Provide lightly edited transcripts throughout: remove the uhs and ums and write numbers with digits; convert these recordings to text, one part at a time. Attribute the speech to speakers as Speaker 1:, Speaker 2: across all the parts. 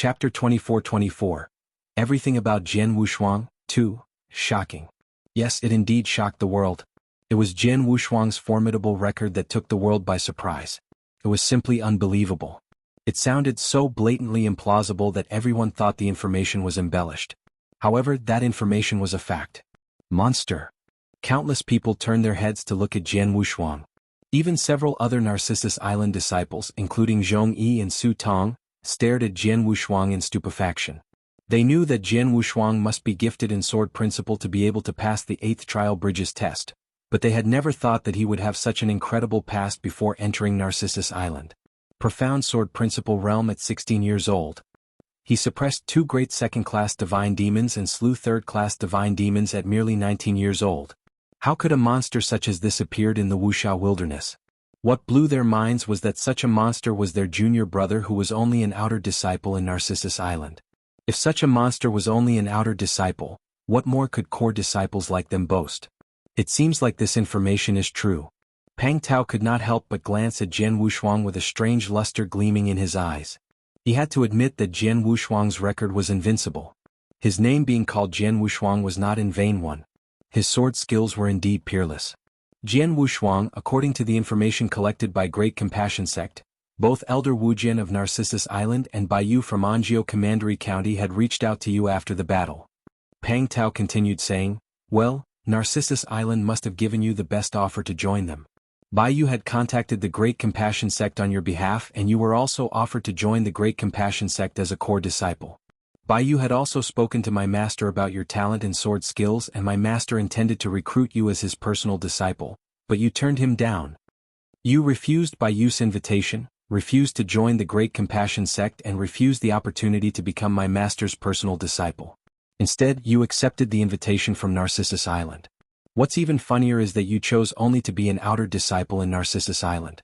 Speaker 1: Chapter 24-24. Everything about Jian Wushuang, 2. Shocking. Yes, it indeed shocked the world. It was Jian Wushuang's formidable record that took the world by surprise. It was simply unbelievable. It sounded so blatantly implausible that everyone thought the information was embellished. However, that information was a fact. Monster. Countless people turned their heads to look at Jian Wushuang. Even several other Narcissus Island disciples, including Zhong Yi and Su Tong, stared at Jian Wushuang in stupefaction. They knew that Jian Wushuang must be gifted in sword principle to be able to pass the 8th Trial Bridges test, but they had never thought that he would have such an incredible past before entering Narcissus Island. Profound sword principle realm at 16 years old. He suppressed 2 great second-class divine demons and slew third-class divine demons at merely 19 years old. How could a monster such as this appeared in the Wuxia wilderness? What blew their minds was that such a monster was their junior brother who was only an outer disciple in Narcissus Island. If such a monster was only an outer disciple, what more could core disciples like them boast? It seems like this information is true. Pang Tao could not help but glance at Jian Wushuang with a strange luster gleaming in his eyes. He had to admit that Jian Wushuang's record was invincible. His name being called Jian Wushuang was not in vain one. His sword skills were indeed peerless. Jian Wushuang, according to the information collected by Great Compassion Sect, both Elder Wujian of Narcissus Island and Bai Yu from Anjiu Commandery County had reached out to you after the battle. Pang Tao continued saying, well, Narcissus Island must have given you the best offer to join them. Bai Yu had contacted the Great Compassion Sect on your behalf and you were also offered to join the Great Compassion Sect as a core disciple. Bai Yu had also spoken to my master about your talent and sword skills and my master intended to recruit you as his personal disciple, but you turned him down. You refused Bai Yu's invitation, refused to join the Great Compassion Sect and refused the opportunity to become my master's personal disciple. Instead, you accepted the invitation from Narcissus Island. What's even funnier is that you chose only to be an outer disciple in Narcissus Island.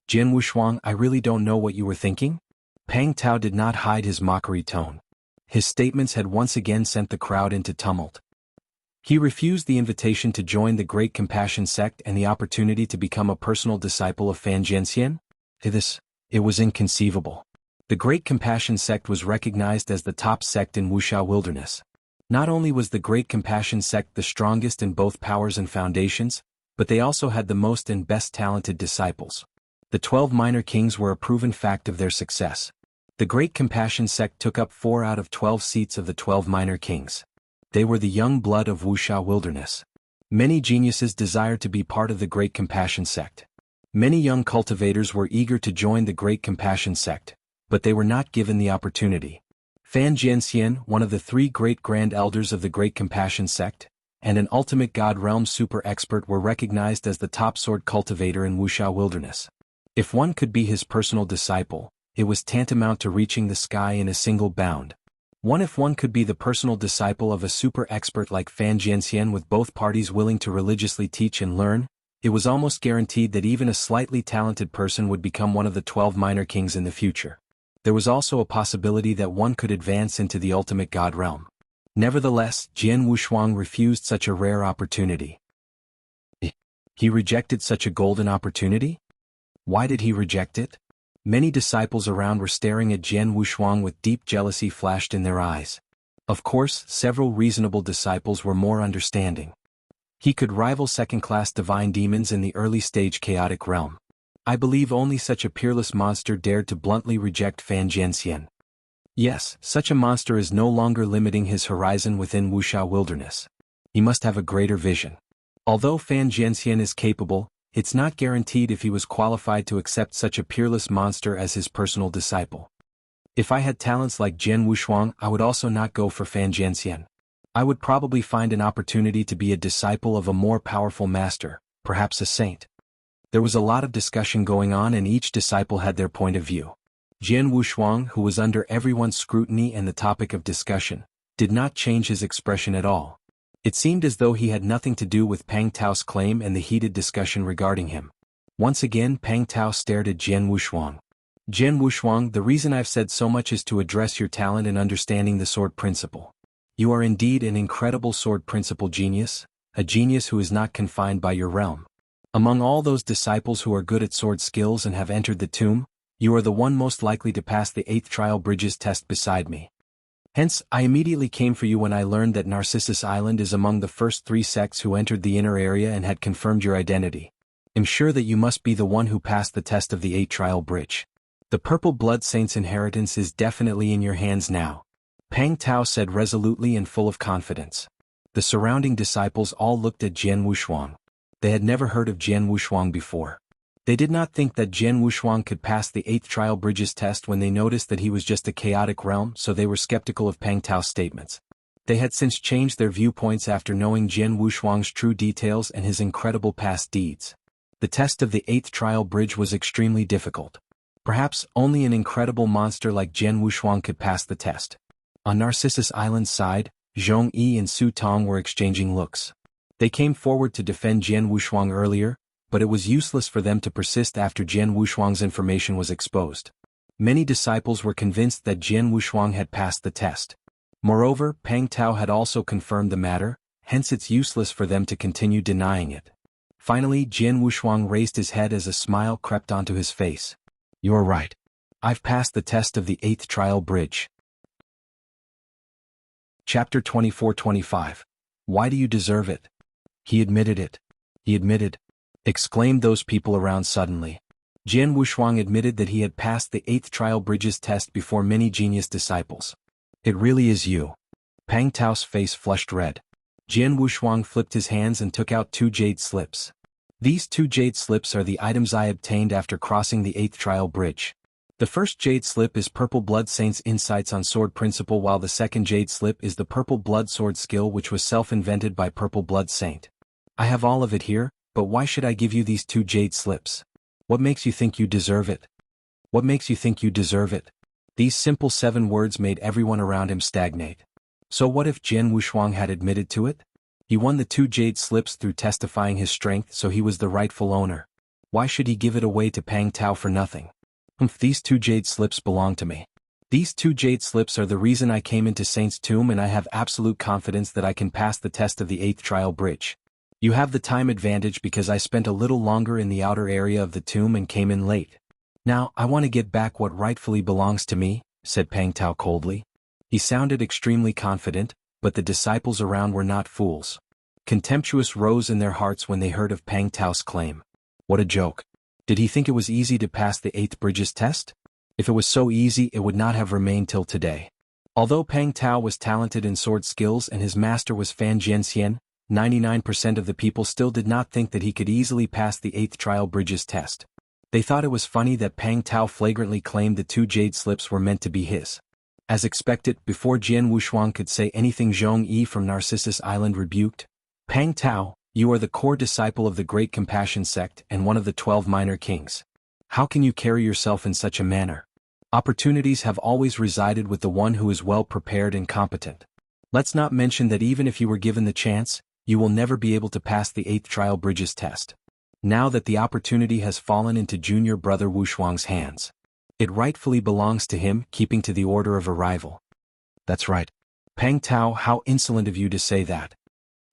Speaker 1: Jian Wushuang, I really don't know what you were thinking? Pang Tao did not hide his mockery tone. His statements had once again sent the crowd into tumult. He refused the invitation to join the Great Compassion Sect and the opportunity to become a personal disciple of Fan Jianxian? It was inconceivable. The Great Compassion Sect was recognized as the top sect in Wuxia Wilderness. Not only was the Great Compassion Sect the strongest in both powers and foundations, but they also had the most and best talented disciples. The 12 minor kings were a proven fact of their success. The Great Compassion Sect took up 4 out of 12 seats of the 12 minor kings. They were the young blood of Wuxia Wilderness. Many geniuses desired to be part of the Great Compassion Sect. Many young cultivators were eager to join the Great Compassion Sect, but they were not given the opportunity. Fan Jianxian, one of the 3 great grand elders of the Great Compassion Sect, and an ultimate god realm super expert were recognized as the top sword cultivator in Wuxia Wilderness. If one could be his personal disciple, it was tantamount to reaching the sky in a single bound. If one could be the personal disciple of a super expert like Fan Jianxian with both parties willing to religiously teach and learn, it was almost guaranteed that even a slightly talented person would become one of the 12 minor kings in the future. There was also a possibility that one could advance into the ultimate god realm. Nevertheless, Jian Wushuang refused such a rare opportunity. He rejected such a golden opportunity? Why did he reject it? Many disciples around were staring at Jian Wushuang with deep jealousy flashed in their eyes. Of course, several reasonable disciples were more understanding. He could rival second-class divine demons in the early-stage chaotic realm. I believe only such a peerless monster dared to bluntly reject Fan Jianxian. Yes, such a monster is no longer limiting his horizon within Wuxia Wilderness. He must have a greater vision. Although Fan Jianxian is capable, it's not guaranteed if he was qualified to accept such a peerless monster as his personal disciple. If I had talents like Jian Wushuang, I would also not go for Fan Jianxian. I would probably find an opportunity to be a disciple of a more powerful master, perhaps a saint. There was a lot of discussion going on and each disciple had their point of view. Jian Wushuang, who was under everyone's scrutiny and the topic of discussion, did not change his expression at all. It seemed as though he had nothing to do with Pang Tao's claim and the heated discussion regarding him. Once again Pang Tao stared at Jian Wushuang. Jian Wushuang, the reason I've said so much is to address your talent in understanding the sword principle. You are indeed an incredible sword principle genius, a genius who is not confined by your realm. Among all those disciples who are good at sword skills and have entered the tomb, You are the one most likely to pass the 8th trial bridges test beside me. Hence, I immediately came for you when I learned that Narcissus Island is among the first 3 sects who entered the inner area and had confirmed your identity. I'm sure that you must be the one who passed the test of the 8th trial bridge. The Purple Blood Saint's inheritance is definitely in your hands now, Pang Tao said resolutely and full of confidence. The surrounding disciples all looked at Jian Wushuang. They had never heard of Jian Wushuang before. They did not think that Jian Wushuang could pass the 8th trial bridges test when they noticed that he was just a chaotic realm, so they were skeptical of Pang Tao's statements. They had since changed their viewpoints after knowing Jian Wushuang's true details and his incredible past deeds. The test of the 8th trial bridge was extremely difficult. Perhaps only an incredible monster like Jian Wushuang could pass the test. On Narcissus Island's side, Zhong Yi and Su Tong were exchanging looks. They came forward to defend Jian Wushuang earlier, but it was useless for them to persist after Jian Wushuang's information was exposed. Many disciples were convinced that Jian Wushuang had passed the test. Moreover, Pang Tao had also confirmed the matter, hence it's useless for them to continue denying it. Finally, Jian Wushuang raised his head as a smile crept onto his face. You're right. I've passed the test of the 8th trial bridge. Chapter 24-25. Why do you deserve it? He admitted it. He admitted, exclaimed those people around suddenly. Jian Wushuang admitted that he had passed the 8th trial bridges test before many genius disciples. It really is you. Pang Tao's face flushed red. Jian Wushuang flipped his hands and took out 2 jade slips. These 2 jade slips are the items I obtained after crossing the 8th trial bridge. The first jade slip is Purple Blood Saint's insights on sword principle, while the second jade slip is the Purple Blood Sword skill, which was self-invented by Purple Blood Saint. I have all of it here, but why should I give you these 2 jade slips? What makes you think you deserve it? What makes you think you deserve it? These simple 7 words made everyone around him stagnate. So what if Jian Wushuang had admitted to it? He won the 2 jade slips through testifying his strength, so he was the rightful owner. Why should he give it away to Pang Tao for nothing? These 2 jade slips belong to me. These 2 jade slips are the reason I came into Saint's tomb, and I have absolute confidence that I can pass the test of the 8th trial bridge. You have the time advantage because I spent a little longer in the outer area of the tomb and came in late. Now, I want to get back what rightfully belongs to me, said Pang Tao coldly. He sounded extremely confident, but the disciples around were not fools. Contemptuous rose in their hearts when they heard of Pang Tao's claim. What a joke. Did he think it was easy to pass the 8th bridges test? If it was so easy, it would not have remained till today. Although Pang Tao was talented in sword skills and his master was Fan Jianxian, 99% of the people still did not think that he could easily pass the 8th trial bridges test. They thought it was funny that Pang Tao flagrantly claimed the 2 jade slips were meant to be his. As expected, before Jian Wushuang could say anything, Zhong Yi from Narcissus Island rebuked, Pang Tao, you are the core disciple of the Great Compassion sect and one of the 12 minor kings. How can you carry yourself in such a manner? Opportunities have always resided with the one who is well prepared and competent. Let's not mention that even if you were given the chance, you will never be able to pass the 8th trial bridges test. Now that the opportunity has fallen into junior brother Wushuang's hands, it rightfully belongs to him, keeping to the order of arrival. That's right. Pang Tao, how insolent of you to say that.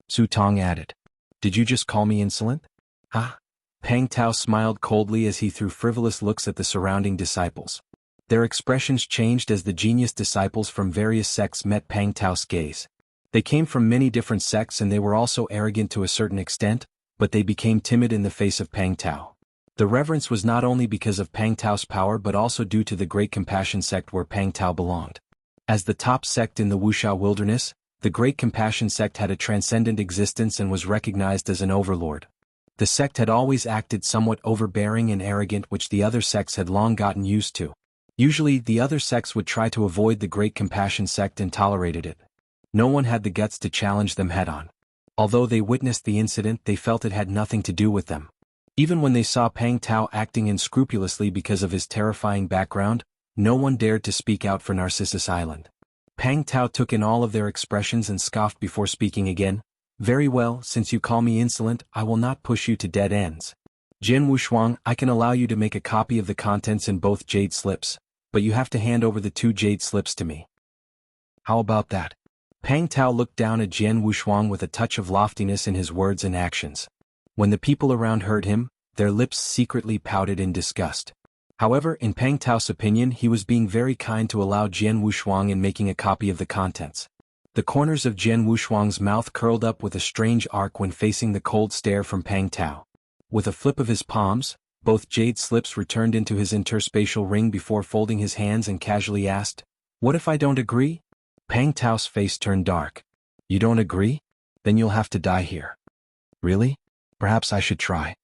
Speaker 1: Su Tong added. Did you just call me insolent? Ah. Pang Tao smiled coldly as he threw frivolous looks at the surrounding disciples. Their expressions changed as the genius disciples from various sects met Pang Tao's gaze. They came from many different sects and they were also arrogant to a certain extent, but they became timid in the face of Pang Tao. The reverence was not only because of Pang Tao's power but also due to the Great Compassion sect where Pang Tao belonged. As the top sect in the Wuxia wilderness, the Great Compassion sect had a transcendent existence and was recognized as an overlord. The sect had always acted somewhat overbearing and arrogant, which the other sects had long gotten used to. Usually, the other sects would try to avoid the Great Compassion sect and tolerated it. No one had the guts to challenge them head-on. Although they witnessed the incident, they felt it had nothing to do with them. Even when they saw Pang Tao acting unscrupulously because of his terrifying background, no one dared to speak out for Narcissus Island. Pang Tao took in all of their expressions and scoffed before speaking again. Very well, since you call me insolent, I will not push you to dead ends. Jian Wushuang, I can allow you to make a copy of the contents in both jade slips, but you have to hand over the 2 jade slips to me. How about that? Pang Tao looked down at Jian Wushuang with a touch of loftiness in his words and actions. When the people around heard him, their lips secretly pouted in disgust. However, in Pang Tao's opinion, he was being very kind to allow Jian Wushuang in making a copy of the contents. The corners of Jian Wushuang's mouth curled up with a strange arc when facing the cold stare from Pang Tao. With a flip of his palms, both jade slips returned into his interspatial ring before folding his hands and casually asked, "What if I don't agree?" Pang Tao's face turned dark. "You don't agree? Then you'll have to die here." "Really? Perhaps I should try."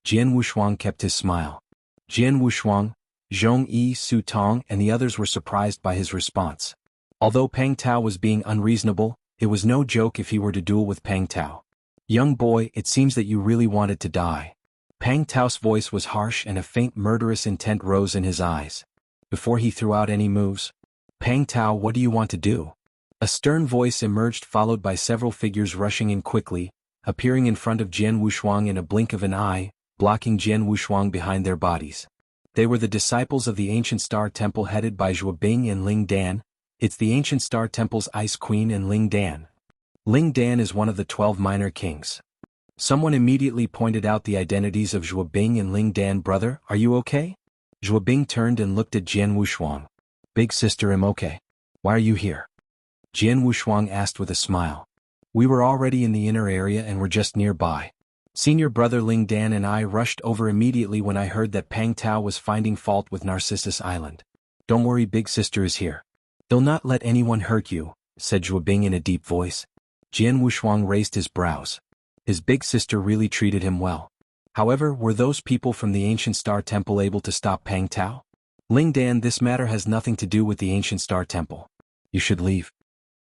Speaker 1: Jian Wushuang kept his smile. Jian Wushuang, Zhong Yi Su Tong and the others were surprised by his response. Although Pang Tao was being unreasonable, it was no joke if he were to duel with Pang Tao. "Young boy, it seems that you really wanted to die." Pang Tao's voice was harsh and a faint murderous intent rose in his eyes. Before he threw out any moves, "Pang Tao, what do you want to do?" A stern voice emerged, followed by several figures rushing in quickly, appearing in front of Jian Wushuang in a blink of an eye, blocking Jian Wushuang behind their bodies. They were the disciples of the Ancient Star Temple headed by Zhuo Bing and Ling Dan. It's the Ancient Star Temple's Ice Queen and Ling Dan. Ling Dan is one of the 12 minor kings. Someone immediately pointed out the identities of Zhuo Bing and Ling Dan. "Brother, are you okay?" Zhuo Bing turned and looked at Jian Wushuang. "Big sister, I'm okay. Why are you here?" Jian Wushuang asked with a smile. "We were already in the inner area and were just nearby. Senior brother Ling Dan and I rushed over immediately when I heard that Pang Tao was finding fault with Narcissus Island. Don't worry, big sister is here. They'll not let anyone hurt you," said Zhuo Bing in a deep voice. Jian Wushuang raised his brows. His big sister really treated him well. However, were those people from the Ancient Star Temple able to stop Pang Tao? "Ling Dan, this matter has nothing to do with the Ancient Star Temple. You should leave."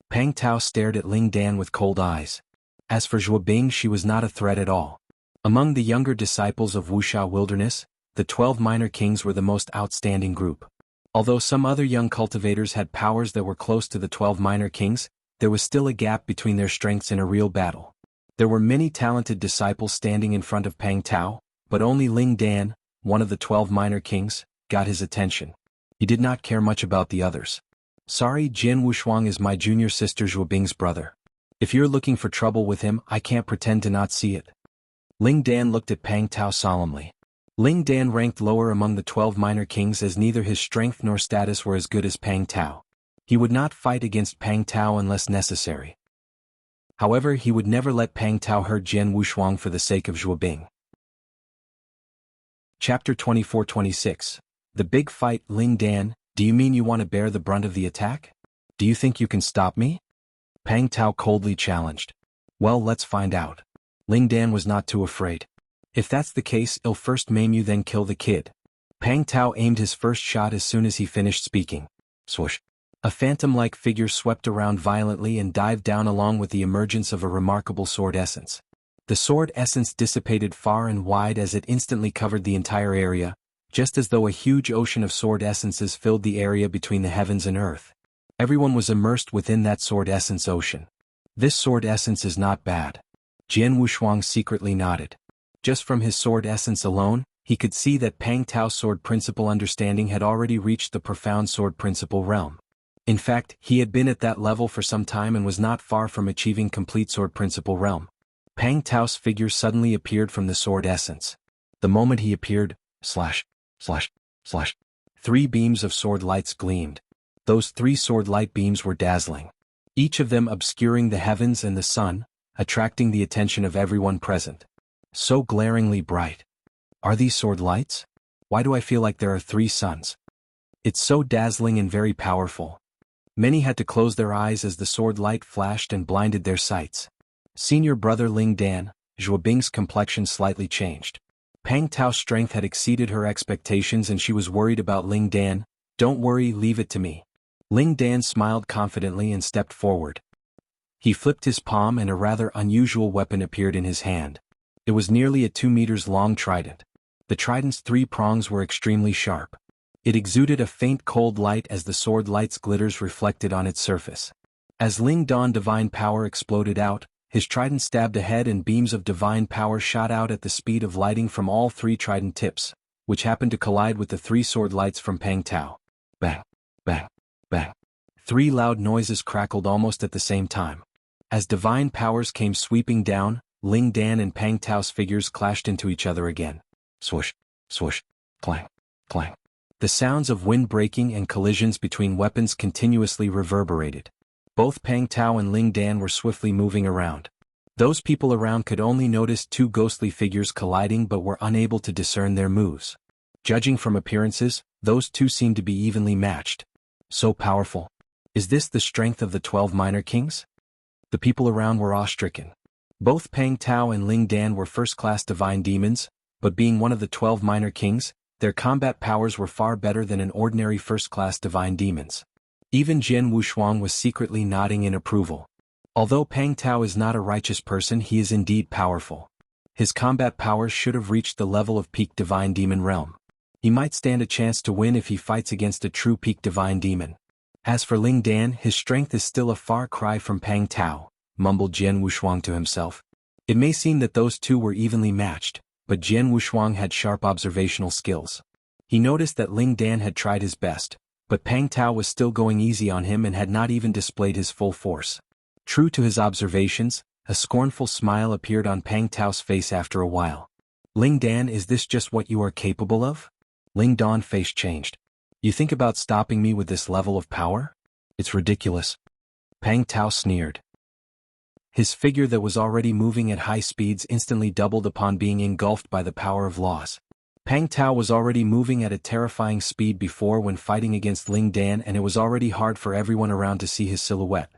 Speaker 1: Pang Tao stared at Ling Dan with cold eyes. As for Zhuo Bing, she was not a threat at all. Among the younger disciples of Wuxia Wilderness, the 12 minor kings were the most outstanding group. Although some other young cultivators had powers that were close to the 12 minor kings, there was still a gap between their strengths in a real battle. There were many talented disciples standing in front of Pang Tao, but only Ling Dan, one of the 12 minor kings, got his attention. He did not care much about the others. "Sorry, Jian Wushuang is my junior sister Zhuo Bing's brother. If you're looking for trouble with him, I can't pretend to not see it." Ling Dan looked at Pang Tao solemnly. Ling Dan ranked lower among the 12 minor kings as neither his strength nor status were as good as Pang Tao. He would not fight against Pang Tao unless necessary. However, he would never let Pang Tao hurt Jian Wushuang for the sake of Zhuo Bing. Chapter 24-26. The Big Fight. Ling Dan, do you mean you want to bear the brunt of the attack? Do you think you can stop me? Pang Tao coldly challenged. "Well, let's find out." Ling Dan was not too afraid. "If that's the case, I'll first maim you then kill the kid." Pang Tao aimed his first shot as soon as he finished speaking. Swoosh. A phantom-like figure swept around violently and dived down along with the emergence of a remarkable sword essence. The sword essence dissipated far and wide as it instantly covered the entire area, just as though a huge ocean of sword essences filled the area between the heavens and earth. Everyone was immersed within that sword essence ocean. "This sword essence is not bad." Jian Wushuang secretly nodded. Just from his sword essence alone, he could see that Pang Tao's sword principle understanding had already reached the profound sword principle realm. In fact, he had been at that level for some time and was not far from achieving complete sword principle realm. Pang Tao's figure suddenly appeared from the sword essence. The moment he appeared, slash, slash, slash, 3 beams of sword lights gleamed. Those 3 sword light beams were dazzling, each of them obscuring the heavens and the sun, attracting the attention of everyone present. So glaringly bright. Are these sword lights? Why do I feel like there are 3 suns? It's so dazzling and very powerful. Many had to close their eyes as the sword light flashed and blinded their sights. Senior brother Ling Dan, Zhuo Bing's complexion slightly changed. Pang Tao's strength had exceeded her expectations and she was worried about Ling Dan. "Don't worry, leave it to me." Ling Dan smiled confidently and stepped forward. He flipped his palm and a rather unusual weapon appeared in his hand. It was nearly a 2 meters long trident. The trident's 3 prongs were extremely sharp. It exuded a faint cold light as the sword light's glitters reflected on its surface. As Ling Dan's divine power exploded out, his trident stabbed ahead and beams of divine power shot out at the speed of lighting from all 3 trident tips, which happened to collide with the 3 sword lights from Pang Tao. Bang, bang, bang. 3 loud noises crackled almost at the same time. As divine powers came sweeping down, Ling Dan and Pang Tao's figures clashed into each other again. Swoosh, swoosh, clang, clang. The sounds of wind breaking and collisions between weapons continuously reverberated. Both Pang Tao and Ling Dan were swiftly moving around. Those people around could only notice two ghostly figures colliding but were unable to discern their moves. Judging from appearances, those two seemed to be evenly matched. So powerful. Is this the strength of the 12 minor kings? The people around were awe-stricken. Both Pang Tao and Ling Dan were first-class divine demons, but being one of the 12 minor kings, their combat powers were far better than an ordinary first-class divine demons. Even Jian Wushuang was secretly nodding in approval. Although Pang Tao is not a righteous person, he is indeed powerful. His combat powers should have reached the level of peak divine demon realm. He might stand a chance to win if he fights against a true peak divine demon. As for Ling Dan, his strength is still a far cry from Pang Tao, mumbled Jian Wushuang to himself. It may seem that those two were evenly matched, but Jian Wushuang had sharp observational skills. He noticed that Ling Dan had tried his best, but Pang Tao was still going easy on him and had not even displayed his full force. True to his observations, a scornful smile appeared on Pang Tao's face after a while. Ling Dan, is this just what you are capable of? Ling Dan's face changed. You think about stopping me with this level of power? It's ridiculous. Pang Tao sneered. His figure that was already moving at high speeds instantly doubled upon being engulfed by the power of laws. Pang Tao was already moving at a terrifying speed before when fighting against Ling Dan, and it was already hard for everyone around to see his silhouette.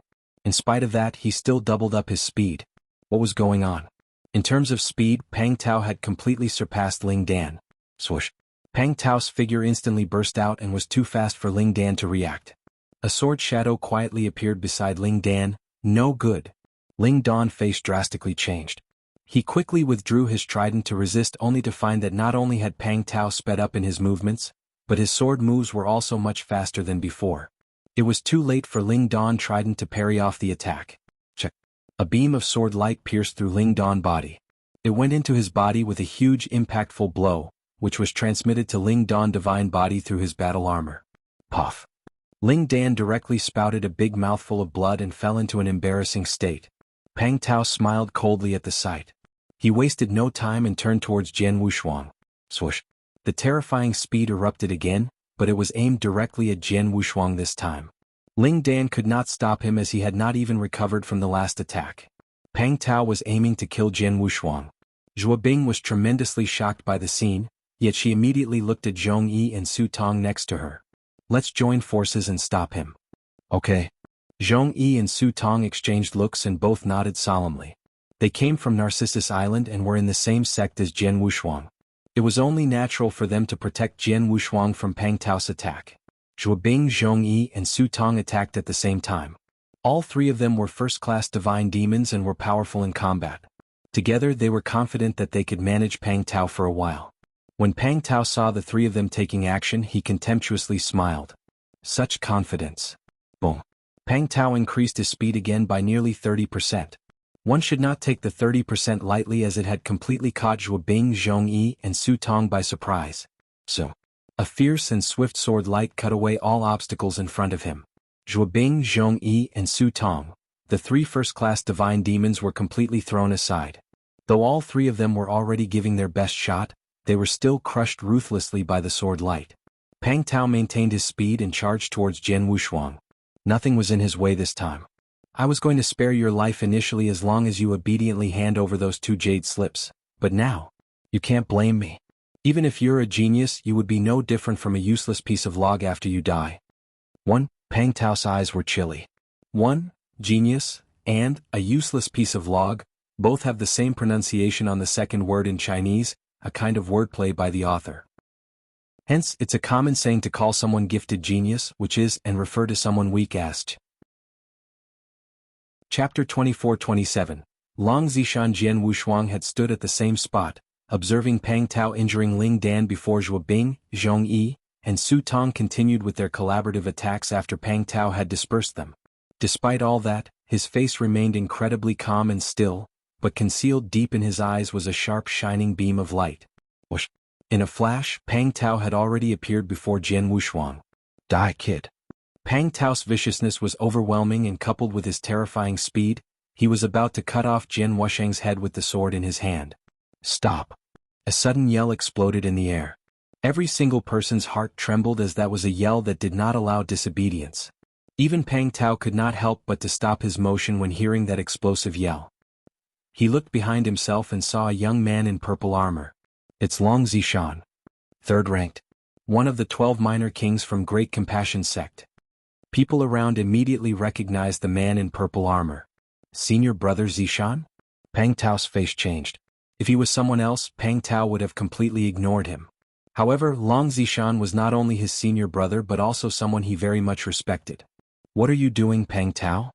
Speaker 1: In spite of that, he still doubled up his speed. What was going on? In terms of speed, Pang Tao had completely surpassed Ling Dan. Swoosh. Pang Tao's figure instantly burst out and was too fast for Ling Dan to react. A sword shadow quietly appeared beside Ling Dan. No good. Ling Dan's face drastically changed. He quickly withdrew his trident to resist, only to find that not only had Pang Tao sped up in his movements, but his sword moves were also much faster than before. It was too late for Ling Dan's trident to parry off the attack. Check. A beam of sword light pierced through Ling Dan's body. It went into his body with a huge impactful blow, which was transmitted to Ling Dan's divine body through his battle armor. Puff. Ling Dan directly spouted a big mouthful of blood and fell into an embarrassing state. Pang Tao smiled coldly at the sight. He wasted no time and turned towards Jian Wushuang. Swoosh. The terrifying speed erupted again, but it was aimed directly at Jian Wushuang this time. Ling Dan could not stop him as he had not even recovered from the last attack. Pang Tao was aiming to kill Jian Wushuang. Zhuo Bing was tremendously shocked by the scene, yet she immediately looked at Zhong Yi and Su Tong next to her. Let's join forces and stop him. Okay. Zhong Yi and Su Tong exchanged looks and both nodded solemnly. They came from Narcissus Island and were in the same sect as Jian Wushuang. It was only natural for them to protect Jian Wushuang from Pang Tao's attack. Zhuo Bing, Zhong Yi, and Su Tong attacked at the same time. All three of them were first-class divine demons and were powerful in combat. Together they were confident that they could manage Pang Tao for a while. When Pang Tao saw the three of them taking action, he contemptuously smiled. Such confidence. Boom. Pang Tao increased his speed again by nearly 30%. One should not take the 30% lightly, as it had completely caught Zhuo Bing, Zhong Yi, and Su Tong by surprise. So, a fierce and swift sword light cut away all obstacles in front of him. Zhuo Bing, Zhong Yi, and Su Tong, the three first-class divine demons, were completely thrown aside. Though all three of them were already giving their best shot, they were still crushed ruthlessly by the sword light. Pang Tao maintained his speed and charged towards Jian Wushuang. Nothing was in his way this time. I was going to spare your life initially as long as you obediently hand over those 2 jade slips, but now, you can't blame me. Even if you're a genius, you would be no different from a useless piece of log after you die. Pang Tao's eyes were chilly. Genius, and a useless piece of log, both have the same pronunciation on the second word in Chinese, a kind of wordplay by the author. Hence, it's a common saying to call someone gifted genius, which is, and refer to someone weak as ch. Chapter 24-27. Long Zishan. Jian Wushuang had stood at the same spot, observing Pang Tao injuring Ling Dan before Zhuo Bing, Zhong Yi, and Su Tong continued with their collaborative attacks after Pang Tao had dispersed them. Despite all that, his face remained incredibly calm and still, but concealed deep in his eyes was a sharp shining beam of light. Whoosh! In a flash, Pang Tao had already appeared before Jian Wushuang. Die, kid. Pang Tao's viciousness was overwhelming, and coupled with his terrifying speed, he was about to cut off Jian Wusheng's head with the sword in his hand. Stop! A sudden yell exploded in the air. Every single person's heart trembled as that was a yell that did not allow disobedience. Even Pang Tao could not help but to stop his motion when hearing that explosive yell. He looked behind himself and saw a young man in purple armor. It's Long Zishan. Third ranked. One of the 12 minor kings from Great Compassion sect. People around immediately recognized the man in purple armor. Senior brother Zishan? Pang Tao's face changed. If he was someone else, Pang Tao would have completely ignored him. However, Long Zishan was not only his senior brother but also someone he very much respected. What are you doing, Pang Tao?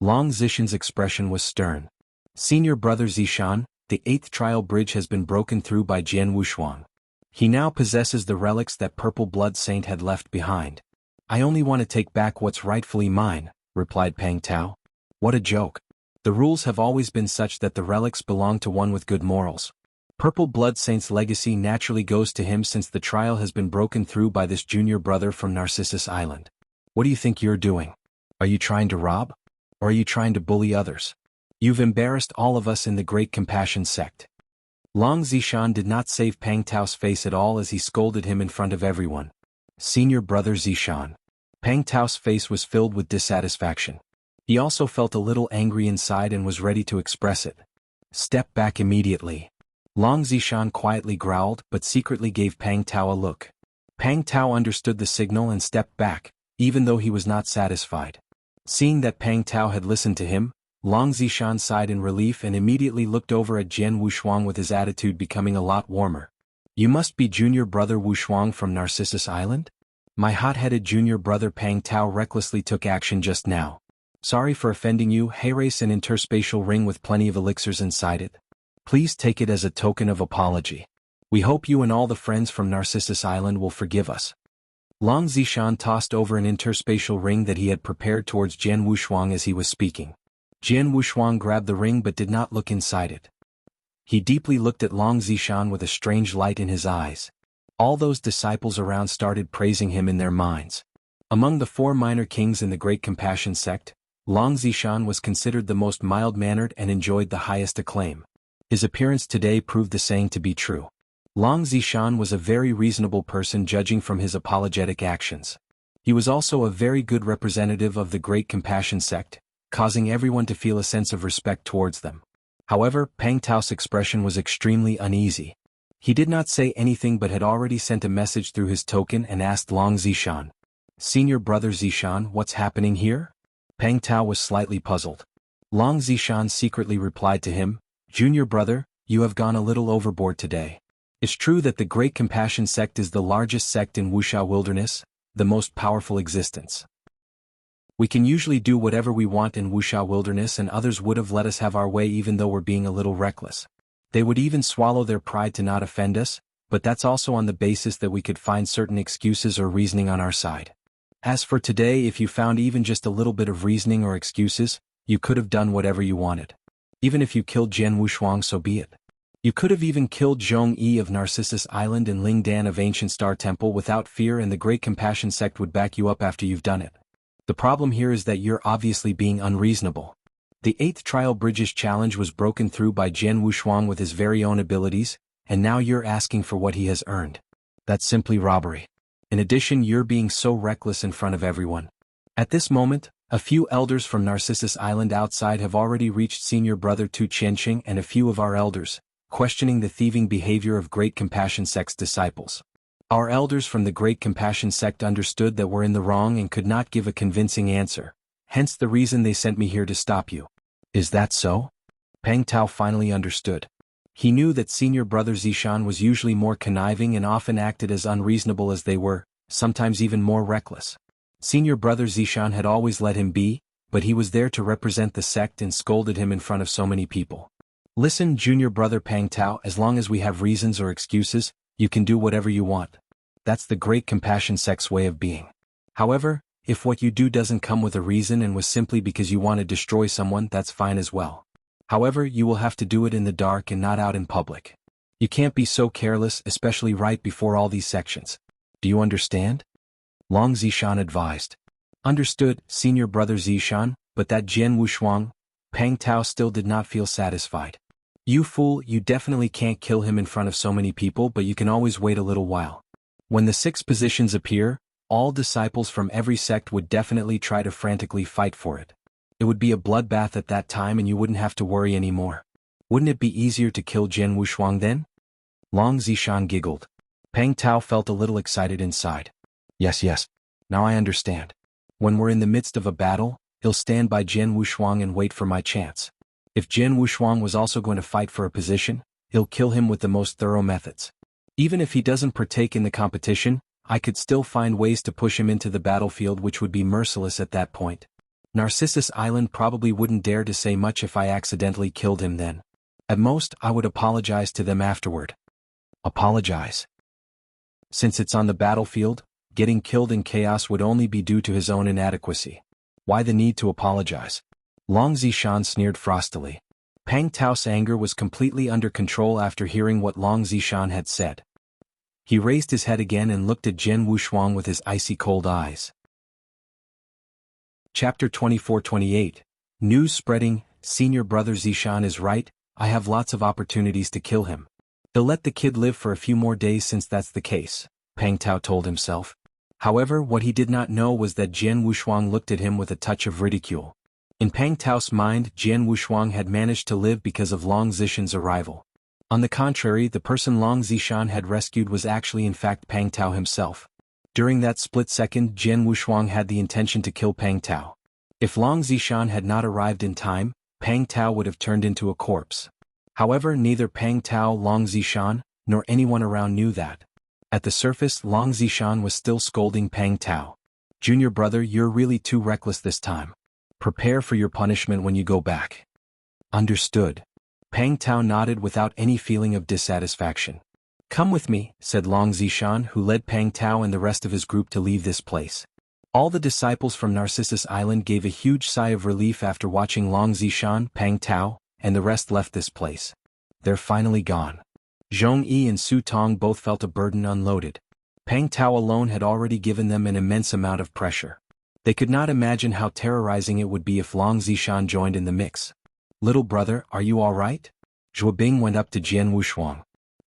Speaker 1: Long Zishan's expression was stern. Senior brother Zishan, the 8th trial bridge has been broken through by Jianghu. He now possesses the relics that Purple Blood Saint had left behind. I only want to take back what's rightfully mine, replied Pang Tao. What a joke. The rules have always been such that the relics belong to one with good morals. Purple Blood Saint's legacy naturally goes to him since the trial has been broken through by this junior brother from Narcissus Island. What do you think you're doing? Are you trying to rob? Or are you trying to bully others? You've embarrassed all of us in the Great Compassion sect. Long Zishan did not save Pang Tao's face at all as he scolded him in front of everyone. Senior brother Zishan. Pang Tao's face was filled with dissatisfaction. He also felt a little angry inside and was ready to express it. Step back immediately. Long Zishan quietly growled but secretly gave Pang Tao a look. Pang Tao understood the signal and stepped back, even though he was not satisfied. Seeing that Pang Tao had listened to him, Long Zishan sighed in relief and immediately looked over at Jian Wushuang with his attitude becoming a lot warmer. You must be junior brother Wushuang from Narcissus Island? My hot-headed junior brother Pang Tao recklessly took action just now. Sorry for offending you. Race an interspatial ring with plenty of elixirs inside it. Please take it as a token of apology. We hope you and all the friends from Narcissus Island will forgive us. Long Zishan tossed over an interspatial ring that he had prepared towards Jian Wushuang as he was speaking. Jian Wushuang grabbed the ring but did not look inside it. He deeply looked at Long Zishan with a strange light in his eyes. All those disciples around started praising him in their minds. Among the 4 minor kings in the Great Compassion sect, Long Zishan was considered the most mild-mannered and enjoyed the highest acclaim. His appearance today proved the saying to be true. Long Zishan was a very reasonable person judging from his apologetic actions. He was also a very good representative of the Great Compassion sect, causing everyone to feel a sense of respect towards them. However, Pang Tao's expression was extremely uneasy. He did not say anything but had already sent a message through his token and asked Long Zishan. Senior brother Zishan, what's happening here? Pang Tao was slightly puzzled. Long Zishan secretly replied to him, Junior brother, you have gone a little overboard today. It's true that the Great Compassion sect is the largest sect in Wuxia wilderness, the most powerful existence. We can usually do whatever we want in Wuxia wilderness and others would have let us have our way even though we're being a little reckless. They would even swallow their pride to not offend us, but that's also on the basis that we could find certain excuses or reasoning on our side. As for today, if you found even just a little bit of reasoning or excuses, you could have done whatever you wanted. Even if you killed Jian Wushuang, so be it. You could have even killed Zhong Yi of Narcissus Island and Ling Dan of Ancient Star Temple without fear and the Great Compassion sect would back you up after you've done it. The problem here is that you're obviously being unreasonable. The 8th Trial Bridges challenge was broken through by Jian Wushuang with his very own abilities, and now you're asking for what he has earned. That's simply robbery. In addition, you're being so reckless in front of everyone. At this moment, a few elders from Narcissus Island outside have already reached senior brother Tu Qianqing and a few of our elders, questioning the thieving behavior of Great Compassion sect's disciples. Our elders from the Great Compassion sect understood that we're in the wrong and could not give a convincing answer, hence the reason they sent me here to stop you. Is that so? Pang Tao finally understood. He knew that senior brother Zishan was usually more conniving and often acted as unreasonable as they were, sometimes even more reckless. Senior brother Zishan had always let him be, but he was there to represent the sect and scolded him in front of so many people. Listen, junior brother Pang Tao, as long as we have reasons or excuses, you can do whatever you want. That's the Great Compassion sect's way of being. However, if what you do doesn't come with a reason and was simply because you want to destroy someone, that's fine as well. However, you will have to do it in the dark and not out in public. You can't be so careless, especially right before all these sections. Do you understand? Long Zishan advised. Understood, senior brother Zishan, but that Jian Wushuang, Pang Tao still did not feel satisfied. You fool, you definitely can't kill him in front of so many people, but you can always wait a little while. When the 6 positions appear, all disciples from every sect would definitely try to frantically fight for it. It would be a bloodbath at that time and you wouldn't have to worry anymore. Wouldn't it be easier to kill Jian Wushuang then? Long Zishan giggled. Peng Tao felt a little excited inside. Yes. Now I understand. When we're in the midst of a battle, he'll stand by Jian Wushuang and wait for my chance. If Jian Wushuang was also going to fight for a position, he'll kill him with the most thorough methods. Even if he doesn't partake in the competition, I could still find ways to push him into the battlefield, which would be merciless at that point. Narcissus Island probably wouldn't dare to say much if I accidentally killed him then. At most, I would apologize to them afterward. Apologize? Since it's on the battlefield, getting killed in chaos would only be due to his own inadequacy. Why the need to apologize? Long Zishan sneered frostily. Peng Tao's anger was completely under control after hearing what Long Zishan had said. He raised his head again and looked at Jian Wushuang with his icy cold eyes. Chapter 24-28. News spreading, Senior Brother Zishan is right, I have lots of opportunities to kill him. They'll let the kid live for a few more days since that's the case, Peng Tao told himself. However, what he did not know was that Jian Wushuang looked at him with a touch of ridicule. In Peng Tao's mind, Jian Wushuang had managed to live because of Long Zishan's arrival. On the contrary, the person Long Zishan had rescued was actually in fact Peng Tao himself. During that split second, Jian Wushuang had the intention to kill Peng Tao. If Long Zishan had not arrived in time, Peng Tao would have turned into a corpse. However, neither Peng Tao, Long Zishan, nor anyone around knew that. At the surface, Long Zishan was still scolding Peng Tao. Junior brother, you're really too reckless this time. Prepare for your punishment when you go back. Understood. Peng Tao nodded without any feeling of dissatisfaction. Come with me, said Long Zishan, who led Peng Tao and the rest of his group to leave this place. All the disciples from Narcissus Island gave a huge sigh of relief after watching Long Zishan, Peng Tao, and the rest left this place. They're finally gone. Zhong Yi and Su Tong both felt a burden unloaded. Peng Tao alone had already given them an immense amount of pressure. They could not imagine how terrorizing it would be if Long Zishan joined in the mix. Little brother, are you all right? Zhuo Bing went up to Jian Wushuang.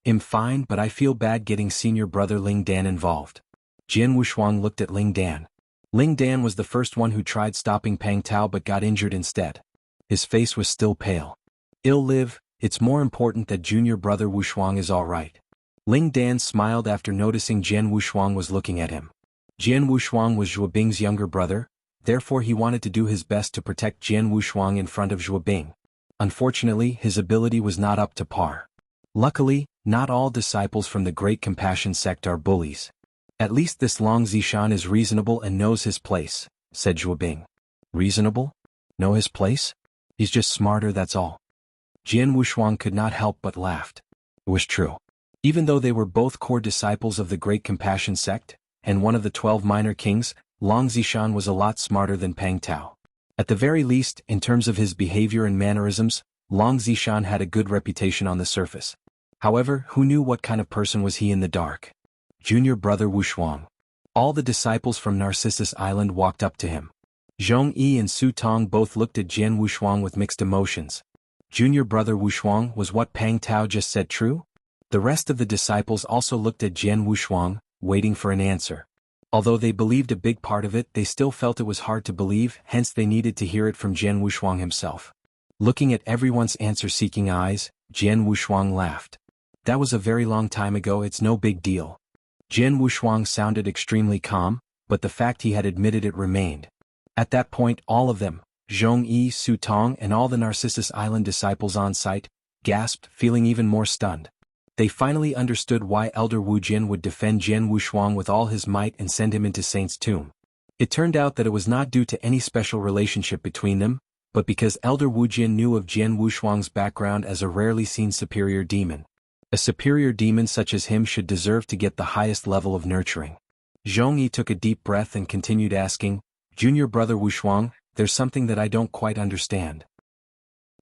Speaker 1: I'm fine, but I feel bad getting senior brother Ling Dan involved. Jian Wushuang looked at Ling Dan. Ling Dan was the first one who tried stopping Peng Tao but got injured instead. His face was still pale. He'll live, it's more important that junior brother Wushuang is all right. Ling Dan smiled after noticing Jian Wushuang was looking at him. Jian Wushuang was Zhuo Bing's younger brother, therefore he wanted to do his best to protect Jian Wushuang in front of Zhuo Bing. Unfortunately, his ability was not up to par. Luckily, not all disciples from the Great Compassion sect are bullies. At least this Long Zishan is reasonable and knows his place, said Zhuo Bing. Reasonable? Know his place? He's just smarter, that's all. Jian Wushuang could not help but laughed. It was true. Even though they were both core disciples of the Great Compassion sect, and one of the 12 minor kings, Long Zishan was a lot smarter than Peng Tao. At the very least, in terms of his behavior and mannerisms, Long Zishan had a good reputation on the surface. However, who knew what kind of person was he in the dark? Junior brother Wushuang. All the disciples from Narcissus Island walked up to him. Zhong Yi and Su Tong both looked at Jian Wushuang with mixed emotions. Junior brother Wushuang, was what Peng Tao just said true? The rest of the disciples also looked at Jian Wushuang, waiting for an answer. Although they believed a big part of it, they still felt it was hard to believe, hence they needed to hear it from Jian Wushuang himself. Looking at everyone's answer-seeking eyes, Jian Wushuang laughed. That was a very long time ago, it's no big deal. Jian Wushuang sounded extremely calm, but the fact he had admitted it remained. At that point, all of them, Zhong Yi, Su Tong and all the Narcissus Island disciples on site, gasped, feeling even more stunned. They finally understood why Elder Wu Jin would defend Jian Wushuang with all his might and send him into Saint's tomb. It turned out that it was not due to any special relationship between them, but because Elder Wu Jin knew of Jian Wushuang's background as a rarely seen superior demon. A superior demon such as him should deserve to get the highest level of nurturing. Zhong Yi took a deep breath and continued asking, Junior brother Wushuang, there's something that I don't quite understand.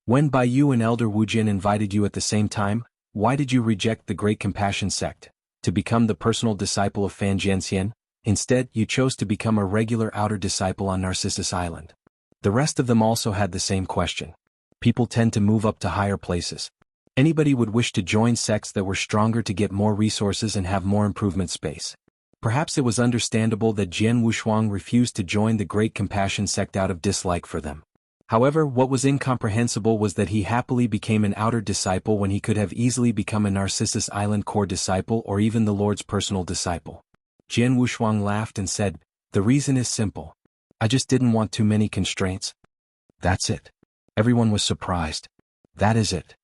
Speaker 1: When Bai Yu and Elder Wu Jin invited you at the same time, why did you reject the Great Compassion sect, to become the personal disciple of Fan Jianxian? Instead, you chose to become a regular outer disciple on Narcissus Island. The rest of them also had the same question. People tend to move up to higher places. Anybody would wish to join sects that were stronger to get more resources and have more improvement space. Perhaps it was understandable that Jian Wushuang refused to join the Great Compassion sect out of dislike for them. However, what was incomprehensible was that he happily became an outer disciple when he could have easily become a Narcissus Island core disciple or even the Lord's personal disciple. Jian Wushuang laughed and said, "The reason is simple. I just didn't want too many constraints." "That's it." Everyone was surprised. "That is it."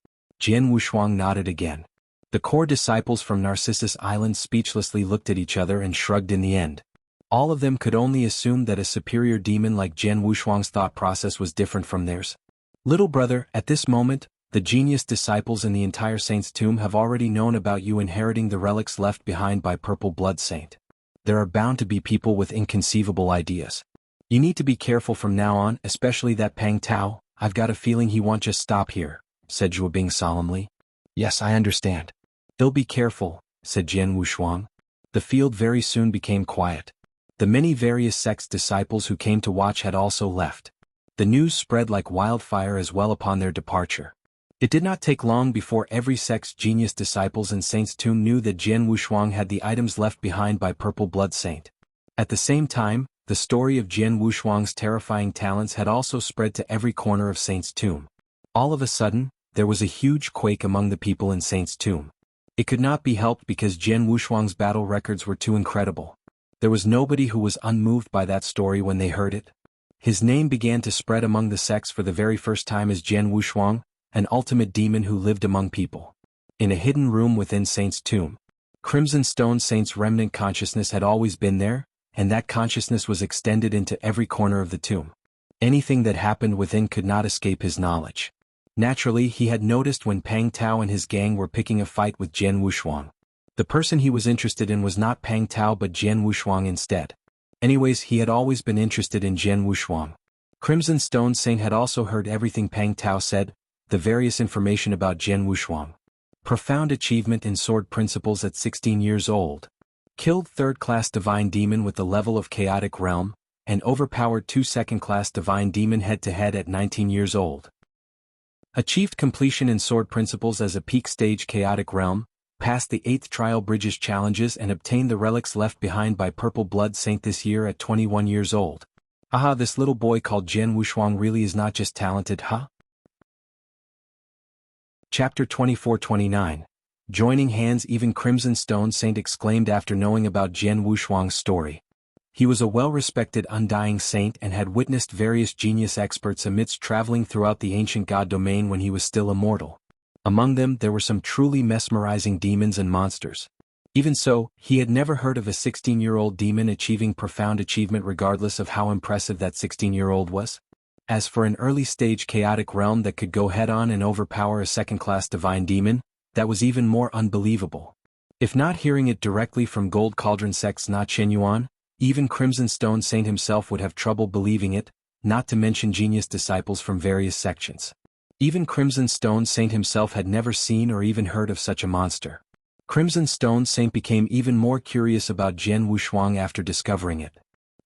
Speaker 1: Jian Wushuang nodded again. The core disciples from Narcissus Island speechlessly looked at each other and shrugged in the end. All of them could only assume that a superior demon like Jian Wushuang's thought process was different from theirs. "Little brother, at this moment, the genius disciples in the entire Saint's tomb have already known about you inheriting the relics left behind by Purple Blood Saint. There are bound to be people with inconceivable ideas. You need to be careful from now on, especially that Pang Tao. I've got a feeling he won't just stop here," said Zhuo Bing solemnly. "Yes, I understand. He'll be careful," said Jian Wushuang. The field very soon became quiet. The many various sects' disciples who came to watch had also left. The news spread like wildfire as well upon their departure. It did not take long before every sect's genius disciples in Saint's tomb knew that Jian Wushuang had the items left behind by Purple Blood Saint. At the same time, the story of Jian Wushuang's terrifying talents had also spread to every corner of Saint's tomb. All of a sudden, there was a huge quake among the people in Saint's tomb. It could not be helped because Jian Wushuang's battle records were too incredible. There was nobody who was unmoved by that story when they heard it. His name began to spread among the sects for the very first time as Jian Wushuang, an ultimate demon who lived among people. In a hidden room within Saint's tomb, Crimson Stone Saint's remnant consciousness had always been there, and that consciousness was extended into every corner of the tomb. Anything that happened within could not escape his knowledge. Naturally, he had noticed when Pang Tao and his gang were picking a fight with Jian Wushuang. The person he was interested in was not Pang Tao but Jian Wushuang instead. Anyways, he had always been interested in Jian Wushuang. Crimson Stone Saint had also heard everything Pang Tao said, the various information about Jian Wushuang. Profound achievement in sword principles at 16 years old. Killed third-class divine demon with the level of chaotic realm, and overpowered 2 second-class divine demon head-to-head at 19 years old. Achieved completion in sword principles as a peak stage chaotic realm, passed the 8th Trial Bridges challenges and obtained the relics left behind by Purple Blood Saint this year at 21 years old. Aha, this little boy called Jian Wushuang really is not just talented, huh? Chapter 24-29. Joining hands. Even Crimson Stone Saint exclaimed after knowing about Jian Wushuang's story. He was a well-respected undying saint and had witnessed various genius experts amidst traveling throughout the ancient god domain when he was still immortal. Among them there were some truly mesmerizing demons and monsters. Even so, he had never heard of a 16-year-old demon achieving profound achievement regardless of how impressive that 16-year-old was. As for an early-stage chaotic realm that could go head-on and overpower a second-class divine demon, that was even more unbelievable. If not hearing it directly from Gold Cauldron Sect's Na Chenyuan, even Crimson Stone Saint himself would have trouble believing it, not to mention genius disciples from various sections. Even Crimson Stone Saint himself had never seen or even heard of such a monster. Crimson Stone Saint became even more curious about Jian Wushuang after discovering it.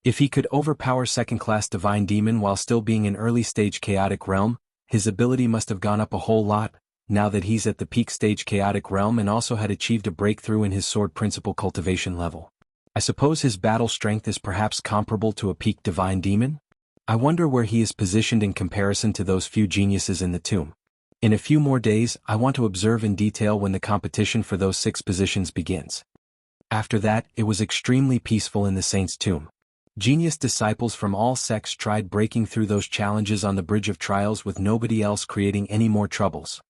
Speaker 1: If he could overpower second-class divine demon while still being in early-stage chaotic realm, his ability must have gone up a whole lot, now that he's at the peak stage chaotic realm and also had achieved a breakthrough in his sword principle cultivation level. I suppose his battle strength is perhaps comparable to a peak divine demon? I wonder where he is positioned in comparison to those few geniuses in the tomb. In a few more days, I want to observe in detail when the competition for those 6 positions begins. After that, it was extremely peaceful in the Saint's tomb. Genius disciples from all sects tried breaking through those challenges on the Bridge of Trials with nobody else creating any more troubles.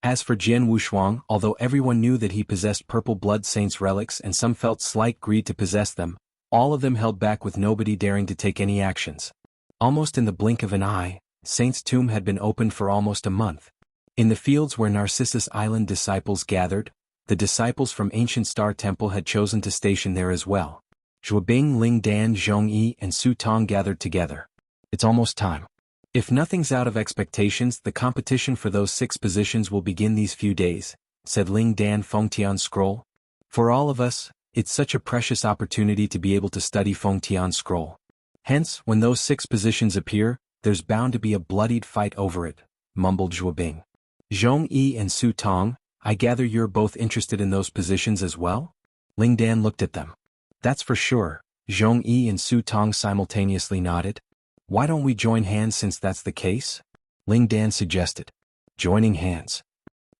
Speaker 1: As for Jian Wushuang, although everyone knew that he possessed Purple Blood Saint's relics and some felt slight greed to possess them, all of them held back with nobody daring to take any actions. Almost in the blink of an eye, Saint's tomb had been opened for almost a month. In the fields where Narcissus Island disciples gathered, the disciples from Ancient Star Temple had chosen to station there as well. Zhuo Bing, Ling Dan, Zhong Yi, and Su Tong gathered together. It's almost time. If nothing's out of expectations, the competition for those 6 positions will begin these few days, said Ling Dan Fengtian's scroll. For all of us, it's such a precious opportunity to be able to study Fengtian's scroll. Hence, when those 6 positions appear, there's bound to be a bloodied fight over it, mumbled Zhuo Bing. Zhong Yi and Su Tong, I gather you're both interested in those positions as well? Ling Dan looked at them. That's for sure, Zhong Yi and Su Tong simultaneously nodded. Why don't we join hands since that's the case? Ling Dan suggested. Joining hands.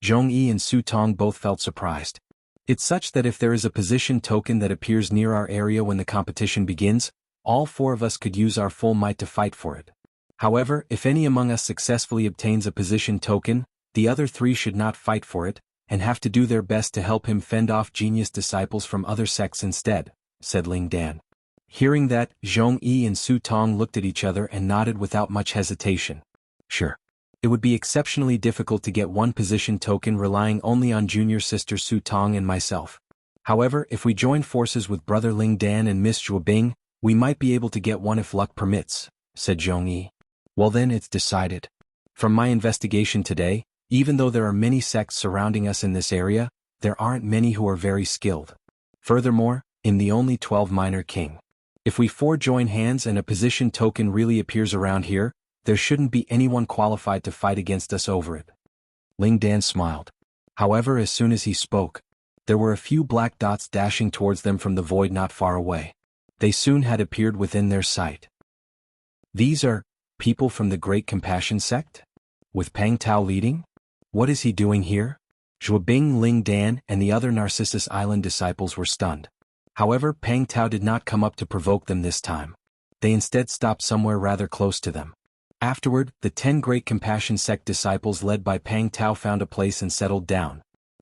Speaker 1: Zhong Yi and Su Tong both felt surprised. It's such that if there is a position token that appears near our area when the competition begins, all four of us could use our full might to fight for it. However, if any among us successfully obtains a position token, the other three should not fight for it, and have to do their best to help him fend off genius disciples from other sects instead, said Ling Dan. Hearing that, Zhong Yi and Su Tong looked at each other and nodded without much hesitation. Sure. It would be exceptionally difficult to get one position token relying only on junior sister Su Tong and myself. However, if we join forces with brother Ling Dan and Miss Zhuobing, we might be able to get one if luck permits, said Zhong Yi. Well then it's decided. From my investigation today, even though there are many sects surrounding us in this area, there aren't many who are very skilled. Furthermore, in the only 12 minor king. If we four join hands and a position token really appears around here, there shouldn't be anyone qualified to fight against us over it. Ling Dan smiled. However, as soon as he spoke, there were a few black dots dashing towards them from the void not far away. They soon had appeared within their sight. These are people from the Great Compassion sect? With Pang Tao leading? What is he doing here? Zhuobing, Ling Dan, and the other Narcissus Island disciples were stunned. However, Pang Tao did not come up to provoke them this time. They instead stopped somewhere rather close to them. Afterward, the 10 Great Compassion sect disciples led by Pang Tao found a place and settled down.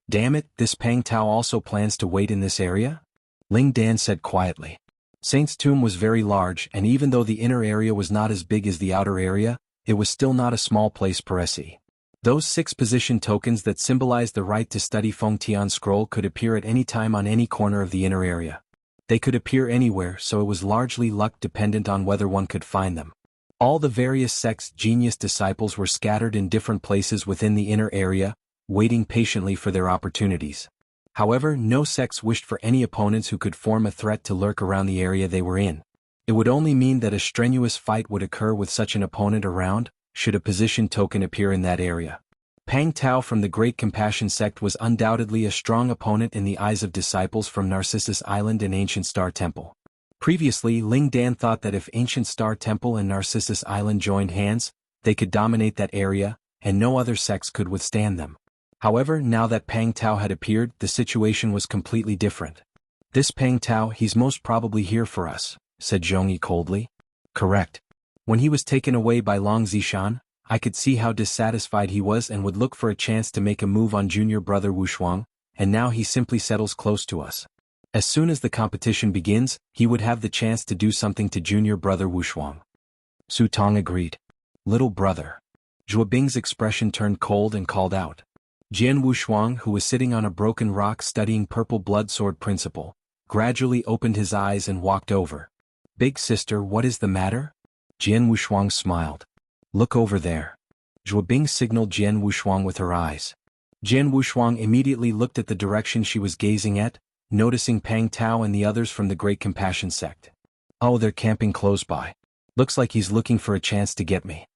Speaker 1: Damn it, this Pang Tao also plans to wait in this area? Ling Dan said quietly. Saint's tomb was very large, and even though the inner area was not as big as the outer area, it was still not a small place per se. Those 6 position tokens that symbolized the right to study Feng Tian scroll could appear at any time on any corner of the inner area. They could appear anywhere, so it was largely luck dependent on whether one could find them. All the various sects' genius disciples were scattered in different places within the inner area, waiting patiently for their opportunities. However, no sects wished for any opponents who could form a threat to lurk around the area they were in. It would only mean that a strenuous fight would occur with such an opponent around, should a position token appear in that area. Pang Tao from the Great Compassion sect was undoubtedly a strong opponent in the eyes of disciples from Narcissus Island and Ancient Star Temple. Previously, Ling Dan thought that if Ancient Star Temple and Narcissus Island joined hands, they could dominate that area, and no other sects could withstand them. However, now that Pang Tao had appeared, the situation was completely different. This Pang Tao, he's most probably here for us, said Zhong Yi coldly. Correct. When he was taken away by Long Zishan, I could see how dissatisfied he was and would look for a chance to make a move on junior brother Wushuang, and now he simply settles close to us. As soon as the competition begins, he would have the chance to do something to junior brother Wushuang. Su Tong agreed. Little brother. Zhuobing's expression turned cold and called out. Jian Wushuang, who was sitting on a broken rock studying Purple Blood Sword Principle, gradually opened his eyes and walked over. Big sister, what is the matter? Jian Wushuang smiled. Look over there. Zhuobing signaled Jian Wushuang with her eyes. Jian Wushuang immediately looked at the direction she was gazing at, noticing Pang Tao and the others from the Great Compassion sect. Oh, they're camping close by. Looks like he's looking for a chance to get me.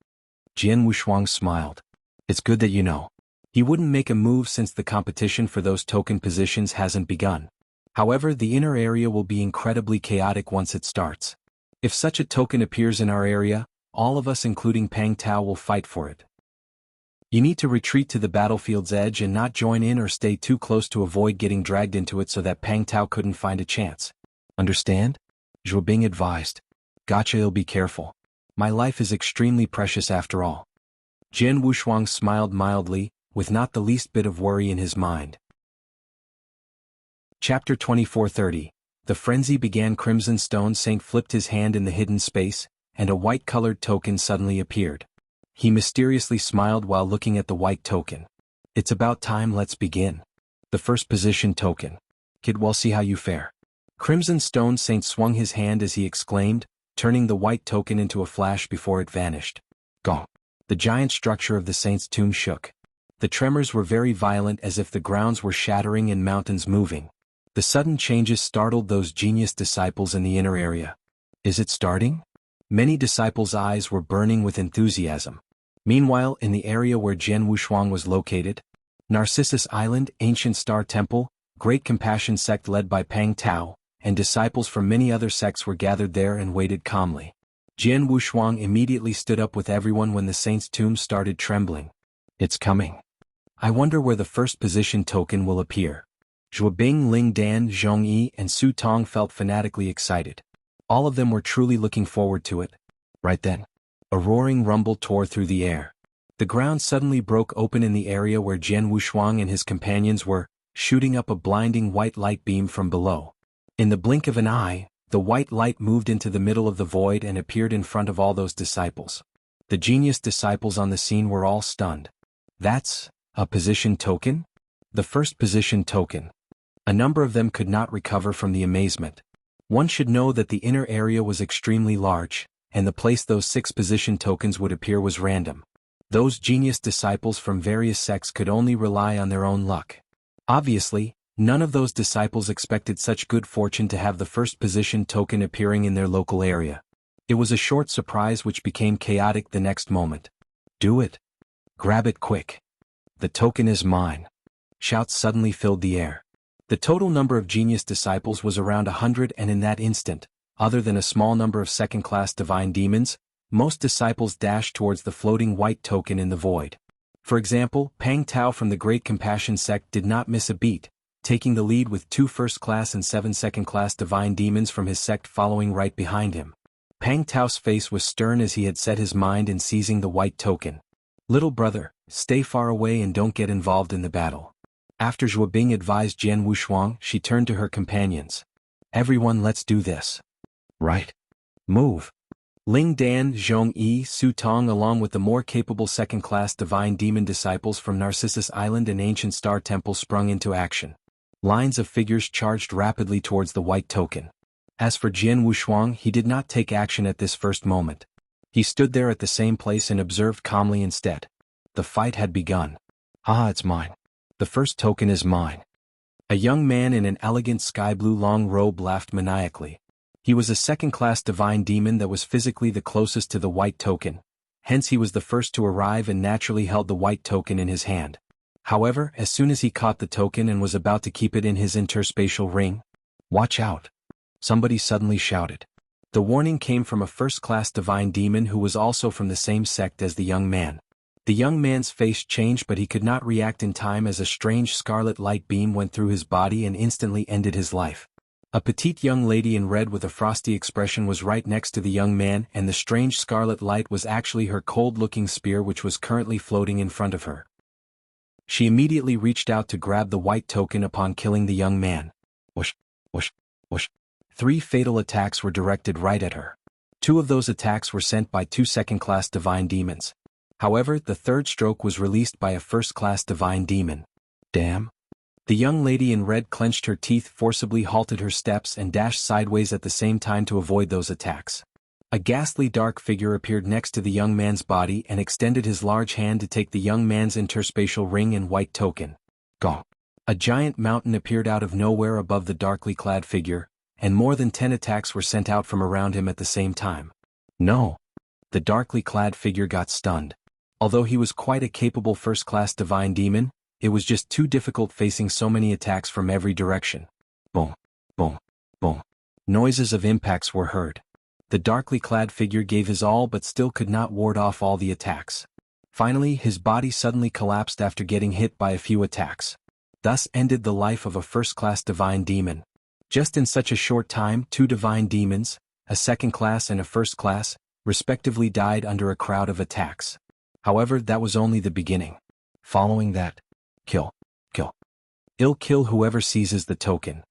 Speaker 1: Jian Wushuang smiled. It's good that you know. He wouldn't make a move since the competition for those token positions hasn't begun. However, the inner area will be incredibly chaotic once it starts. If such a token appears in our area, all of us including Pang Tao will fight for it. You need to retreat to the battlefield's edge and not join in or stay too close to avoid getting dragged into it so that Pang Tao couldn't find a chance. Understand? Zhuobing advised. Gotcha, I'll be careful. My life is extremely precious after all. Jian Wushuang smiled mildly, with not the least bit of worry in his mind. Chapter 24:30. The frenzy began. Crimson Stone Saint flipped his hand in the hidden space, and a white-colored token suddenly appeared. He mysteriously smiled while looking at the white token. It's about time, let's begin. The first position token. Kid, we'll see how you fare. Crimson Stone Saint swung his hand as he exclaimed, turning the white token into a flash before it vanished. Gong. The giant structure of the saint's tomb shook. The tremors were very violent, as if the grounds were shattering and mountains moving. The sudden changes startled those genius disciples in the inner area. Is it starting? Many disciples' eyes were burning with enthusiasm. Meanwhile, in the area where Jian Wushuang was located, Narcissus Island, Ancient Star Temple, Great Compassion sect led by Pang Tao, and disciples from many other sects were gathered there and waited calmly. Jian Wushuang immediately stood up with everyone when the saint's tomb started trembling. It's coming. I wonder where the first position token will appear. Zhuobing, Ling Dan, Zhongyi, and Su Tong felt fanatically excited. All of them were truly looking forward to it. Right then, a roaring rumble tore through the air. The ground suddenly broke open in the area where Jian Wushuang and his companions were, shooting up a blinding white light beam from below. In the blink of an eye, the white light moved into the middle of the void and appeared in front of all those disciples. The genius disciples on the scene were all stunned. That's a position token? The first position token. A number of them could not recover from the amazement. One should know that the inner area was extremely large, and the place those 6 position tokens would appear was random. Those genius disciples from various sects could only rely on their own luck. Obviously, none of those disciples expected such good fortune to have the first position token appearing in their local area. It was a short surprise which became chaotic the next moment. Do it. Grab it quick. The token is mine. Shouts suddenly filled the air. The total number of genius disciples was around 100, and in that instant, other than a small number of second-class divine demons, most disciples dashed towards the floating white token in the void. For example, Pang Tao from the Great Compassion sect did not miss a beat, taking the lead with 2 first-class and 7 second-class divine demons from his sect following right behind him. Pang Tao's face was stern as he had set his mind in seizing the white token. Little brother, stay far away and don't get involved in the battle. After Zhuobing advised Jian Wushuang, she turned to her companions. Everyone, let's do this. Right. Move. Ling Dan, Zhongyi, Su Tong along with the more capable second-class divine demon disciples from Narcissus Island and Ancient Star Temple sprung into action. Lines of figures charged rapidly towards the white token. As for Jian Wushuang, he did not take action at this first moment. He stood there at the same place and observed calmly instead. The fight had begun. Ah, it's mine. The first token is mine. A young man in an elegant sky-blue long robe laughed maniacally. He was a second-class divine demon that was physically the closest to the white token. Hence he was the first to arrive and naturally held the white token in his hand. However, as soon as he caught the token and was about to keep it in his interspatial ring, "Watch out!" somebody suddenly shouted. The warning came from a first-class divine demon who was also from the same sect as the young man. The young man's face changed, but he could not react in time as a strange scarlet light beam went through his body and instantly ended his life. A petite young lady in red with a frosty expression was right next to the young man, and the strange scarlet light was actually her cold-looking spear which was currently floating in front of her. She immediately reached out to grab the white token upon killing the young man. Whoosh, whoosh, whoosh. 3 fatal attacks were directed right at her. 2 of those attacks were sent by 2 second-class divine demons. However, the third stroke was released by a first-class divine demon. Damn. The young lady in red clenched her teeth, forcibly halted her steps and dashed sideways at the same time to avoid those attacks. A ghastly dark figure appeared next to the young man's body and extended his large hand to take the young man's interspatial ring and white token. Gong. A giant mountain appeared out of nowhere above the darkly clad figure, and more than 10 attacks were sent out from around him at the same time. No. The darkly clad figure got stunned. Although he was quite a capable first-class divine demon, it was just too difficult facing so many attacks from every direction. Boom, boom, boom. Noises of impacts were heard. The darkly clad figure gave his all but still could not ward off all the attacks. Finally, his body suddenly collapsed after getting hit by a few attacks. Thus ended the life of a first-class divine demon. Just in such a short time, 2 divine demons, a second-class and a first-class, respectively died under a crowd of attacks. However, that was only the beginning. Following that, kill. I'll kill whoever seizes the token.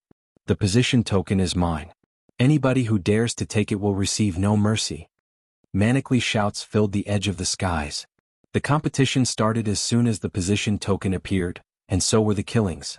Speaker 1: The position token is mine. Anybody who dares to take it will receive no mercy. Manically shouts filled the edge of the skies. The competition started as soon as the position token appeared, and so were the killings.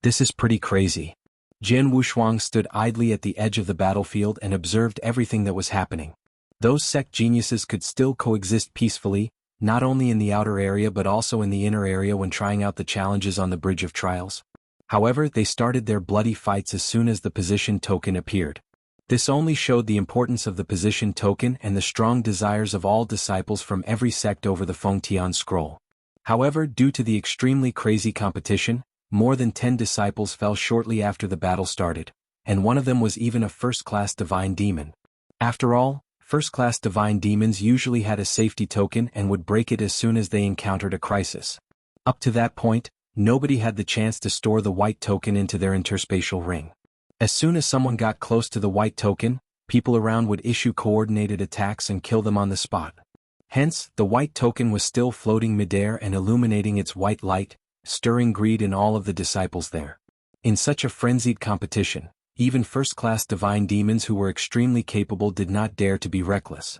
Speaker 1: This is pretty crazy. Jian Wushuang stood idly at the edge of the battlefield and observed everything that was happening. Those sect geniuses could still coexist peacefully, not only in the outer area but also in the inner area when trying out the challenges on the Bridge of Trials. However, they started their bloody fights as soon as the position token appeared. This only showed the importance of the position token and the strong desires of all disciples from every sect over the Fengtian scroll. However, due to the extremely crazy competition, more than 10 disciples fell shortly after the battle started. and one of them was even a first-class divine demon. After all, first-class divine demons usually had a safety token and would break it as soon as they encountered a crisis. Up to that point, nobody had the chance to store the white token into their interspatial ring. As soon as someone got close to the white token, people around would issue coordinated attacks and kill them on the spot. Hence, the white token was still floating midair and illuminating its white light, stirring greed in all of the disciples there. In such a frenzied competition, even first-class divine demons who were extremely capable did not dare to be reckless.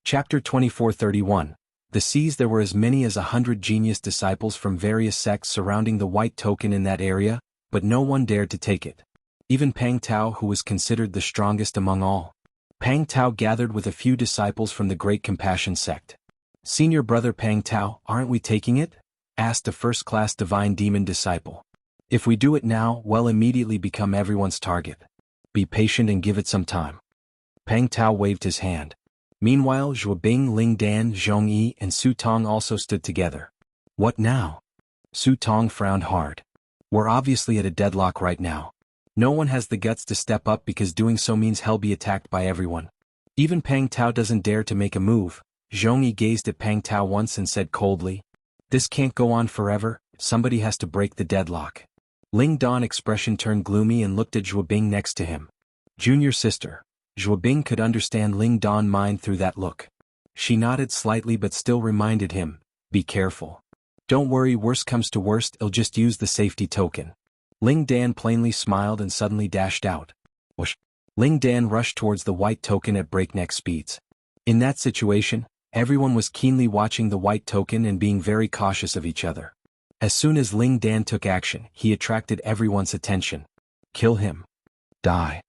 Speaker 1: Chapter 24:31. The seas. There were as many as 100 genius disciples from various sects surrounding the white token in that area, but no one dared to take it. Even Pang Tao, who was considered the strongest among all. Pang Tao gathered with a few disciples from the Great Compassion sect. "Senior brother Pang Tao, aren't we taking it?" asked a first-class divine demon disciple. "If we do it now, we'll immediately become everyone's target. Be patient and give it some time." Pang Tao waved his hand. Meanwhile, Zhuo Bing, Ling Dan, Zhong Yi, and Su Tong also stood together. "What now?" Su Tong frowned hard. "We're obviously at a deadlock right now. No one has the guts to step up because doing so means he'll be attacked by everyone. Even Pang Tao doesn't dare to make a move." Zhong Yi gazed at Pang Tao once and said coldly, "This can't go on forever, somebody has to break the deadlock." Ling Dan's expression turned gloomy and looked at Zhuo Bing next to him. "Junior sister." Zhuo Bing could understand Ling Dan's mind through that look. She nodded slightly but still reminded him, "Be careful. Don't worry, worst comes to worst, I'll just use the safety token." Ling Dan plainly smiled and suddenly dashed out. Whoosh! Ling Dan rushed towards the white token at breakneck speeds. In that situation, everyone was keenly watching the white token and being very cautious of each other. As soon as Ling Dan took action, he attracted everyone's attention. "Kill him. Die."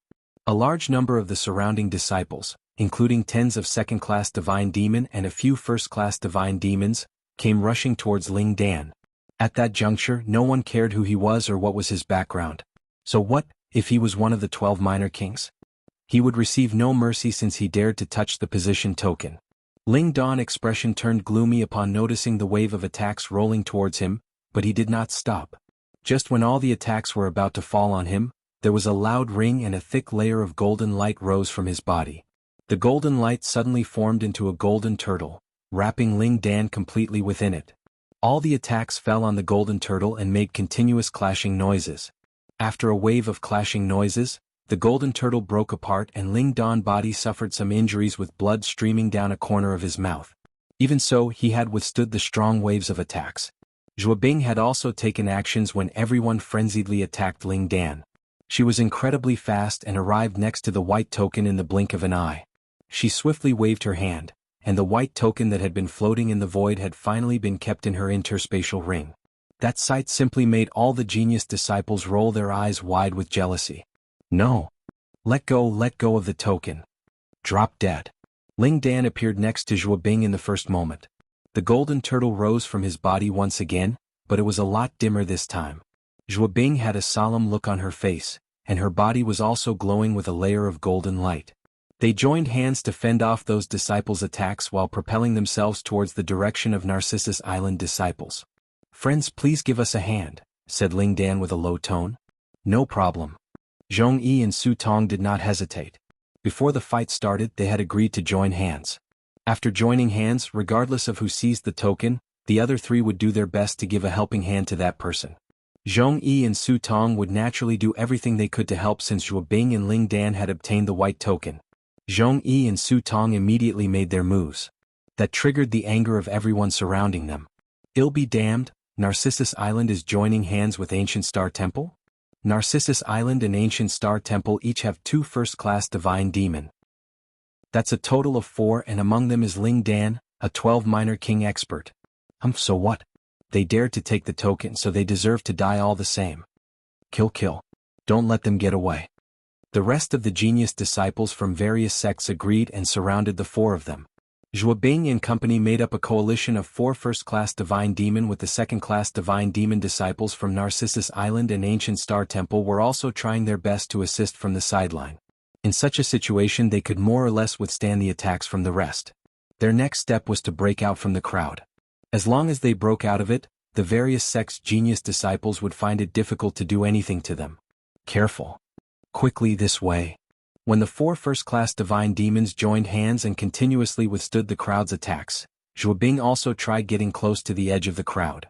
Speaker 1: A large number of the surrounding disciples, including tens of second-class divine demon and a few first-class divine demons, came rushing towards Ling Dan. At that juncture, no one cared who he was or what was his background. So what, if he was one of the 12 minor kings? He would receive no mercy since he dared to touch the position token. Ling Dan's expression turned gloomy upon noticing the wave of attacks rolling towards him, but he did not stop. Just when all the attacks were about to fall on him, there was a loud ring and a thick layer of golden light rose from his body. The golden light suddenly formed into a golden turtle, wrapping Ling Dan completely within it. All the attacks fell on the golden turtle and made continuous clashing noises. After a wave of clashing noises, the golden turtle broke apart and Ling Dan's body suffered some injuries with blood streaming down a corner of his mouth. Even so, he had withstood the strong waves of attacks. Zhuo Bing had also taken actions when everyone frenziedly attacked Ling Dan. She was incredibly fast and arrived next to the white token in the blink of an eye. She swiftly waved her hand, and the white token that had been floating in the void had finally been kept in her interspatial ring. That sight simply made all the genius disciples roll their eyes wide with jealousy. "No. Let go of the token. Drop dead." Ling Dan appeared next to Zhuo Bing in the first moment. The golden turtle rose from his body once again, but it was a lot dimmer this time. Zhuo Bing had a solemn look on her face, and her body was also glowing with a layer of golden light. They joined hands to fend off those disciples' attacks while propelling themselves towards the direction of Narcissus Island disciples. "Friends, please give us a hand," said Ling Dan with a low tone. "No problem." Zhong Yi and Su Tong did not hesitate. Before the fight started, they had agreed to join hands. After joining hands, regardless of who seized the token, the other three would do their best to give a helping hand to that person. Zhong Yi and Su Tong would naturally do everything they could to help since Zhuo Bing and Ling Dan had obtained the white token. Zhong Yi and Su Tong immediately made their moves. That triggered the anger of everyone surrounding them. Ill be damned, Narcissus Island is joining hands with Ancient Star Temple? Narcissus Island and Ancient Star Temple each have 2 first-class divine demon. That's a total of 4, and among them is Ling Dan, a 12 minor king expert. So what? They dared to take the token, so they deserve to die all the same. Kill. Don't let them get away. The rest of the genius disciples from various sects agreed and surrounded the 4 of them. Zhuo Bing and company made up a coalition of 4 first-class divine demon with the second-class divine demon disciples from Narcissus Island and Ancient Star Temple were also trying their best to assist from the sideline. In such a situation they could more or less withstand the attacks from the rest. Their next step was to break out from the crowd. As long as they broke out of it, the various sects' genius disciples would find it difficult to do anything to them. Careful. Quickly this way. When the 4 first-class divine demons joined hands and continuously withstood the crowd's attacks, Zhuobing also tried getting close to the edge of the crowd.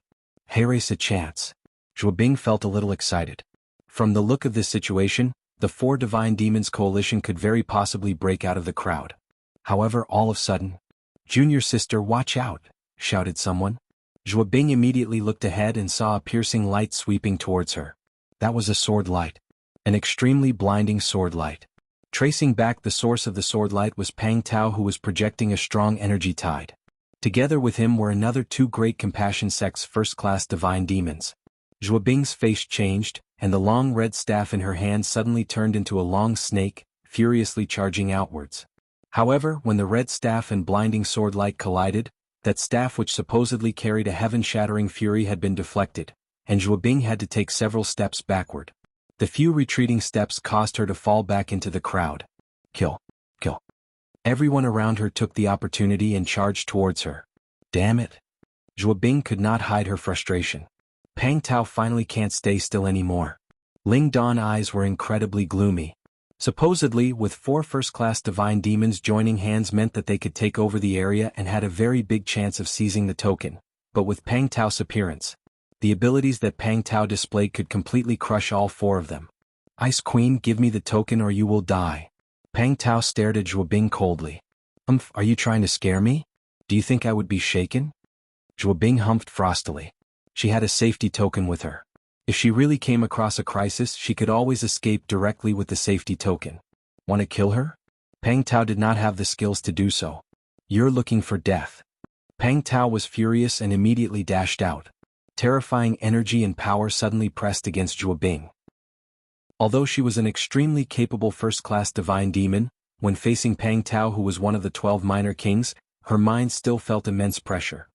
Speaker 1: Here's a chance. Zhuobing felt a little excited. From the look of this situation, the 4 divine demons coalition could very possibly break out of the crowd. However, all of a sudden, "Junior sister, watch out," shouted someone. Zhuobing immediately looked ahead and saw a piercing light sweeping towards her. That was a sword light. An extremely blinding sword light. Tracing back the source of the sword light was Pang Tao, who was projecting a strong energy tide. Together with him were another 2 great compassion sect's first-class divine demons. Zhuobing's face changed, and the long red staff in her hand suddenly turned into a long snake, furiously charging outwards. However, when the red staff and blinding sword light collided, that staff which supposedly carried a heaven-shattering fury had been deflected, and Zhuobing had to take several steps backward. The few retreating steps caused her to fall back into the crowd. Kill. Kill. Everyone around her took the opportunity and charged towards her. Damn it. Zhuobing could not hide her frustration. Pang Tao finally can't stay still anymore. Ling Dan's eyes were incredibly gloomy. Supposedly, with 4 first-class divine demons joining hands meant that they could take over the area and had a very big chance of seizing the token, but with Pang Tao's appearance, the abilities that Pang Tao displayed could completely crush all 4 of them. Ice Queen, give me the token or you will die. Pang Tao stared at Zhuobing coldly. Are you trying to scare me? Do you think I would be shaken? Zhuobing humphed frostily. She had a safety token with her. If she really came across a crisis, she could always escape directly with the safety token. Want to kill her? Pang Tao did not have the skills to do so. You're looking for death. Pang Tao was furious and immediately dashed out. Terrifying energy and power suddenly pressed against Zhuobing. Although she was an extremely capable first-class divine demon, when facing Pang Tao, who was one of the 12 minor kings, her mind still felt immense pressure.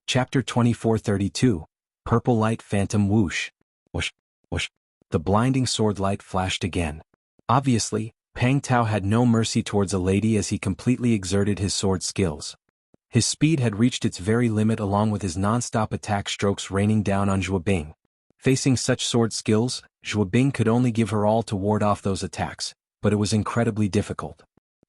Speaker 1: Chapter 2432. Purple Light Phantom Whoosh. Whoosh, whoosh. The blinding sword light flashed again. Obviously, Pang Tao had no mercy towards a lady as he completely exerted his sword skills. His speed had reached its very limit, along with his non-stop attack strokes raining down on Zhuobing. Facing such sword skills, Zhuobing could only give her all to ward off those attacks, but it was incredibly difficult.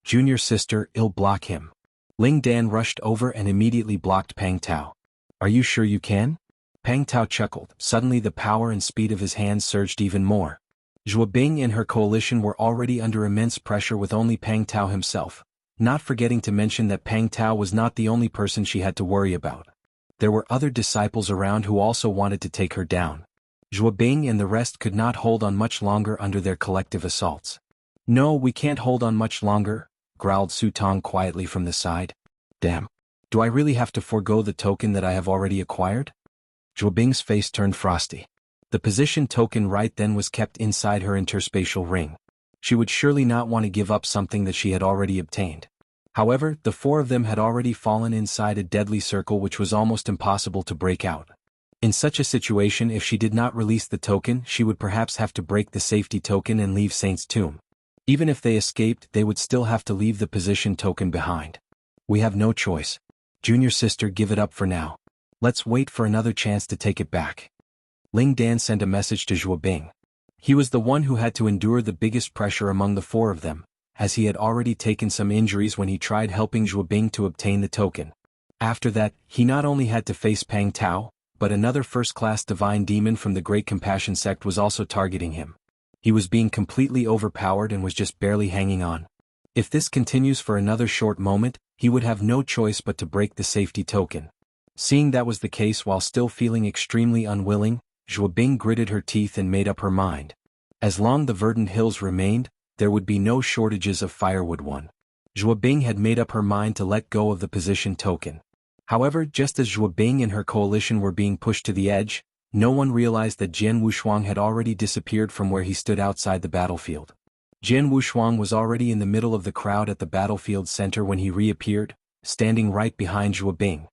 Speaker 1: Junior sister, I'll block him. Ling Dan rushed over and immediately blocked Pang Tao. Are you sure you can? Pang Tao chuckled. Suddenly the power and speed of his hands surged even more. Zhuobing and her coalition were already under immense pressure with only Pang Tao himself, not forgetting to mention that Pang Tao was not the only person she had to worry about. There were other disciples around who also wanted to take her down. Zhuobing and the rest could not hold on much longer under their collective assaults. No, we can't hold on much longer, growled Su Tong quietly from the side. Damn. Do I really have to forego the token that I have already acquired? Zhuobing's face turned frosty. The position token right then was kept inside her interspatial ring. She would surely not want to give up something that she had already obtained. However, the 4 of them had already fallen inside a deadly circle which was almost impossible to break out. In such a situation, if she did not release the token, she would perhaps have to break the safety token and leave Saint's Tomb. Even if they escaped, they would still have to leave the position token behind. We have no choice. Junior sister, give it up for now. Let's wait for another chance to take it back. Ling Dan sent a message to Zhuobing. He was the one who had to endure the biggest pressure among the 4 of them, as he had already taken some injuries when he tried helping Zhuobing to obtain the token. After that, he not only had to face Pang Tao, but another first-class divine demon from the Great Compassion sect was also targeting him. He was being completely overpowered and was just barely hanging on. If this continues for another short moment, he would have no choice but to break the safety token. Seeing that was the case while still feeling extremely unwilling, Zhuobing gritted her teeth and made up her mind. As long as the verdant hills remained, there would be no shortages of firewood. Zhuobing had made up her mind to let go of the position token. However, just as Zhuobing and her coalition were being pushed to the edge, no one realized that Jian Wushuang had already disappeared from where he stood outside the battlefield. Jian Wushuang was already in the middle of the crowd at the battlefield center when he reappeared, standing right behind Zhuobing.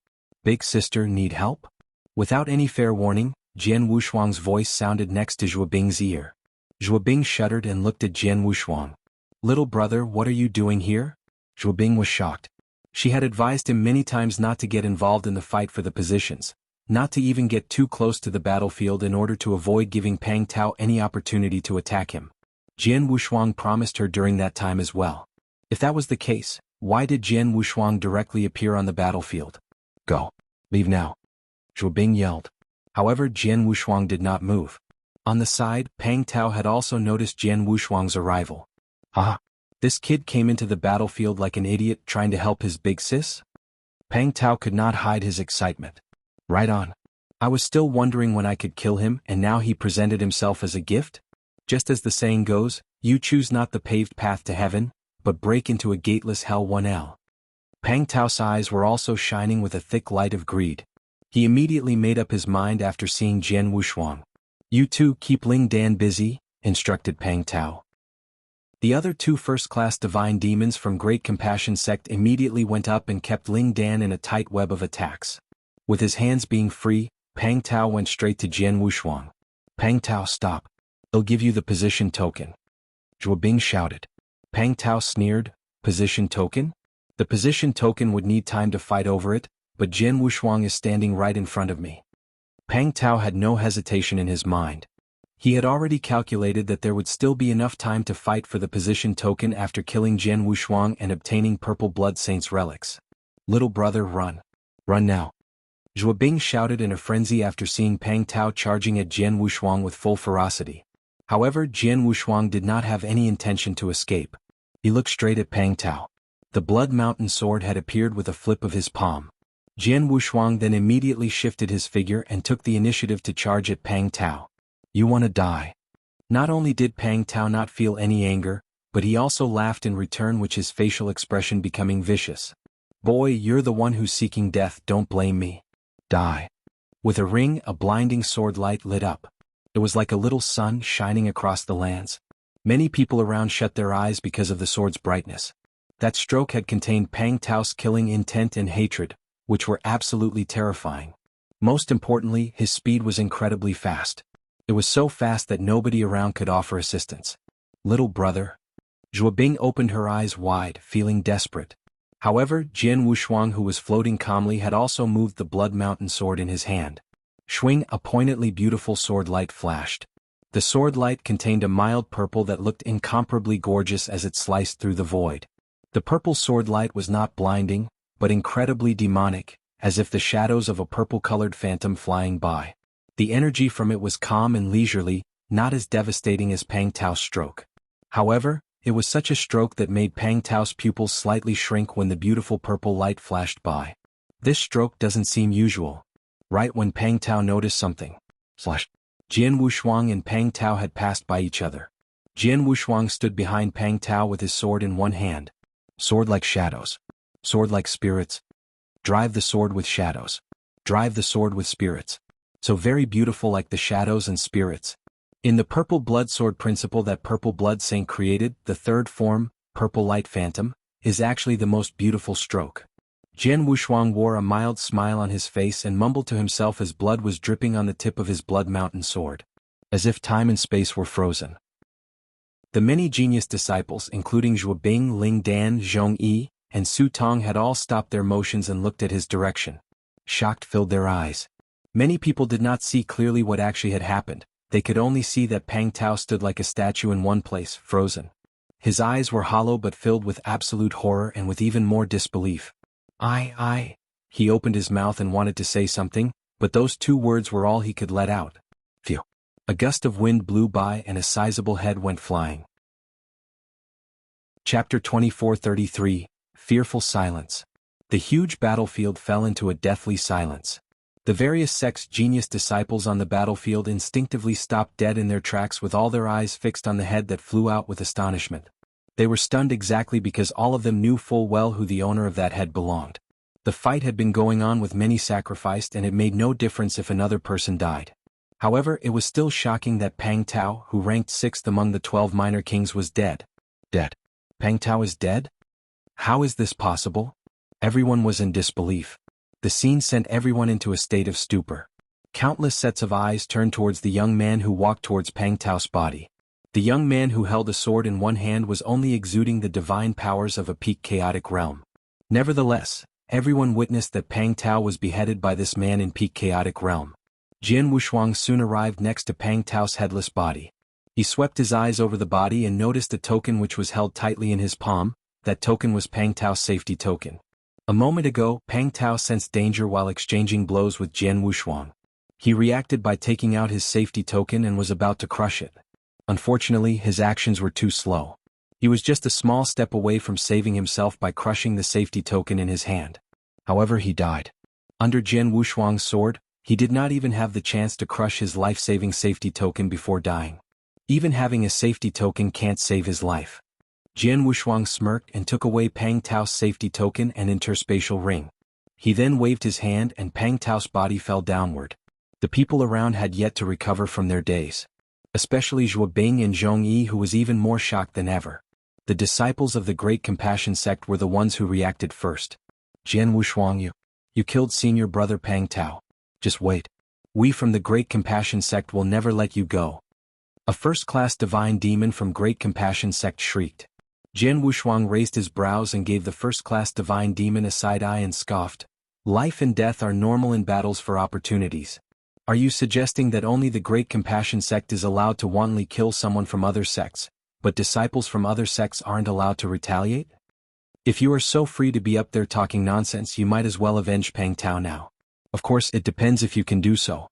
Speaker 1: Big sister, need help? Without any fair warning, Jian Wushuang's voice sounded next to Zhuobing's ear. Zhuobing shuddered and looked at Jian Wushuang. Little brother, what are you doing here? Zhuobing was shocked. She had advised him many times not to get involved in the fight for the positions, not to even get too close to the battlefield in order to avoid giving Pang Tao any opportunity to attack him. Jian Wushuang promised her during that time as well. If that was the case, why did Jian Wushuang directly appear on the battlefield? Go. Leave now. Zhuo Bing yelled. However, Jian Wushuang did not move. On the side, Pang Tao had also noticed Jian Wushuang's arrival. Ah, this kid came into the battlefield like an idiot trying to help his big sis? Pang Tao could not hide his excitement. Right on. I was still wondering when I could kill him, and now he presented himself as a gift? Just as the saying goes, you choose not the paved path to heaven, but break into a gateless hell 1L. Pang Tao's eyes were also shining with a thick light of greed. He immediately made up his mind after seeing Jian Wushuang. You two keep Ling Dan busy, instructed Pang Tao. The other two first-class divine demons from Great Compassion sect immediately went up and kept Ling Dan in a tight web of attacks. With his hands being free, Pang Tao went straight to Jian Wushuang. Pang Tao, stop. I'll give you the position token. Zhuo Bing shouted. Pang Tao sneered, position token? The position token would need time to fight over it, but Jian Wushuang is standing right in front of me. Pang Tao had no hesitation in his mind. He had already calculated that there would still be enough time to fight for the position token after killing Jian Wushuang and obtaining Purple Blood Saint's relics. Little brother, run. Run now. Zhuo Bing shouted in a frenzy after seeing Pang Tao charging at Jian Wushuang with full ferocity. However, Jian Wushuang did not have any intention to escape. He looked straight at Pang Tao. The Blood Mountain sword had appeared with a flip of his palm. Jian Wushuang then immediately shifted his figure and took the initiative to charge at Pang Tao. You wanna die? Not only did Pang Tao not feel any anger, but he also laughed in return, which his facial expression becoming vicious. Boy, you're the one who's seeking death, don't blame me. Die. With a ring, a blinding sword light lit up. It was like a little sun shining across the lands. Many people around shut their eyes because of the sword's brightness. That stroke had contained Pang Tao's killing intent and hatred, which were absolutely terrifying. Most importantly, his speed was incredibly fast. It was so fast that nobody around could offer assistance. Little brother. Zhuo Bing opened her eyes wide, feeling desperate. However, Jian Wushuang, who was floating calmly, had also moved the Blood Mountain sword in his hand. Swing, a poignantly beautiful sword light flashed. The sword light contained a mild purple that looked incomparably gorgeous as it sliced through the void. The purple sword light was not blinding, but incredibly demonic, as if the shadows of a purple-colored phantom flying by. The energy from it was calm and leisurely, not as devastating as Pang Tao's stroke. However, it was such a stroke that made Pang Tao's pupils slightly shrink when the beautiful purple light flashed by. This stroke doesn't seem usual. Right when Pang Tao noticed something. Jian Wushuang and Pang Tao had passed by each other. Jian Wushuang stood behind Pang Tao with his sword in one hand. Sword like shadows. Sword like spirits. Drive the sword with shadows. Drive the sword with spirits. So very beautiful like the shadows and spirits. In the Purple Blood Sword principle that Purple Blood Saint created, the third form, Purple Light Phantom, is actually the most beautiful stroke. Jian Wushuang wore a mild smile on his face and mumbled to himself as blood was dripping on the tip of his Blood Mountain sword. As if time and space were frozen. The many genius disciples, including Zhuo Bing, Ling Dan, Zhong Yi, and Su Tong, had all stopped their motions and looked at his direction. Shocked filled their eyes. Many people did not see clearly what actually had happened. They could only see that Pang Tao stood like a statue in one place, frozen. His eyes were hollow but filled with absolute horror and with even more disbelief. He opened his mouth and wanted to say something, but those two words were all he could let out. Phew. A gust of wind blew by and a sizable head went flying. Chapter 2433, Fearful Silence. The huge battlefield fell into a deathly silence. The various sects' genius disciples on the battlefield instinctively stopped dead in their tracks with all their eyes fixed on the head that flew out with astonishment. They were stunned exactly because all of them knew full well who the owner of that head belonged. The fight had been going on with many sacrificed, and it made no difference if another person died. However, it was still shocking that Pang Tao, who ranked 6th among the 12 minor kings, was dead. Dead. Pang Tao is dead? How is this possible? Everyone was in disbelief. The scene sent everyone into a state of stupor. Countless sets of eyes turned towards the young man who walked towards Pang Tao's body. The young man who held a sword in one hand was only exuding the divine powers of a peak chaotic realm. Nevertheless, everyone witnessed that Pang Tao was beheaded by this man in peak chaotic realm. Jian Wushuang soon arrived next to Pang Tao's headless body. He swept his eyes over the body and noticed a token which was held tightly in his palm. That token was Pang Tao's safety token. A moment ago, Pang Tao sensed danger while exchanging blows with Jian Wushuang. He reacted by taking out his safety token and was about to crush it. Unfortunately, his actions were too slow. He was just a small step away from saving himself by crushing the safety token in his hand. However, he died. Under Jian Wushuang's sword, he did not even have the chance to crush his life-saving safety token before dying. Even having a safety token can't save his life. Jian Wushuang smirked and took away Pang Tao's safety token and interspatial ring. He then waved his hand and Pang Tao's body fell downward. The people around had yet to recover from their daze. Especially Zhuo Bing and Zhong Yi, who was even more shocked than ever. The disciples of the Great Compassion sect were the ones who reacted first. Jian Wushuang, you killed senior brother Pang Tao. Just wait. We from the Great Compassion sect will never let you go. A first-class divine demon from Great Compassion sect shrieked. Jian Wushuang raised his brows and gave the first-class divine demon a side-eye and scoffed. Life and death are normal in battles for opportunities. Are you suggesting that only the Great Compassion sect is allowed to wantonly kill someone from other sects, but disciples from other sects aren't allowed to retaliate? If you are so free to be up there talking nonsense, you might as well avenge Pang Tao now. Of course, it depends if you can do so.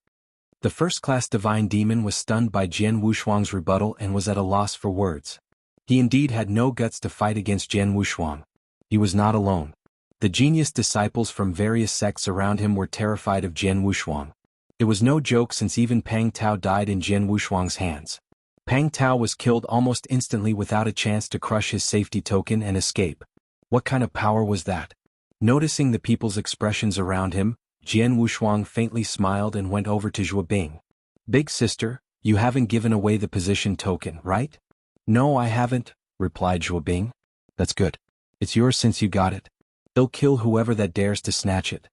Speaker 1: The first-class divine demon was stunned by Jian Wushuang's rebuttal and was at a loss for words. He indeed had no guts to fight against Jian Wushuang. He was not alone. The genius disciples from various sects around him were terrified of Jian Wushuang. It was no joke since even Pang Tao died in Jian Wushuang's hands. Pang Tao was killed almost instantly without a chance to crush his safety token and escape. What kind of power was that? Noticing the people's expressions around him, Jian Wushuang faintly smiled and went over to Zhuo Bing. Big sister, you haven't given away the position token, right? No, I haven't, replied Zhuo Bing. That's good. It's yours since you got it. They'll kill whoever that dares to snatch it.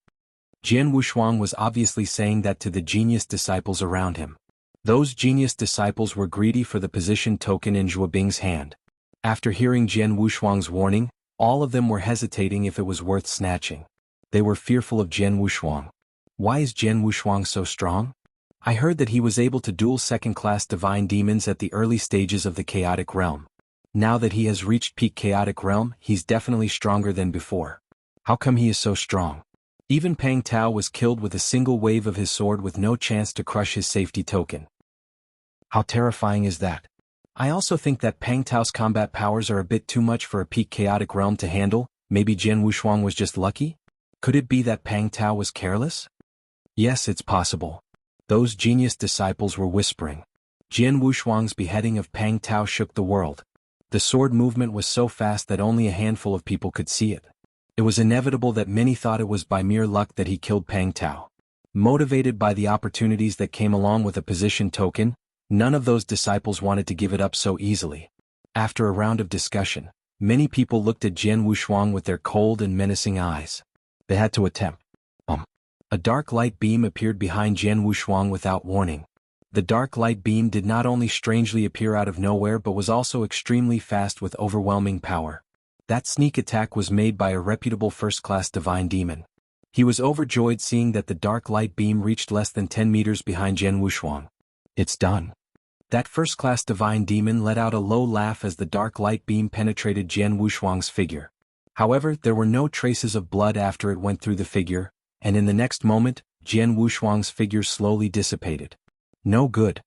Speaker 1: Jian Wushuang was obviously saying that to the genius disciples around him. Those genius disciples were greedy for the position token in Zhuo Bing's hand. After hearing Jian Wushuang's warning, all of them were hesitating if it was worth snatching. They were fearful of Jian Wushuang. Why is Jian Wushuang so strong? I heard that he was able to duel second-class divine demons at the early stages of the chaotic realm. Now that he has reached peak chaotic realm, he's definitely stronger than before. How come he is so strong? Even Pang Tao was killed with a single wave of his sword with no chance to crush his safety token. How terrifying is that? I also think that Pang Tao's combat powers are a bit too much for a peak chaotic realm to handle. Maybe Jian Wushuang was just lucky? Could it be that Pang Tao was careless? Yes, it's possible. Those genius disciples were whispering. Jian Wushuang's beheading of Pang Tao shook the world. The sword movement was so fast that only a handful of people could see it. It was inevitable that many thought it was by mere luck that he killed Pang Tao. Motivated by the opportunities that came along with a position token, none of those disciples wanted to give it up so easily. After a round of discussion, many people looked at Jian Wushuang with their cold and menacing eyes. They had to attempt. A dark light beam appeared behind Jian Wushuang without warning. The dark light beam did not only strangely appear out of nowhere but was also extremely fast with overwhelming power. That sneak attack was made by a reputable first-class divine demon. He was overjoyed seeing that the dark light beam reached less than 10 meters behind Jian Wushuang. It's done. That first-class divine demon let out a low laugh as the dark light beam penetrated Jian Wushuang's figure. However, there were no traces of blood after it went through the figure, and in the next moment, Jian Wushuang's figure slowly dissipated. No good.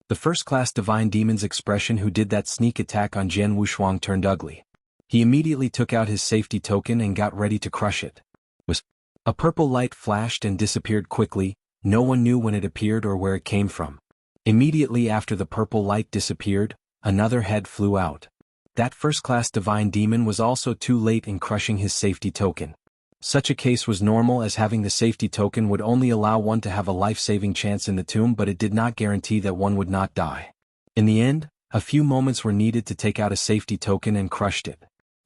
Speaker 1: The first-class divine demon's expression who did that sneak attack on Jian Wushuang turned ugly. He immediately took out his safety token and got ready to crush it. A purple light flashed and disappeared quickly. No one knew when it appeared or where it came from. Immediately after the purple light disappeared, another head flew out. That first-class divine demon was also too late in crushing his safety token. Such a case was normal as having the safety token would only allow one to have a life-saving chance in the tomb, but it did not guarantee that one would not die. In the end, a few moments were needed to take out a safety token and crushed it.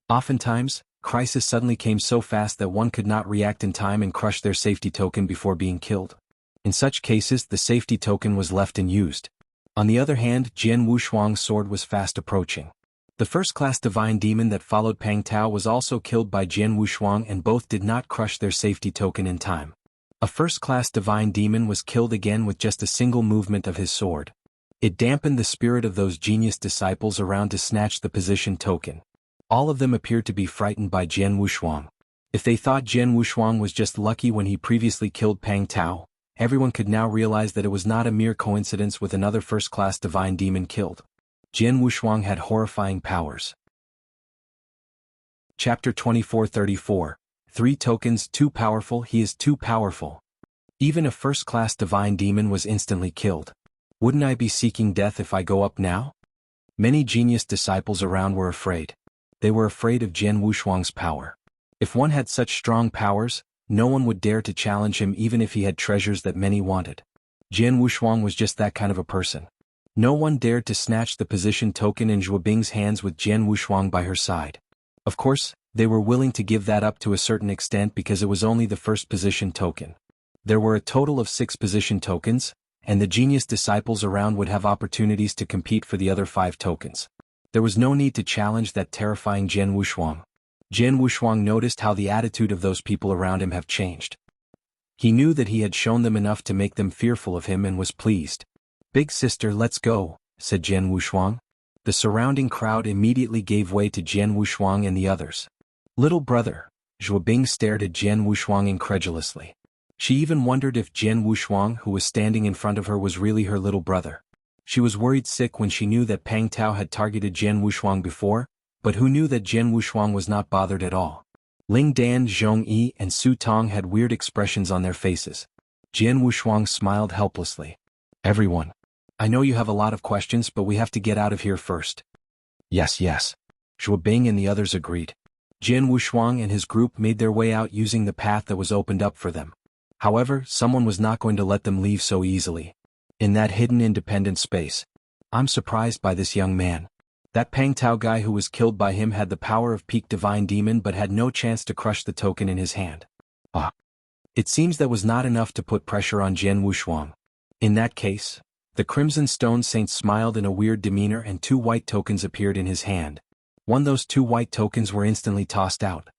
Speaker 1: Oftentimes, crisis suddenly came so fast that one could not react in time and crush their safety token before being killed. In such cases, the safety token was left unused. On the other hand, Jian Wushuang's sword was fast approaching. The first-class divine demon that followed Pang Tao was also killed by Jian Wushuang, and both did not crush their safety token in time. A first-class divine demon was killed again with just a single movement of his sword. It dampened the spirit of those genius disciples around to snatch the position token. All of them appeared to be frightened by Jian Wushuang. If they thought Jian Wushuang was just lucky when he previously killed Pang Tao, everyone could now realize that it was not a mere coincidence with another first-class divine demon killed. Jian Wushuang had horrifying powers. Chapter 24-34. 3 tokens too powerful. He is too powerful. Even a first-class divine demon was instantly killed. Wouldn't I be seeking death if I go up now? Many genius disciples around were afraid. They were afraid of Jian Wushuang's power. If one had such strong powers, no one would dare to challenge him even if he had treasures that many wanted. Jian Wushuang was just that kind of a person. No one dared to snatch the position token in Zhuo Bing's hands with Jian Wushuang by her side. Of course, they were willing to give that up to a certain extent because it was only the first position token. There were a total of 6 position tokens, and the genius disciples around would have opportunities to compete for the other 5 tokens. There was no need to challenge that terrifying Jian Wushuang. Jian Wushuang noticed how the attitude of those people around him have changed. He knew that he had shown them enough to make them fearful of him and was pleased. "Big sister, let's go," said Jian Wushuang. The surrounding crowd immediately gave way to Jian Wushuang and the others. "Little brother," Zhuo Bing stared at Jian Wushuang incredulously. She even wondered if Jian Wushuang, who was standing in front of her, was really her little brother. She was worried sick when she knew that Pang Tao had targeted Jian Wushuang before, but who knew that Jian Wushuang was not bothered at all? Ling Dan, Zhong Yi, and Su Tong had weird expressions on their faces. Jian Wushuang smiled helplessly. "Everyone, I know you have a lot of questions, but we have to get out of here first." Yes. Zhuo Bing and the others agreed. Jian Wushuang and his group made their way out using the path that was opened up for them. However, someone was not going to let them leave so easily. In that hidden independent space. "I'm surprised by this young man. That Pang Tao guy who was killed by him had the power of peak divine demon but had no chance to crush the token in his hand. It seems that was not enough to put pressure on Jian Wushuang. In that case, the Crimson Stone Saint smiled in a weird demeanor and 2 white tokens appeared in his hand. Those 2 white tokens were instantly tossed out.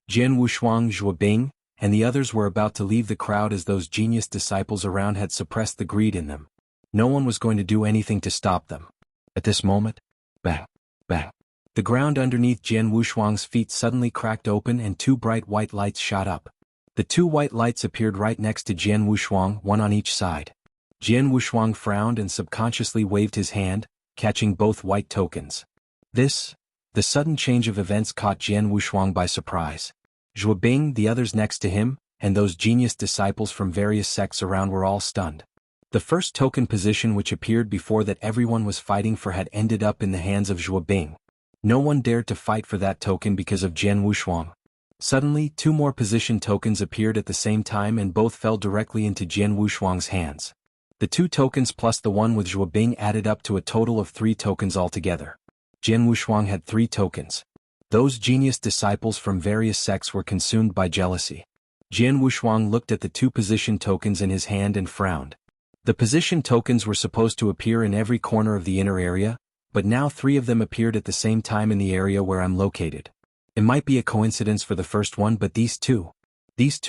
Speaker 1: Jian Wushuang, Zhuo Bing, and the others were about to leave the crowd as those genius disciples around had suppressed the greed in them. No one was going to do anything to stop them. At this moment, bang, bang. The ground underneath Jian Wushuang's feet suddenly cracked open and 2 bright white lights shot up. The 2 white lights appeared right next to Jian Wushuang, one on each side. Jian Wushuang frowned and subconsciously waved his hand, catching both white tokens. The sudden change of events caught Jian Wushuang by surprise. Zhuo Bing, the others next to him, and those genius disciples from various sects around were all stunned. The first token position which appeared before that everyone was fighting for had ended up in the hands of Zhuo Bing. No one dared to fight for that token because of Jian Wushuang. Suddenly, 2 more position tokens appeared at the same time and both fell directly into Jian Wushuang's hands. The 2 tokens plus the one with Zhuo Bing added up to a total of 3 tokens altogether. Jian Wushuang had 3 tokens. Those genius disciples from various sects were consumed by jealousy. Jian Wushuang looked at the 2 position tokens in his hand and frowned. The position tokens were supposed to appear in every corner of the inner area, but now 3 of them appeared at the same time in the area where I'm located. It might be a coincidence for the first one, but these two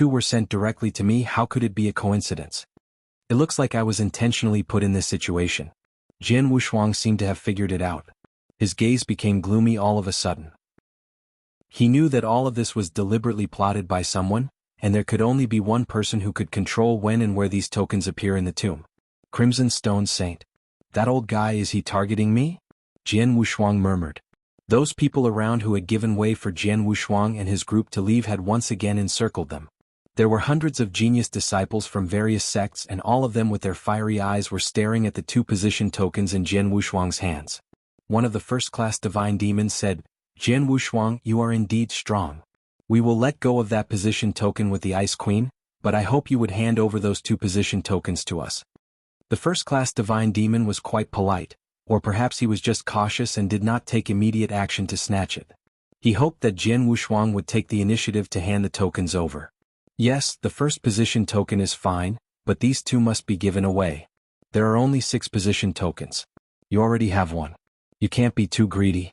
Speaker 1: were sent directly to me. How could it be a coincidence? It looks like I was intentionally put in this situation. Jian Wushuang seemed to have figured it out. His gaze became gloomy all of a sudden. He knew that all of this was deliberately plotted by someone, and there could only be one person who could control when and where these tokens appear in the tomb. Crimson Stone Saint. That old guy, is he targeting me? Jian Wushuang murmured. Those people around who had given way for Jian Wushuang and his group to leave had once again encircled them. There were hundreds of genius disciples from various sects, and all of them with their fiery eyes were staring at the 2 position tokens in Jian Wushuang's hands. One of the first-class divine demons said, "Jian Wushuang, you are indeed strong. We will let go of that position token with the Ice Queen, but I hope you would hand over those 2 position tokens to us." The first-class divine demon was quite polite, or perhaps he was just cautious and did not take immediate action to snatch it. He hoped that Jian Wushuang would take the initiative to hand the tokens over. "Yes, the first position token is fine, but these 2 must be given away. There are only 6 position tokens. You already have one. You can't be too greedy."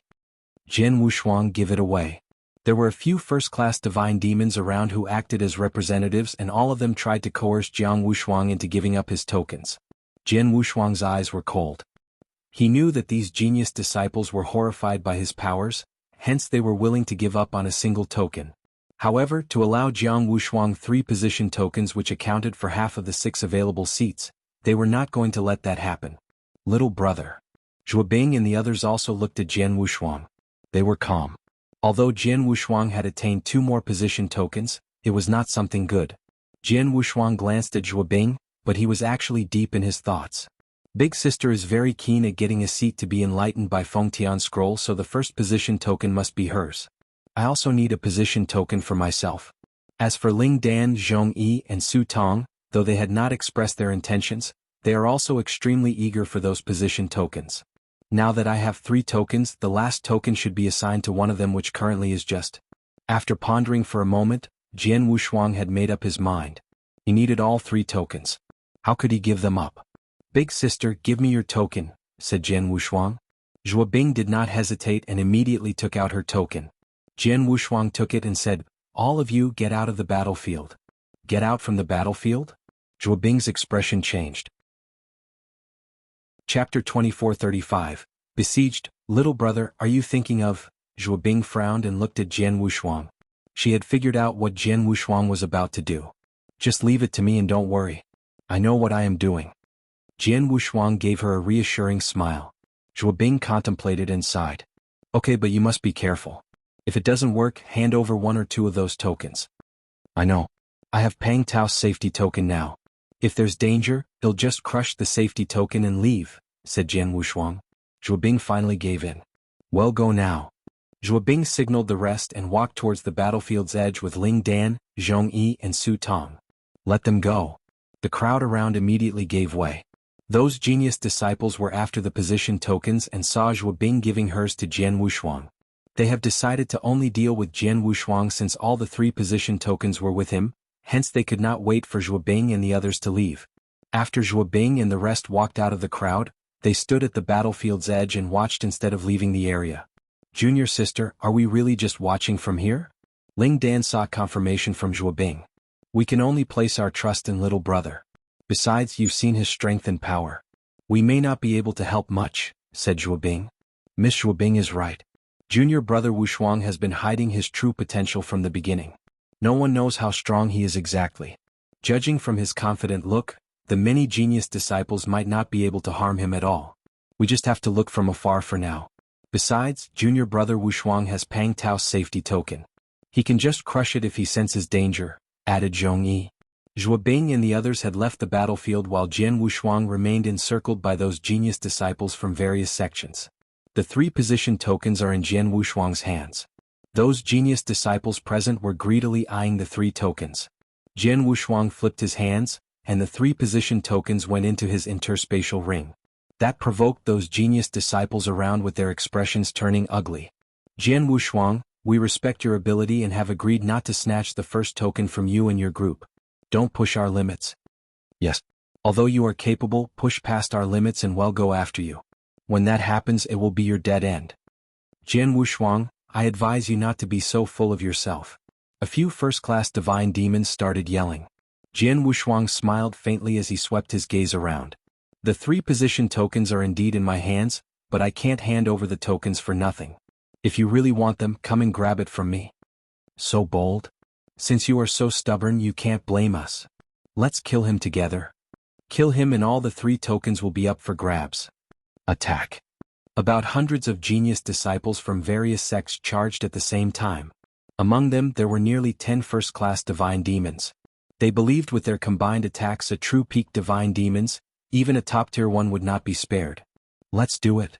Speaker 1: Jian Wushuang, give it away. There were a few first-class divine demons around who acted as representatives, and all of them tried to coerce Jiang Wushuang into giving up his tokens. Jian Wushuang's eyes were cold. He knew that these genius disciples were horrified by his powers, hence they were willing to give up on a single token. However, to allow Jiang Wushuang 3 position tokens, which accounted for half of the 6 available seats, they were not going to let that happen. Little brother. Zhuo Bing and the others also looked at Jian Wushuang. They were calm. Although Jian Wushuang had attained 2 more position tokens, it was not something good. Jian Wushuang glanced at Zhuo Bing, but he was actually deep in his thoughts. Big sister is very keen at getting a seat to be enlightened by Fengtian scroll, so the first position token must be hers. I also need a position token for myself. As for Ling Dan, Zhong Yi, and Su Tong, though they had not expressed their intentions, they are also extremely eager for those position tokens. Now that I have 3 tokens, the last token should be assigned to one of them, which currently is just. After pondering for a moment, Jian Wushuang had made up his mind. He needed all 3 tokens. How could he give them up? Big sister, give me your token, said Jian Wushuang. Zhuo Bing did not hesitate and immediately took out her token. Jian Wushuang took it and said, all of you get out of the battlefield. Get out from the battlefield? Zhuo Bing's expression changed. Chapter 24:35. Besieged. Little brother, are you thinking of? Zhuo Bing frowned and looked at Jian Wushuang. She had figured out what Jian Wushuang was about to do. Just leave it to me and don't worry. I know what I am doing. Jian Wushuang gave her a reassuring smile. Zhuo Bing contemplated and sighed. Okay, but you must be careful. If it doesn't work, hand over 1 or 2 of those tokens. I know. I have Pang Tao's safety token now. If there's danger, they'll just crush the safety token and leave, said Jian Wushuang. Zhuo Bing finally gave in. Well, go now. Zhuo Bing signaled the rest and walked towards the battlefield's edge with Ling Dan, Zhong Yi, and Su Tong. Let them go. The crowd around immediately gave way. Those genius disciples were after the position tokens and saw Zhuo Bing giving hers to Jian Wushuang. They have decided to only deal with Jian Wushuang since all the 3 position tokens were with him, hence they could not wait for Zhuo Bing and the others to leave. After Zhuo Bing and the rest walked out of the crowd, they stood at the battlefield's edge and watched instead of leaving the area. Junior sister, are we really just watching from here? Ling Dan sought confirmation from Zhuo Bing. We can only place our trust in little brother. Besides, you've seen his strength and power. We may not be able to help much, said Zhuo Bing. Miss Zhuo Bing is right. Junior brother Wushuang has been hiding his true potential from the beginning. No one knows how strong he is exactly. Judging from his confident look, the many genius disciples might not be able to harm him at all. We just have to look from afar for now. Besides, junior brother Wushuang has Pang Tao's safety token. He can just crush it if he senses danger, added Zhong Yi. Zhuo Bing and the others had left the battlefield while Jian Wushuang remained encircled by those genius disciples from various sections. The 3 position tokens are in Jian Wushuang's hands. Those genius disciples present were greedily eyeing the 3 tokens. Jian Wushuang flipped his hands, and the 3 position tokens went into his interspatial ring. That provoked those genius disciples around with their expressions turning ugly. Jian Wushuang, we respect your ability and have agreed not to snatch the first token from you and your group. Don't push our limits. Yes. Although you are capable, push past our limits and we'll go after you. When that happens, it will be your dead end. Jian Wushuang, I advise you not to be so full of yourself. A few first-class divine demons started yelling. Jian Wushuang smiled faintly as he swept his gaze around. The 3 position tokens are indeed in my hands, but I can't hand over the tokens for nothing. If you really want them, come and grab it from me. So bold? Since you are so stubborn, you can't blame us. Let's kill him together. Kill him and all the 3 tokens will be up for grabs. Attack. About hundreds of genius disciples from various sects charged at the same time. Among them there were nearly 10 first-class divine demons. They believed with their combined attacks a true peak divine demons, even a top-tier one would not be spared. Let's do it.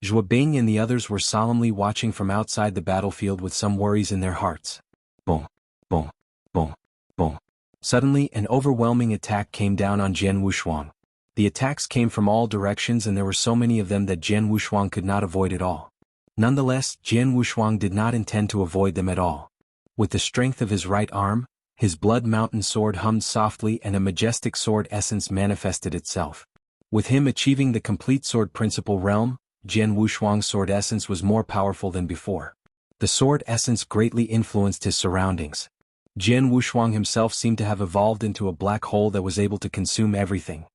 Speaker 1: Zhuo Bing and the others were solemnly watching from outside the battlefield with some worries in their hearts. Boom, boom, boom, boom. Suddenly an overwhelming attack came down on Jian Wushuang. The attacks came from all directions and there were so many of them that Jian Wushuang could not avoid it all. Nonetheless, Jian Wushuang did not intend to avoid them at all. With the strength of his right arm, his blood mountain sword hummed softly and a majestic sword essence manifested itself. With him achieving the complete sword principle realm, Jian Wushuang's sword essence was more powerful than before. The sword essence greatly influenced his surroundings. Jian Wushuang himself seemed to have evolved into a black hole that was able to consume everything.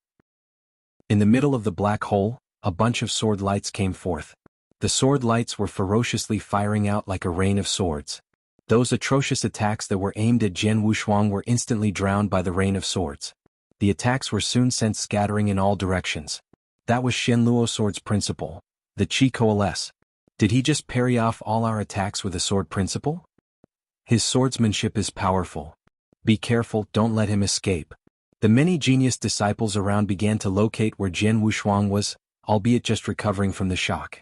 Speaker 1: In the middle of the black hole, a bunch of sword lights came forth. The sword lights were ferociously firing out like a rain of swords. Those atrocious attacks that were aimed at Jian Wushuang were instantly drowned by the rain of swords. The attacks were soon sent scattering in all directions. That was Shenluo Sword's principle. The Qi coalesce. Did he just parry off all our attacks with a sword principle? His swordsmanship is powerful. Be careful, don't let him escape. The many genius disciples around began to locate where Jian Wushuang was, albeit just recovering from the shock.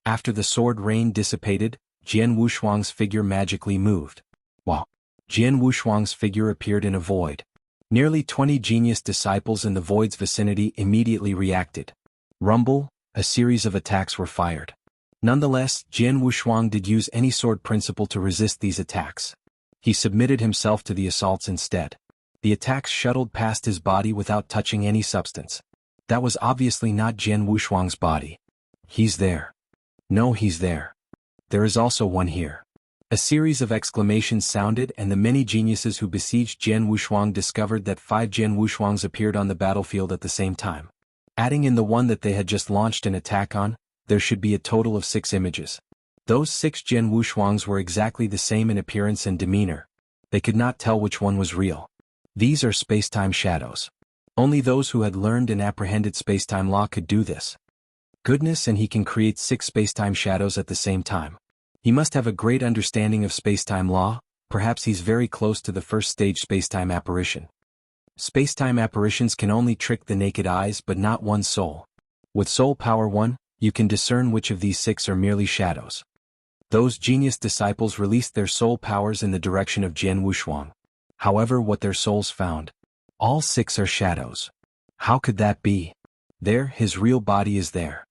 Speaker 1: After the sword rain dissipated, Jian Wushuang's figure magically moved. Wow! Jian Wushuang's figure appeared in a void. Nearly 20 genius disciples in the void's vicinity immediately reacted. Rumble, a series of attacks were fired. Nonetheless, Jian Wushuang did use any sword principle to resist these attacks. He submitted himself to the assaults instead. The attacks shuttled past his body without touching any substance. That was obviously not Jian Wushuang's body. He's there. No, he's there. There is also one here. A series of exclamations sounded, and the many geniuses who besieged Jian Wushuang discovered that 5 Jian Wushuangs appeared on the battlefield at the same time. Adding in the one that they had just launched an attack on, there should be a total of 6 images. Those 6 Jian Wushuangs were exactly the same in appearance and demeanor. They could not tell which one was real. These are space-time shadows. Only those who had learned and apprehended space-time law could do this. Goodness, and he can create 6 space-time shadows at the same time. He must have a great understanding of space-time law. Perhaps he's very close to the first stage space-time apparition. Space-time apparitions can only trick the naked eyes but not one's soul. With soul power 1, you can discern which of these 6 are merely shadows. Those genius disciples released their soul powers in the direction of Jian Wushuang. However, what their souls found, all 6 are shadows. How could that be? There, his real body is there.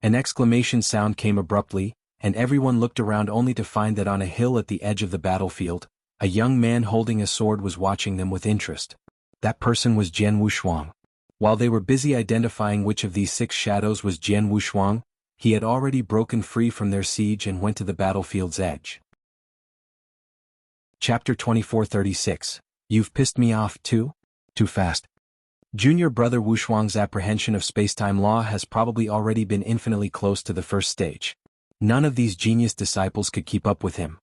Speaker 1: An exclamation sound came abruptly, and everyone looked around only to find that on a hill at the edge of the battlefield, a young man holding a sword was watching them with interest. That person was Jian Wushuang. While they were busy identifying which of these 6 shadows was Jian Wushuang, he had already broken free from their siege and went to the battlefield's edge. Chapter 2436. You've pissed me off too? Too fast. Junior brother Wushuang's apprehension of space-time law has probably already been infinitely close to the first stage. None of these genius disciples could keep up with him.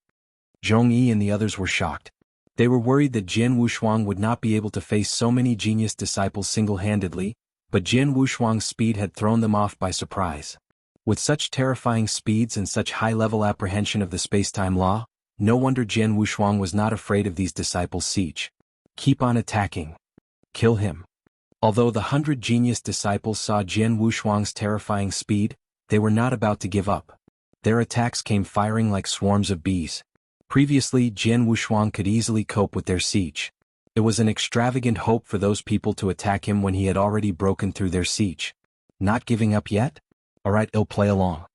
Speaker 1: Zhongyi and the others were shocked. They were worried that Jian Wushuang would not be able to face so many genius disciples single-handedly, but Jian Wushuang's speed had thrown them off by surprise. With such terrifying speeds and such high-level apprehension of the space-time law, no wonder Jian Wushuang was not afraid of these disciples' siege. Keep on attacking. Kill him. Although the 100 genius disciples saw Jian Wushuang's terrifying speed, they were not about to give up. Their attacks came firing like swarms of bees. Previously, Jian Wushuang could easily cope with their siege. It was an extravagant hope for those people to attack him when he had already broken through their siege. Not giving up yet? Alright, I'll play along.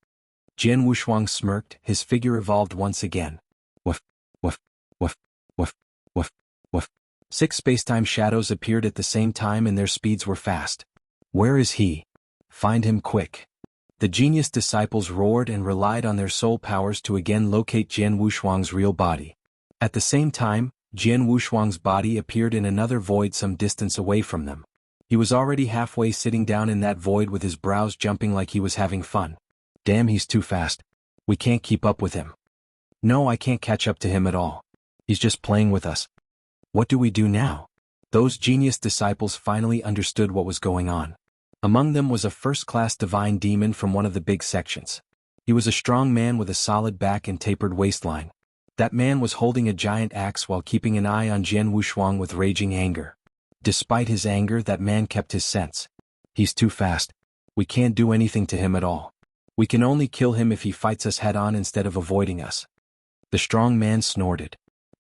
Speaker 1: Jian Wushuang smirked, his figure evolved once again. Woof, woof, woof, woof, woof, woof. 6 spacetime shadows appeared at the same time and their speeds were fast. Where is he? Find him quick. The genius disciples roared and relied on their soul powers to again locate Jian Wushuang's real body. At the same time, Jian Wushuang's body appeared in another void some distance away from them. He was already halfway sitting down in that void with his brows jumping like he was having fun. Damn, he's too fast. We can't keep up with him. No, I can't catch up to him at all. He's just playing with us. What do we do now? Those genius disciples finally understood what was going on. Among them was a first-class divine demon from one of the big sections. He was a strong man with a solid back and tapered waistline. That man was holding a giant axe while keeping an eye on Jian Wushuang with raging anger. Despite his anger, that man kept his sense. He's too fast. We can't do anything to him at all. We can only kill him if he fights us head-on instead of avoiding us. The strong man snorted.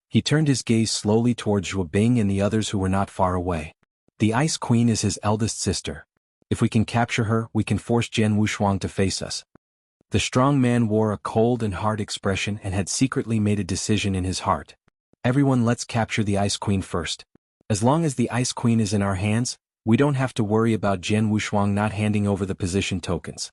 Speaker 1: He turned his gaze slowly towards Zhuo Bing and the others who were not far away. The Ice Queen is his eldest sister. If we can capture her, we can force Jian Wushuang to face us. The strong man wore a cold and hard expression and had secretly made a decision in his heart. Everyone, let's capture the Ice Queen first. As long as the Ice Queen is in our hands, we don't have to worry about Jian Wushuang not handing over the position tokens.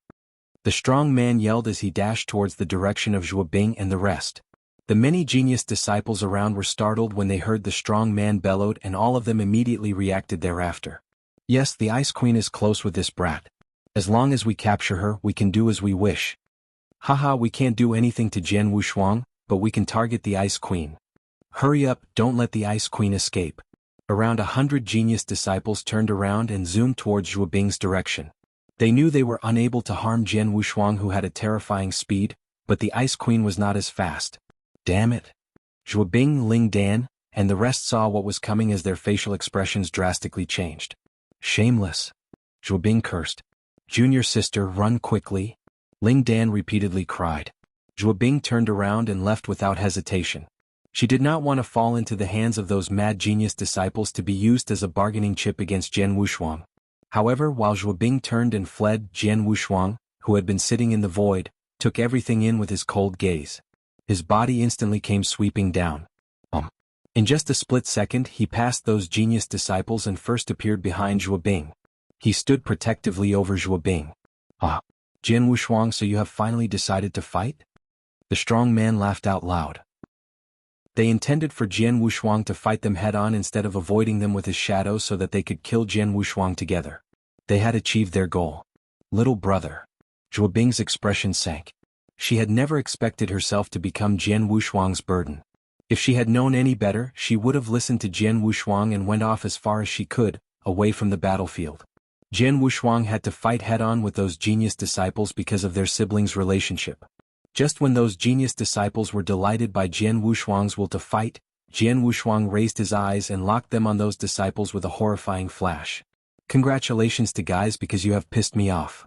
Speaker 1: The strong man yelled as he dashed towards the direction of Zhuo Bing and the rest. The many genius disciples around were startled when they heard the strong man bellowed, and all of them immediately reacted thereafter. Yes, the Ice Queen is close with this brat. As long as we capture her, we can do as we wish. Haha, we can't do anything to Jian Wushuang, but we can target the Ice Queen. Hurry up, don't let the Ice Queen escape. Around 100 genius disciples turned around and zoomed towards Zhuo Bing's direction. They knew they were unable to harm Jian Wushuang, who had a terrifying speed, but the Ice Queen was not as fast. Damn it. Zhuo Bing, Ling Dan, and the rest saw what was coming as their facial expressions drastically changed. Shameless. Zhuo Bing cursed. Junior sister, run quickly. Ling Dan repeatedly cried. Zhuo Bing turned around and left without hesitation. She did not want to fall into the hands of those mad genius disciples to be used as a bargaining chip against Jian Wushuang. However, while Zhuo Bing turned and fled, Jian Wushuang, who had been sitting in the void, took everything in with his cold gaze. His body instantly came sweeping down. In just a split second, he passed those genius disciples and first appeared behind Zhuo Bing. He stood protectively over Zhuo Bing. Jian Wushuang, so you have finally decided to fight? The strong man laughed out loud. They intended for Jian Wushuang to fight them head-on instead of avoiding them with his shadow so that they could kill Jian Wushuang together. They had achieved their goal. Little brother. Zhuo Bing's expression sank. She had never expected herself to become Jian Wushuang's burden. If she had known any better, she would have listened to Jian Wushuang and went off as far as she could, away from the battlefield. Jian Wushuang had to fight head-on with those genius disciples because of their siblings' relationship. Just when those genius disciples were delighted by Jian Wushuang's will to fight, Jian Wushuang raised his eyes and locked them on those disciples with a horrifying flash. Congratulations to guys, because you have pissed me off.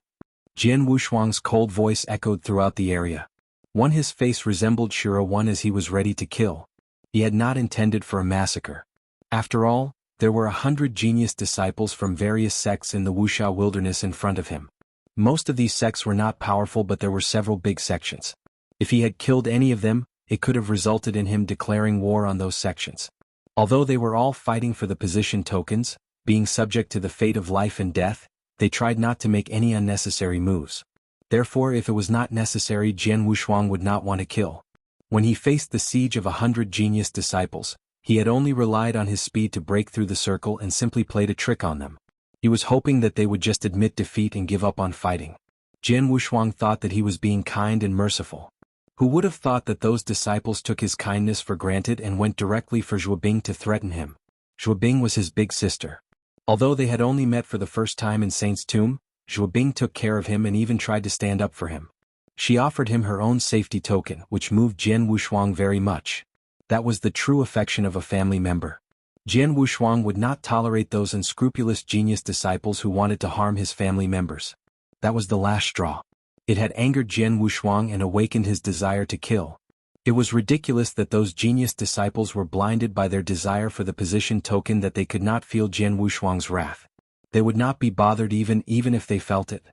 Speaker 1: Jian Wushuang's cold voice echoed throughout the area. His face resembled Shura One as he was ready to kill. He had not intended for a massacre. After all, there were 100 genius disciples from various sects in the Wuxia wilderness in front of him. Most of these sects were not powerful, but there were several big sections. If he had killed any of them, it could have resulted in him declaring war on those sections. Although they were all fighting for the position tokens, being subject to the fate of life and death, they tried not to make any unnecessary moves. Therefore, if it was not necessary, Jian Wushuang would not want to kill. When he faced the siege of 100 genius disciples, he had only relied on his speed to break through the circle and simply played a trick on them. He was hoping that they would just admit defeat and give up on fighting. Jian Wushuang thought that he was being kind and merciful. Who would have thought that those disciples took his kindness for granted and went directly for Zhuo Bing to threaten him? Zhuo Bing was his big sister. Although they had only met for the first time in Saint's Tomb, Zhuo Bing took care of him and even tried to stand up for him. She offered him her own safety token, which moved Jian Wushuang very much. That was the true affection of a family member. Jian Wushuang would not tolerate those unscrupulous genius disciples who wanted to harm his family members. That was the last straw. It had angered Jian Wushuang and awakened his desire to kill. It was ridiculous that those genius disciples were blinded by their desire for the position token that they could not feel Jian Wushuang's wrath. They would not be bothered even if they felt it.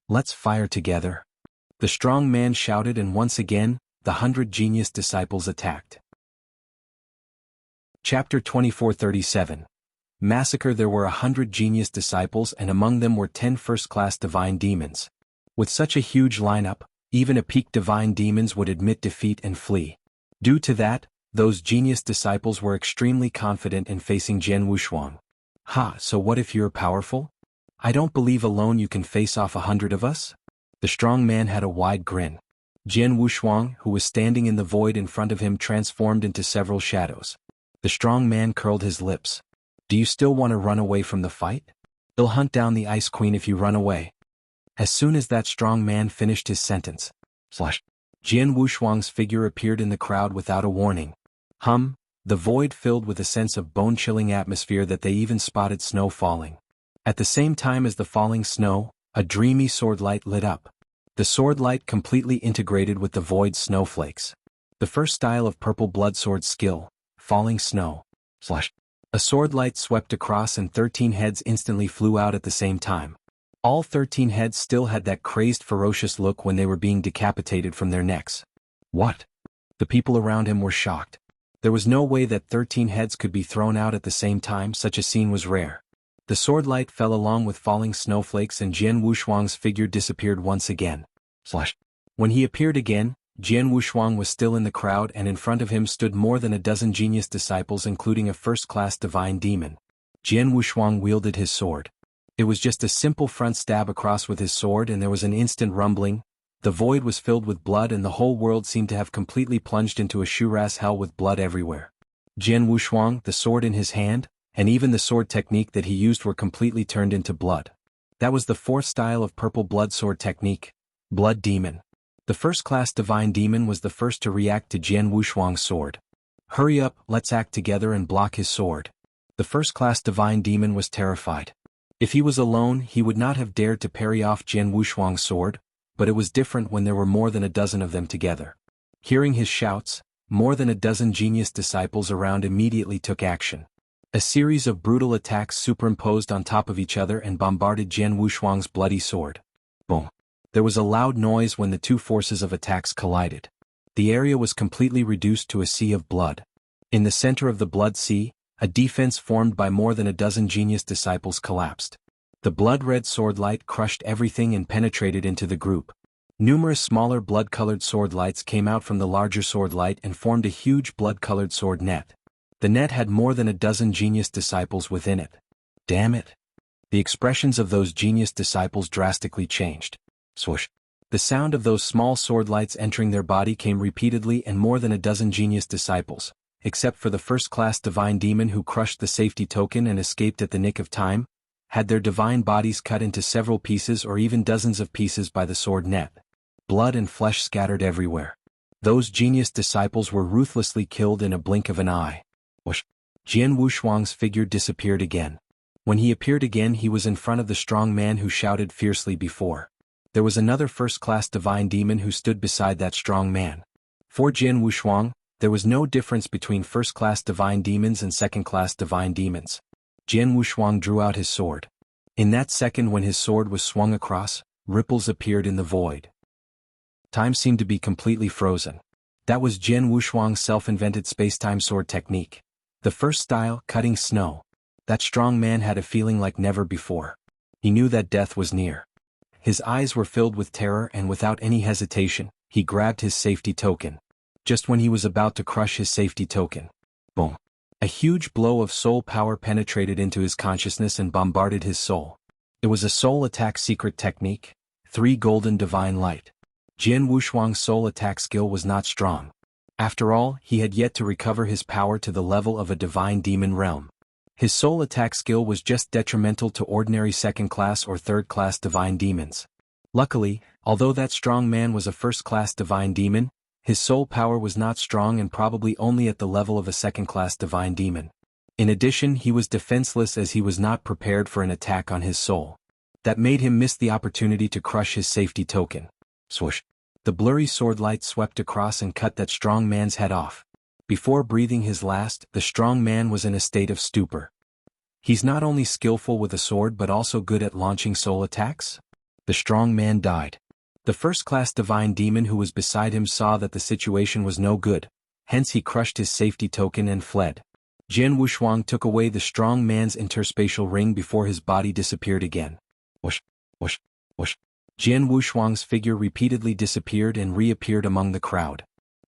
Speaker 1: Let's fire together. The strong man shouted, and once again, the 100 genius disciples attacked. Chapter 2437. Massacre. There were 100 genius disciples, and among them were 10 first-class divine demons. With such a huge lineup, even a peak divine demons would admit defeat and flee. Due to that, those genius disciples were extremely confident in facing Jian Wushuang. So what if you're powerful? I don't believe alone you can face off 100 of us? The strong man had a wide grin. Jian Wushuang, who was standing in the void in front of him, transformed into several shadows. The strong man curled his lips. Do you still want to run away from the fight? I'll hunt down the Ice Queen if you run away. As soon as that strong man finished his sentence, Jian Wushuang's figure appeared in the crowd without a warning. The void filled with a sense of bone-chilling atmosphere that they even spotted snow falling. At the same time as the falling snow, a dreamy sword light lit up. The sword light completely integrated with the void's snowflakes. The first style of purple blood sword skill, falling snow. A sword light swept across and 13 heads instantly flew out at the same time. All 13 heads still had that crazed, ferocious look when they were being decapitated from their necks. What? The people around him were shocked. There was no way that 13 heads could be thrown out at the same time. Such a scene was rare. The sword light fell along with falling snowflakes, and Jian Wushuang's figure disappeared once again. When he appeared again, Jian Wushuang was still in the crowd, and in front of him stood more than a dozen genius disciples, including a first-class divine demon. Jian Wushuang wielded his sword. It was just a simple front stab across with his sword, and there was an instant rumbling. The void was filled with blood, and the whole world seemed to have completely plunged into a Shuras hell with blood everywhere. Jian Wushuang, the sword in his hand, and even the sword technique that he used were completely turned into blood. That was the fourth style of purple blood sword technique, Blood Demon. The first-class divine demon was the first to react to Jian Wushuang's sword. Hurry up, let's act together and block his sword. The first-class divine demon was terrified. If he was alone, he would not have dared to parry off Jian Wushuang's sword, but it was different when there were more than a dozen of them together. Hearing his shouts, more than a dozen genius disciples around immediately took action. A series of brutal attacks superimposed on top of each other and bombarded Jian Wushuang's bloody sword. Boom. There was a loud noise when the two forces of attacks collided. The area was completely reduced to a sea of blood. In the center of the blood sea, a defense formed by more than a dozen genius disciples collapsed. The blood-red sword light crushed everything and penetrated into the group. Numerous smaller blood-colored sword lights came out from the larger sword light and formed a huge blood-colored sword net. The net had more than a dozen genius disciples within it. Damn it! The expressions of those genius disciples drastically changed. Swoosh. The sound of those small sword lights entering their body came repeatedly, and more than a dozen genius disciples, except for the first-class divine demon who crushed the safety token and escaped at the nick of time, had their divine bodies cut into several pieces or even dozens of pieces by the sword net. Blood and flesh scattered everywhere. Those genius disciples were ruthlessly killed in a blink of an eye. Whoosh. Jian Wushuang's figure disappeared again. When he appeared again, he was in front of the strong man who shouted fiercely before. There was another first-class divine demon who stood beside that strong man. For Jian Wushuang, there was no difference between first-class divine demons and second-class divine demons. Jian Wushuang drew out his sword. In that second when his sword was swung across, ripples appeared in the void. Time seemed to be completely frozen. That was Jian Wushuang's self-invented space-time sword technique. The first style, cutting snow. That strong man had a feeling like never before. He knew that death was near. His eyes were filled with terror, and without any hesitation, he grabbed his safety token. Just when he was about to crush his safety token. Boom. A huge blow of soul power penetrated into his consciousness and bombarded his soul. It was a soul attack secret technique, 3 golden divine light. Jian Wushuang's soul attack skill was not strong. After all, he had yet to recover his power to the level of a divine demon realm. His soul attack skill was just detrimental to ordinary second-class or third-class divine demons. Luckily, although that strong man was a first-class divine demon, his soul power was not strong and probably only at the level of a second-class divine demon. In addition, he was defenseless as he was not prepared for an attack on his soul. That made him miss the opportunity to crush his safety token. Swoosh. The blurry sword light swept across and cut that strong man's head off. Before breathing his last, the strong man was in a state of stupor. He's not only skillful with a sword but also good at launching soul attacks? The strong man died. The first-class divine demon who was beside him saw that the situation was no good, hence he crushed his safety token and fled. Jian Wushuang took away the strong man's interspatial ring before his body disappeared again. Whoosh, whoosh, whoosh. Jian Wushuang's figure repeatedly disappeared and reappeared among the crowd.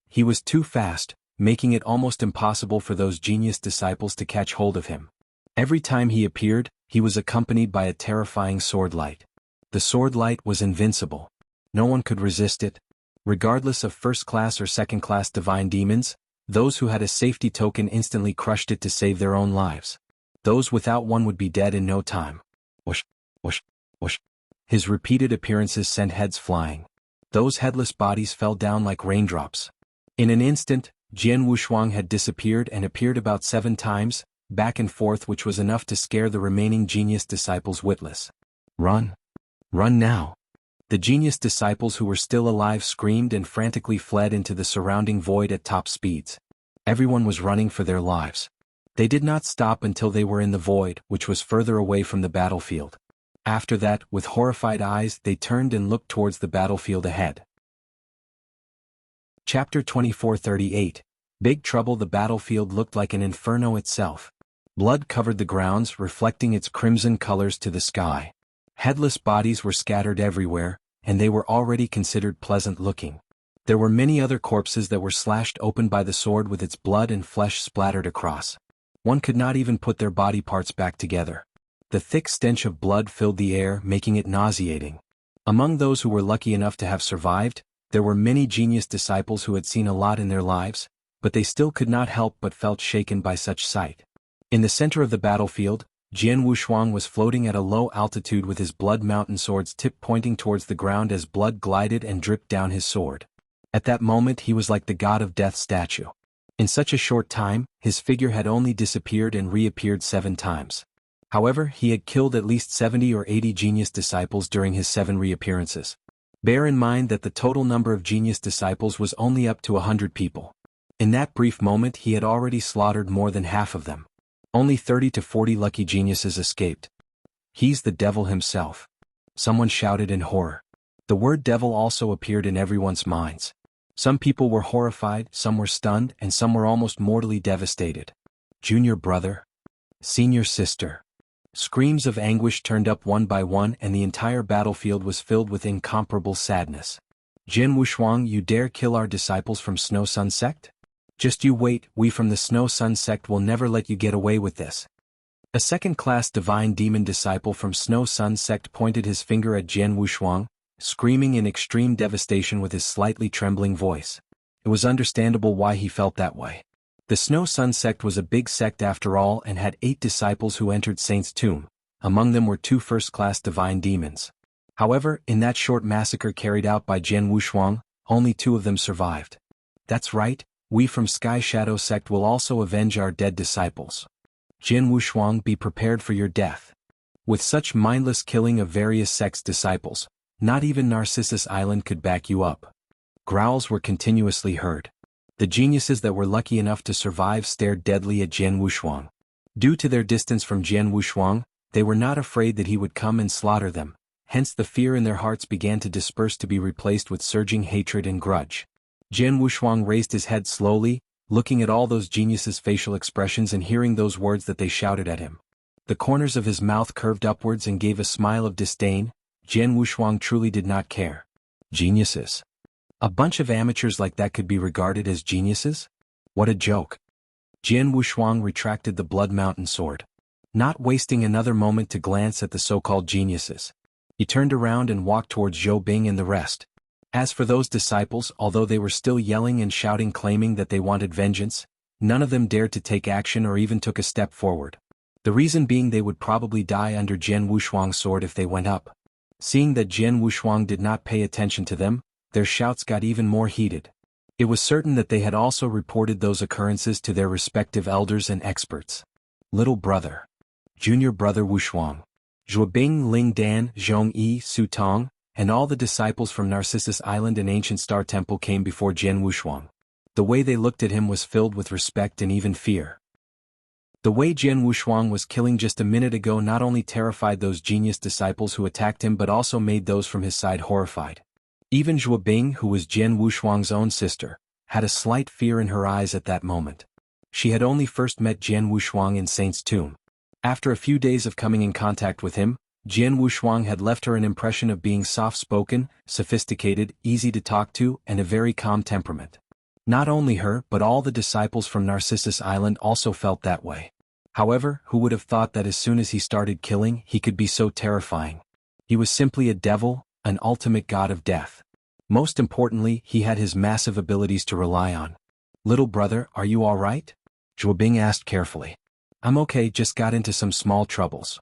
Speaker 1: He was too fast, making it almost impossible for those genius disciples to catch hold of him. Every time he appeared, he was accompanied by a terrifying sword light. The sword light was invincible. No one could resist it. Regardless of first-class or second-class divine demons, those who had a safety token instantly crushed it to save their own lives. Those without one would be dead in no time. Whoosh, whoosh, whoosh. His repeated appearances sent heads flying. Those headless bodies fell down like raindrops. In an instant, Jian Wushuang had disappeared and appeared about 7 times, back and forth, which was enough to scare the remaining genius disciples witless. Run! Run now! The genius disciples who were still alive screamed and frantically fled into the surrounding void at top speeds. Everyone was running for their lives. They did not stop until they were in the void, which was further away from the battlefield. After that, with horrified eyes, they turned and looked towards the battlefield ahead. Chapter 2438. Big Trouble. The battlefield looked like an inferno itself. Blood covered the grounds, reflecting its crimson colors to the sky. Headless bodies were scattered everywhere, and they were already considered pleasant-looking. There were many other corpses that were slashed open by the sword with its blood and flesh splattered across. One could not even put their body parts back together. The thick stench of blood filled the air, making it nauseating. Among those who were lucky enough to have survived, there were many genius disciples who had seen a lot in their lives, but they still could not help but felt shaken by such sight. In the center of the battlefield, Jian Wushuang was floating at a low altitude with his blood mountain sword's tip pointing towards the ground as blood glided and dripped down his sword. At that moment he was like the god of death statue. In such a short time, his figure had only disappeared and reappeared 7 times. However, he had killed at least 70 or 80 genius disciples during his 7 reappearances. Bear in mind that the total number of genius disciples was only up to 100 people. In that brief moment he had already slaughtered more than half of them. Only 30 to 40 lucky geniuses escaped. He's the devil himself. Someone shouted in horror. The word devil also appeared in everyone's minds. Some people were horrified, some were stunned, and some were almost mortally devastated. Junior brother? Senior sister? Screams of anguish turned up one by one and the entire battlefield was filled with incomparable sadness. Jian Wushuang, you dare kill our disciples from Snow Sun Sect? Just you wait, we from the Snow Sun Sect will never let you get away with this. A second-class divine demon disciple from Snow Sun Sect pointed his finger at Jian Wushuang, screaming in extreme devastation with his slightly trembling voice. It was understandable why he felt that way. The Snow Sun Sect was a big sect after all and had 8 disciples who entered Saint's tomb. Among them were 2 first-class divine demons. However, in that short massacre carried out by Jian Wushuang, only 2 of them survived. That's right, we from Sky Shadow Sect will also avenge our dead disciples. Jian Wushuang, be prepared for your death. With such mindless killing of various sects' disciples, not even Narcissus Island could back you up. Growls were continuously heard. The geniuses that were lucky enough to survive stared deadly at Jian Wushuang. Due to their distance from Jian Wushuang, they were not afraid that he would come and slaughter them, hence the fear in their hearts began to disperse to be replaced with surging hatred and grudge. Jian Wushuang raised his head slowly, looking at all those geniuses' facial expressions and hearing those words that they shouted at him. The corners of his mouth curved upwards and gave a smile of disdain. Jian Wushuang truly did not care. Geniuses? A bunch of amateurs like that could be regarded as geniuses? What a joke. Jian Wushuang retracted the Blood Mountain sword. Not wasting another moment to glance at the so-called geniuses. He turned around and walked towards Zhou Bing and the rest. As for those disciples, although they were still yelling and shouting claiming that they wanted vengeance, none of them dared to take action or even took a step forward. The reason being they would probably die under Jian Wushuang's sword if they went up. Seeing that Jian Wushuang did not pay attention to them, their shouts got even more heated. It was certain that they had also reported those occurrences to their respective elders and experts. Little brother. Junior brother Wushuang. Zhuobing, Ling Dan, Zhongyi, Su Tong, and all the disciples from Narcissus Island and Ancient Star Temple came before Jian Wushuang. The way they looked at him was filled with respect and even fear. The way Jian Wushuang was killing just a minute ago not only terrified those genius disciples who attacked him but also made those from his side horrified. Even Zhuobing, who was Jian Wushuang's own sister, had a slight fear in her eyes at that moment. She had only first met Jian Wushuang in Saint's tomb. After a few days of coming in contact with him, Jian Wushuang had left her an impression of being soft-spoken, sophisticated, easy to talk to, and a very calm temperament. Not only her but all the disciples from Narcissus Island also felt that way. However, who would have thought that as soon as he started killing, he could be so terrifying? He was simply a devil, an ultimate god of death. Most importantly, he had his massive abilities to rely on. Little brother, are you all right? Zhuobing asked carefully. I'm okay, just got into some small troubles.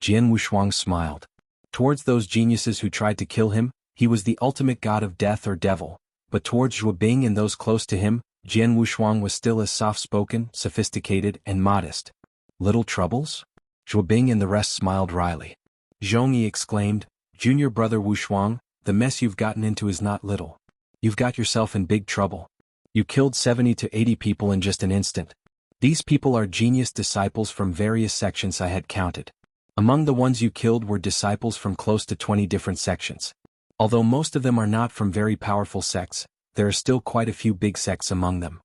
Speaker 1: Jian Wushuang smiled. Towards those geniuses who tried to kill him, he was the ultimate god of death or devil, but towards Zhuobing and those close to him, Jian Wushuang was still as soft-spoken, sophisticated, and modest. Little troubles? Zhuobing and the rest smiled wryly. Zhongyi exclaimed, Junior brother Wushuang, the mess you've gotten into is not little. You've got yourself in big trouble. You killed 70 to 80 people in just an instant. These people are genius disciples from various sections I had counted. Among the ones you killed were disciples from close to 20 different sections. Although most of them are not from very powerful sects, there are still quite a few big sects among them.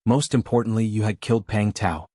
Speaker 1: Most importantly, you had killed Pang Tao.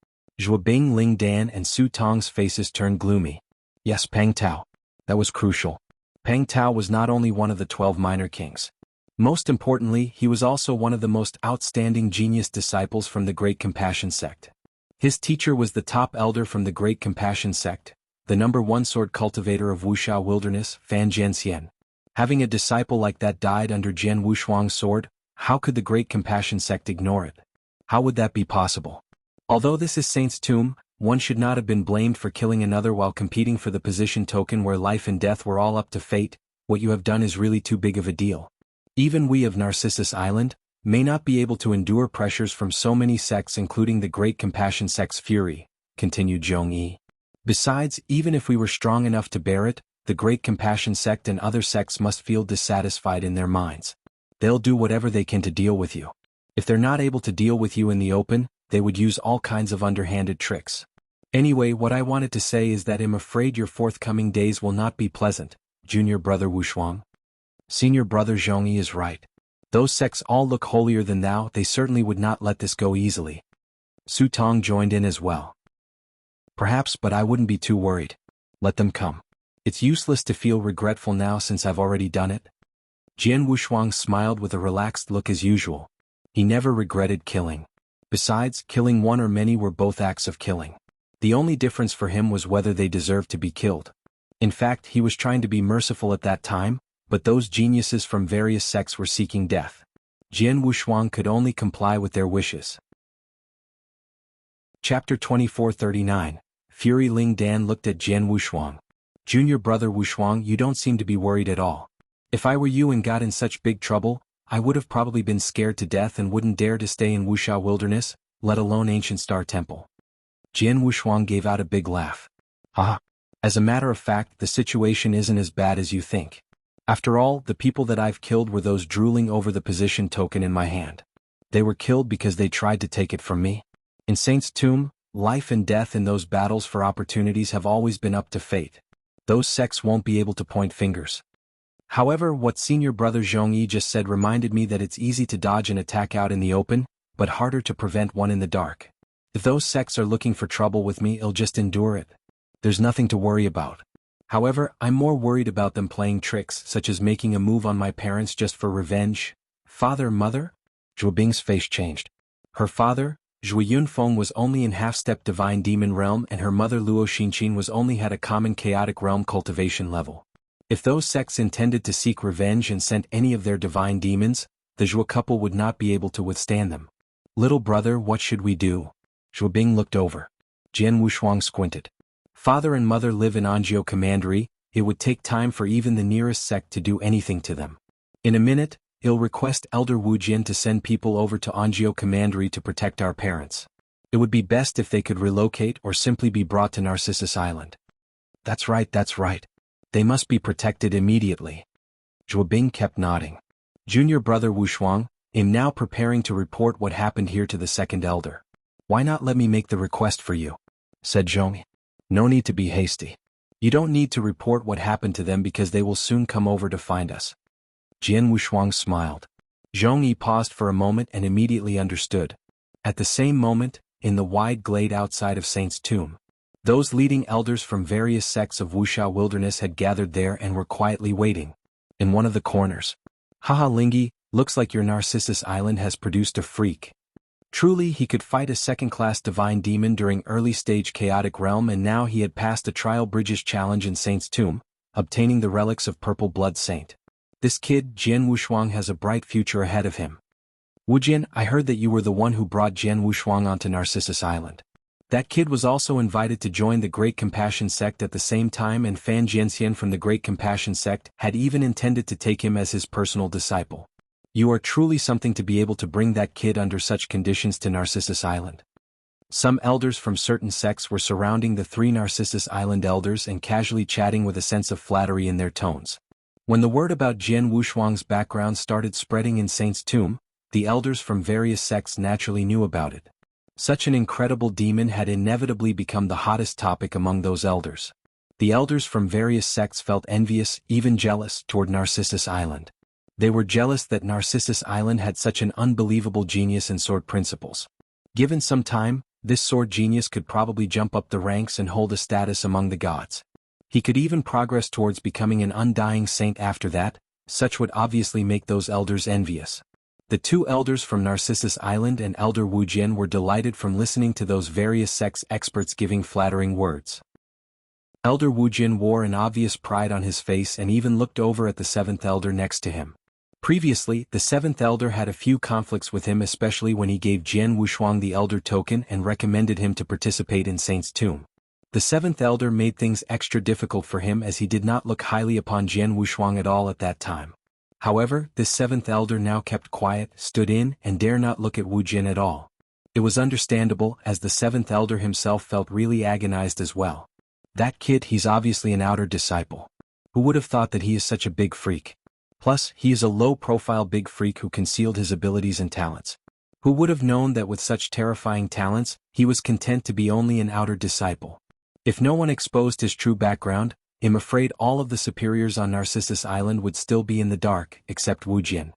Speaker 1: Zhuobing, Ling Dan and Su Tong's faces turned gloomy. Yes, Pang Tao. That was crucial. Peng Tao was not only one of the 12 minor kings. Most importantly, he was also one of the most outstanding genius disciples from the Great Compassion sect. His teacher was the top elder from the Great Compassion sect, the #1 sword cultivator of Wuxia wilderness, Fan Jianxian. Having a disciple like that died under Jian Wushuang's sword, how could the Great Compassion sect ignore it? How would that be possible? Although this is Saint's tomb, one should not have been blamed for killing another while competing for the position token where life and death were all up to fate. What you have done is really too big of a deal. Even we of Narcissus Island may not be able to endure pressures from so many sects including the Great Compassion sect's fury, continued Zhongyi. Besides, even if we were strong enough to bear it, the Great Compassion sect and other sects must feel dissatisfied in their minds. They'll do whatever they can to deal with you. If they're not able to deal with you in the open, they would use all kinds of underhanded tricks. Anyway, what I wanted to say is that I'm afraid your forthcoming days will not be pleasant, junior brother Wushuang. Senior brother Zhongyi is right. Those sects all look holier than thou, they certainly would not let this go easily. Su Tong joined in as well. Perhaps, but I wouldn't be too worried. Let them come. It's useless to feel regretful now since I've already done it. Jian Wushuang smiled with a relaxed look as usual. He never regretted killing. Besides, killing one or many were both acts of killing. The only difference for him was whether they deserved to be killed. In fact, he was trying to be merciful at that time, but those geniuses from various sects were seeking death. Jian Wushuang could only comply with their wishes. Chapter 2439. Fury Ling Dan looked at Jian Wushuang. Junior brother Wushuang, you don't seem to be worried at all. If I were you and got in such big trouble, I would have probably been scared to death and wouldn't dare to stay in Wuxia wilderness, let alone Ancient Star Temple. Jian Wushuang gave out a big laugh. Ah. As a matter of fact, the situation isn't as bad as you think. After all, the people that I've killed were those drooling over the position token in my hand. They were killed because they tried to take it from me. In Saint's tomb, life and death in those battles for opportunities have always been up to fate. Those sects won't be able to point fingers. However, what senior brother Zhongyi just said reminded me that it's easy to dodge an attack out in the open, but harder to prevent one in the dark. If those sects are looking for trouble with me, I'll just endure it. There's nothing to worry about. However, I'm more worried about them playing tricks such as making a move on my parents just for revenge. Father, mother? Zhuo Bing's face changed. Her father, Zhuo Yunfeng, was only in half-step divine demon realm and her mother Luo Xinqin was only had a common chaotic realm cultivation level. If those sects intended to seek revenge and sent any of their divine demons, the Zhuo couple would not be able to withstand them. Little brother, what should we do? Zhuo Bing looked over. Jian Wushuang squinted. Father and mother live in Anjiao Commandery, it would take time for even the nearest sect to do anything to them. In a minute, I'll request Elder Wu Jian to send people over to Anjiao Commandery to protect our parents. It would be best if they could relocate or simply be brought to Narcissus Island. That's right, that's right. They must be protected immediately. Zhuo Bing kept nodding. Junior brother Wushuang, I'm now preparing to report what happened here to the second elder. Why not let me make the request for you? Said Zhongyi. No need to be hasty. You don't need to report what happened to them because they will soon come over to find us. Jian Wushuang smiled. Zhongyi paused for a moment and immediately understood. At the same moment, in the wide glade outside of Saint's tomb, those leading elders from various sects of Wuxia wilderness had gathered there and were quietly waiting. In one of the corners. Haha Lingi, looks like your Narcissus Island has produced a freak. Truly, he could fight a second-class divine demon during early-stage chaotic realm and now he had passed a trial bridges challenge in Saint's tomb, obtaining the relics of Purple Blood Saint. This kid, Jian Wushuang, has a bright future ahead of him. Wujian, I heard that you were the one who brought Jian Wushuang onto Narcissus Island. That kid was also invited to join the Great Compassion sect at the same time and Fan Jianxian from the Great Compassion sect had even intended to take him as his personal disciple. You are truly something to be able to bring that kid under such conditions to Narcissus Island. Some elders from certain sects were surrounding the 3 Narcissus Island elders and casually chatting with a sense of flattery in their tones. When the word about Jian Wushuang's background started spreading in Saint's tomb, the elders from various sects naturally knew about it. Such an incredible demon had inevitably become the hottest topic among those elders. The elders from various sects felt envious, even jealous, toward Narcissus Island. They were jealous that Narcissus Island had such an unbelievable genius in sword principles. Given some time, this sword genius could probably jump up the ranks and hold a status among the gods. He could even progress towards becoming an undying saint after that. Such would obviously make those elders envious. The two elders from Narcissus Island and Elder Wu Jian were delighted from listening to those various sects experts giving flattering words. Elder Wu Jian wore an obvious pride on his face and even looked over at the seventh elder next to him. Previously, the seventh elder had a few conflicts with him, especially when he gave Jian Wushuang the elder token and recommended him to participate in Saint's tomb. The seventh elder made things extra difficult for him as he did not look highly upon Jian Wushuang at all at that time. However, this seventh elder now kept quiet, stood in, and dare not look at Wu Jian at all. It was understandable, as the seventh elder himself felt really agonized as well. That kid, he's obviously an outer disciple. Who would have thought that he is such a big freak? Plus, he is a low-profile big freak who concealed his abilities and talents. Who would have known that with such terrifying talents, he was content to be only an outer disciple? If no one exposed his true background, I'm afraid all of the superiors on Narcissus Island would still be in the dark, except Wu Jian.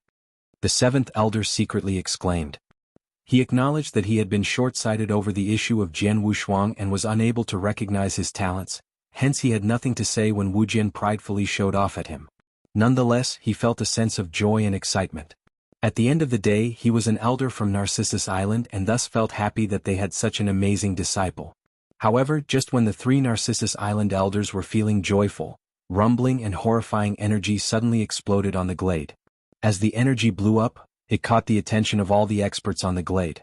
Speaker 1: The seventh elder secretly exclaimed. He acknowledged that he had been short-sighted over the issue of Jian Wushuang and was unable to recognize his talents, hence he had nothing to say when Wu Jian pridefully showed off at him. Nonetheless, he felt a sense of joy and excitement. At the end of the day, he was an elder from Narcissus Island and thus felt happy that they had such an amazing disciple. However, just when the three Narcissus Island elders were feeling joyful, rumbling and horrifying energy suddenly exploded on the glade. As the energy blew up, it caught the attention of all the experts on the glade.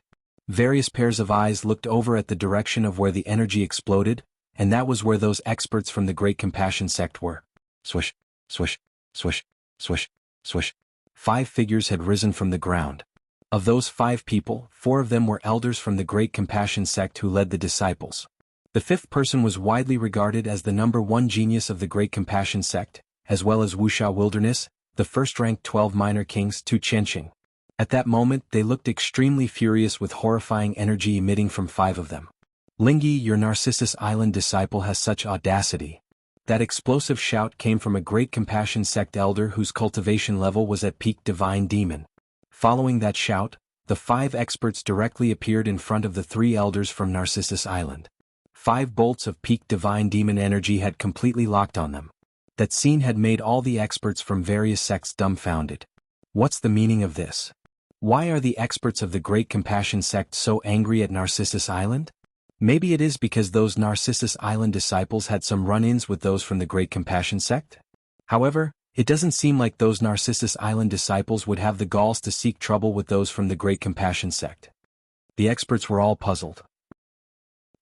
Speaker 1: Various pairs of eyes looked over at the direction of where the energy exploded, and that was where those experts from the Great Compassion sect were. Swish, swish, swish, swish, swish. 5 figures had risen from the ground. Of those 5 people, 4 of them were elders from the Great Compassion sect who led the disciples. The 5th person was widely regarded as the #1 genius of the Great Compassion sect, as well as Wuxia Wilderness, the first-ranked 12 minor kings, Tu Chenqing. At that moment, they looked extremely furious with horrifying energy emitting from 5 of them. Lingyi, your Narcissus Island disciple has such audacity. That explosive shout came from a Great Compassion sect elder whose cultivation level was at peak divine demon. Following that shout, the 5 experts directly appeared in front of the 3 elders from Narcissus Island. 5 bolts of peak divine demon energy had completely locked on them. That scene had made all the experts from various sects dumbfounded. What's the meaning of this? Why are the experts of the Great Compassion sect so angry at Narcissus Island? Maybe it is because those Narcissus Island disciples had some run-ins with those from the Great Compassion sect? However, it doesn't seem like those Narcissus Island disciples would have the galls to seek trouble with those from the Great Compassion sect. The experts were all puzzled.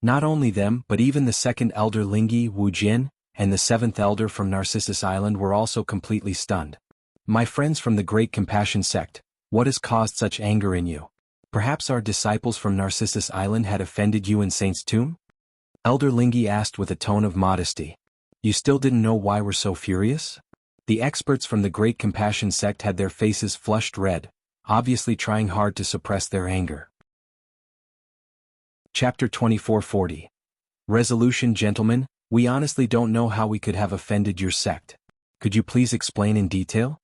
Speaker 1: Not only them, but even the 2nd elder Lingyi, Wu Jian, and the 7th elder from Narcissus Island were also completely stunned. My friends from the Great Compassion sect, what has caused such anger in you? Perhaps our disciples from Narcissus Island had offended you in Saint's tomb? Elder Lingyi asked with a tone of modesty. You still didn't know why we're so furious? The experts from the Great Compassion sect had their faces flushed red, obviously trying hard to suppress their anger. Chapter 2440. Resolution. Gentlemen, we honestly don't know how we could have offended your sect. Could you please explain in detail?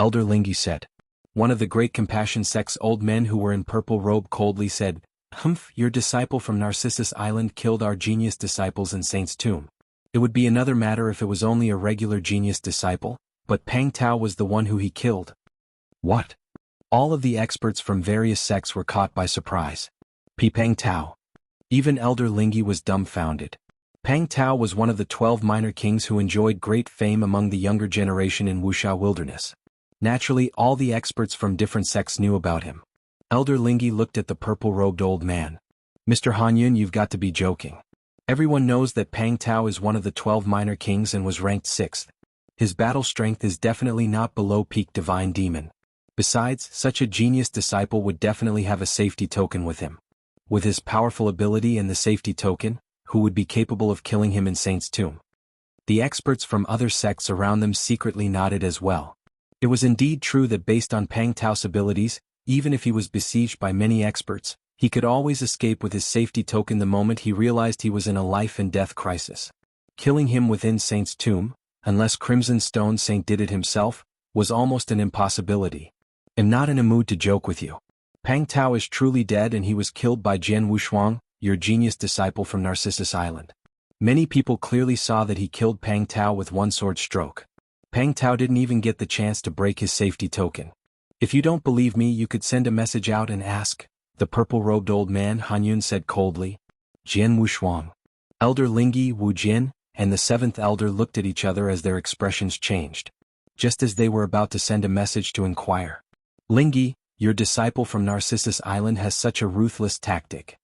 Speaker 1: Elder Lingyi said. One of the Great Compassion sect's old men who were in purple robe coldly said, Humph, your disciple from Narcissus Island killed our genius disciples in Saint's tomb. It would be another matter if it was only a regular genius disciple, but Pang Tao was the one who he killed. What? All of the experts from various sects were caught by surprise. Pang Tao. Even Elder Lingyi was dumbfounded. Pang Tao was one of the 12 minor kings who enjoyed great fame among the younger generation in Wuxia Wilderness. Naturally, all the experts from different sects knew about him. Elder Lingyi looked at the purple-robed old man. Mr. Hanyun, you've got to be joking. Everyone knows that Pang Tao is one of the 12 minor kings and was ranked 6th. His battle strength is definitely not below peak divine demon. Besides, such a genius disciple would definitely have a safety token with him. With his powerful ability and the safety token, who would be capable of killing him in Saint's tomb? The experts from other sects around them secretly nodded as well. It was indeed true that based on Pang Tao's abilities, even if he was besieged by many experts, he could always escape with his safety token the moment he realized he was in a life-and-death crisis. Killing him within Saint's tomb, unless Crimson Stone Saint did it himself, was almost an impossibility. I'm not in a mood to joke with you. Pang Tao is truly dead and he was killed by Jian Wushuang, your genius disciple from Narcissus Island. Many people clearly saw that he killed Pang Tao with one sword stroke. Pang Tao didn't even get the chance to break his safety token. If you don't believe me, you could send a message out and ask, the purple-robed old man, Han Yun said coldly. Jian Wushuang. Elder Lingyi, Wu Jin, and the seventh elder looked at each other as their expressions changed. Just as they were about to send a message to inquire. Lingyi, your disciple from Narcissus Island has such a ruthless tactic.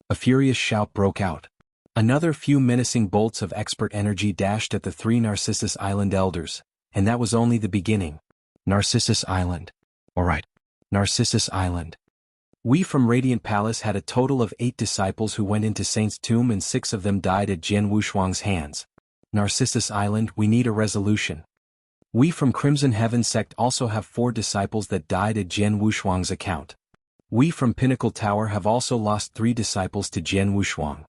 Speaker 1: A furious shout broke out. Another few menacing bolts of expert energy dashed at the three Narcissus Island elders, and that was only the beginning. Narcissus Island. Alright. Narcissus Island. We from Radiant Palace had a total of 8 disciples who went into Saint's tomb and 6 of them died at Jian Wushuang's hands. Narcissus Island, we need a resolution. We from Crimson Heaven sect also have 4 disciples that died at Jian Wushuang's account. We from Pinnacle Tower have also lost 3 disciples to Jian Wushuang.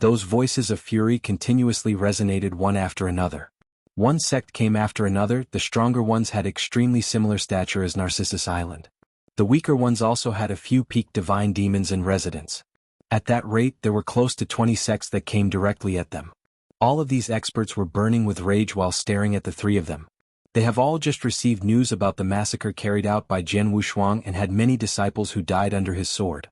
Speaker 1: Those voices of fury continuously resonated one after another. One sect came after another, the stronger ones had extremely similar stature as Narcissus Island. The weaker ones also had a few peak divine demons in residence. At that rate there were close to 20 sects that came directly at them. All of these experts were burning with rage while staring at the 3 of them. They have all just received news about the massacre carried out by Jian Wushuang and had many disciples who died under his sword.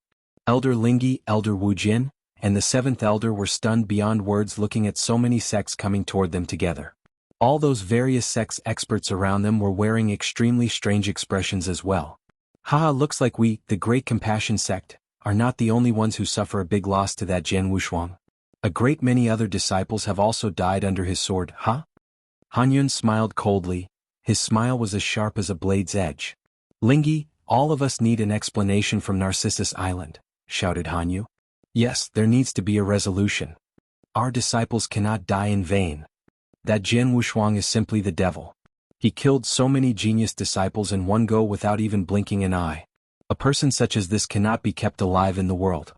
Speaker 1: Elder Lingyi, Elder Wu Jin, and the 7th elder were stunned beyond words looking at so many sects coming toward them together. All those various sects experts around them were wearing extremely strange expressions as well. Haha, looks like we, the Great Compassion sect, are not the only ones who suffer a big loss to that Jian Wushuang. A great many other disciples have also died under his sword, huh? Han Yun smiled coldly. His smile was as sharp as a blade's edge. Lingyi, all of us need an explanation from Narcissus Island, shouted Han Yu. Yes, there needs to be a resolution. Our disciples cannot die in vain. That Jian Wushuang is simply the devil. He killed so many genius disciples in one go without even blinking an eye. A person such as this cannot be kept alive in the world.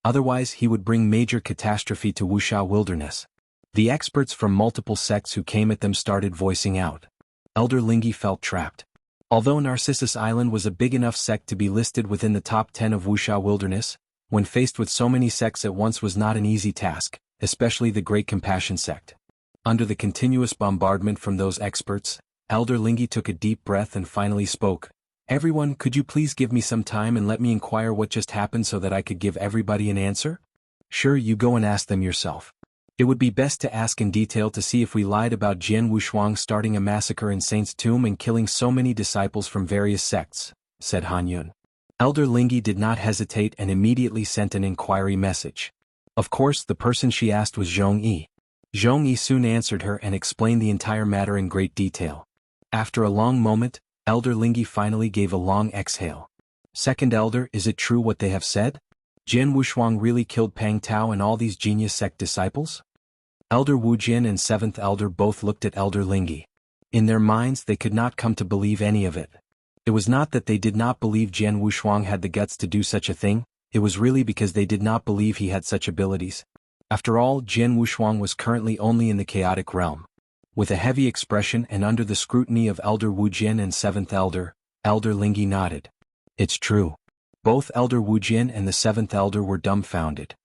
Speaker 1: Otherwise he would bring major catastrophe to Wuxia wilderness. The experts from multiple sects who came at them started voicing out. Elder Lingyi felt trapped. Although Narcissus Island was a big enough sect to be listed within the top 10 of Wuxia wilderness, when faced with so many sects at once was not an easy task, especially the Great Compassion sect. Under the continuous bombardment from those experts, Elder Lingyi took a deep breath and finally spoke. Everyone, could you please give me some time and let me inquire what just happened so that I could give everybody an answer? Sure, you go and ask them yourself. It would be best to ask in detail to see if we lied about Jian Wushuang starting a massacre in Saint's tomb and killing so many disciples from various sects, said Han Yun. Elder Lingyi did not hesitate and immediately sent an inquiry message. Of course, the person she asked was Zhong Yi. Zhong Yi soon answered her and explained the entire matter in great detail. After a long moment, Elder Lingyi finally gave a long exhale. Second Elder, is it true what they have said? Jian Wushuang really killed Pang Tao and all these genius sect disciples? Elder Wu Jin and 7th Elder both looked at Elder Lingyi. In their minds they could not come to believe any of it. It was not that they did not believe Jian Wushuang had the guts to do such a thing, it was really because they did not believe he had such abilities. After all, Jian Wushuang was currently only in the chaotic realm. With a heavy expression and under the scrutiny of Elder Wu Jin and 7th Elder, Elder Lingyi nodded. It's true. Both Elder Wu Jin and the 7th Elder were dumbfounded.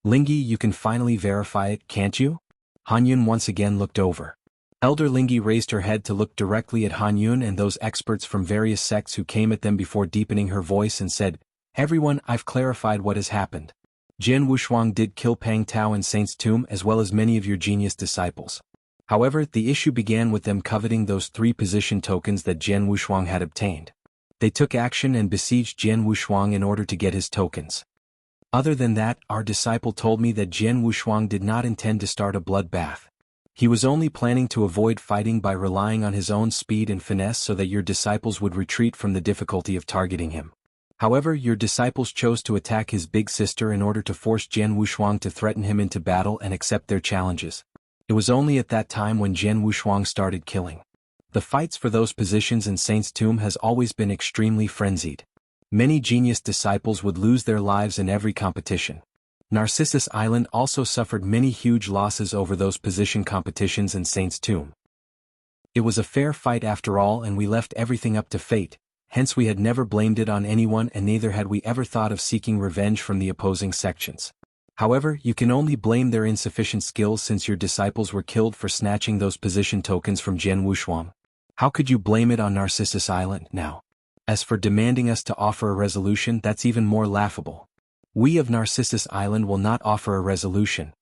Speaker 1: Lingyi, you can finally verify it, can't you? Han Yun once again looked over. Elder Lingyi raised her head to look directly at Han Yun and those experts from various sects who came at them before deepening her voice and said, Everyone, I've clarified what has happened. Jian Wushuang did kill Pang Tao in Saint's tomb as well as many of your genius disciples. However, the issue began with them coveting those 3 position tokens that Jian Wushuang had obtained. They took action and besieged Jian Wushuang in order to get his tokens. Other than that, our disciple told me that Jian Wushuang did not intend to start a bloodbath. He was only planning to avoid fighting by relying on his own speed and finesse so that your disciples would retreat from the difficulty of targeting him. However, your disciples chose to attack his big sister in order to force Jian Wushuang to threaten him into battle and accept their challenges. It was only at that time when Jian Wushuang started killing. The fights for those positions in Saint's tomb has always been extremely frenzied. Many genius disciples would lose their lives in every competition. Narcissus Island also suffered many huge losses over those position competitions in Saint's tomb. It was a fair fight after all and we left everything up to fate. Hence we had never blamed it on anyone and neither had we ever thought of seeking revenge from the opposing sections. However, you can only blame their insufficient skills since your disciples were killed for snatching those position tokens from Jian Wushuang. How could you blame it on Narcissus Island now? As for demanding us to offer a resolution, that's even more laughable. We of Narcissus Island will not offer a resolution.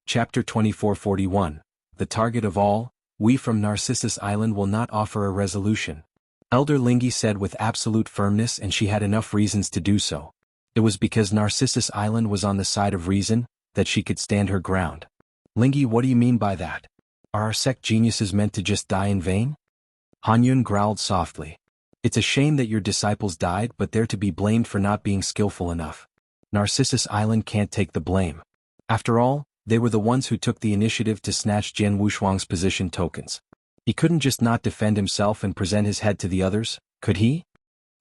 Speaker 1: Chapter 2441. The target of all, we from Narcissus Island will not offer a resolution. Elder Lingi said with absolute firmness, and she had enough reasons to do so. It was because Narcissus Island was on the side of reason that she could stand her ground. Lingi, what do you mean by that? Are our sect geniuses meant to just die in vain? Han Yun growled softly. It's a shame that your disciples died, but they're to be blamed for not being skillful enough. Narcissus Island can't take the blame. After all, they were the ones who took the initiative to snatch Jian Wushuang's position tokens. He couldn't just not defend himself and present his head to the others, could he?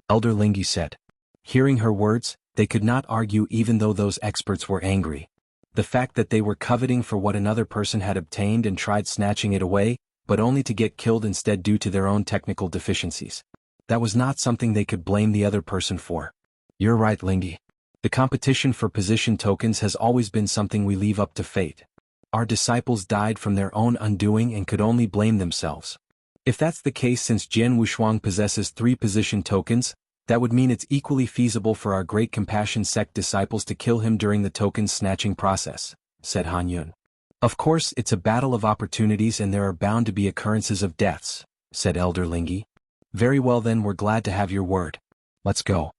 Speaker 1: Elder Lingi said. Hearing her words, they could not argue even though those experts were angry. The fact that they were coveting for what another person had obtained and tried snatching it away, but only to get killed instead due to their own technical deficiencies. That was not something they could blame the other person for. You're right, Lingi. The competition for position tokens has always been something we leave up to fate. Our disciples died from their own undoing and could only blame themselves. If that's the case, since Jian Wushuang possesses 3 position tokens, that would mean it's equally feasible for our Great Compassion sect disciples to kill him during the token snatching process, said Han Yun. Of course, it's a battle of opportunities and there are bound to be occurrences of deaths, said Elder Lingi. Very well then, we're glad to have your word. Let's go.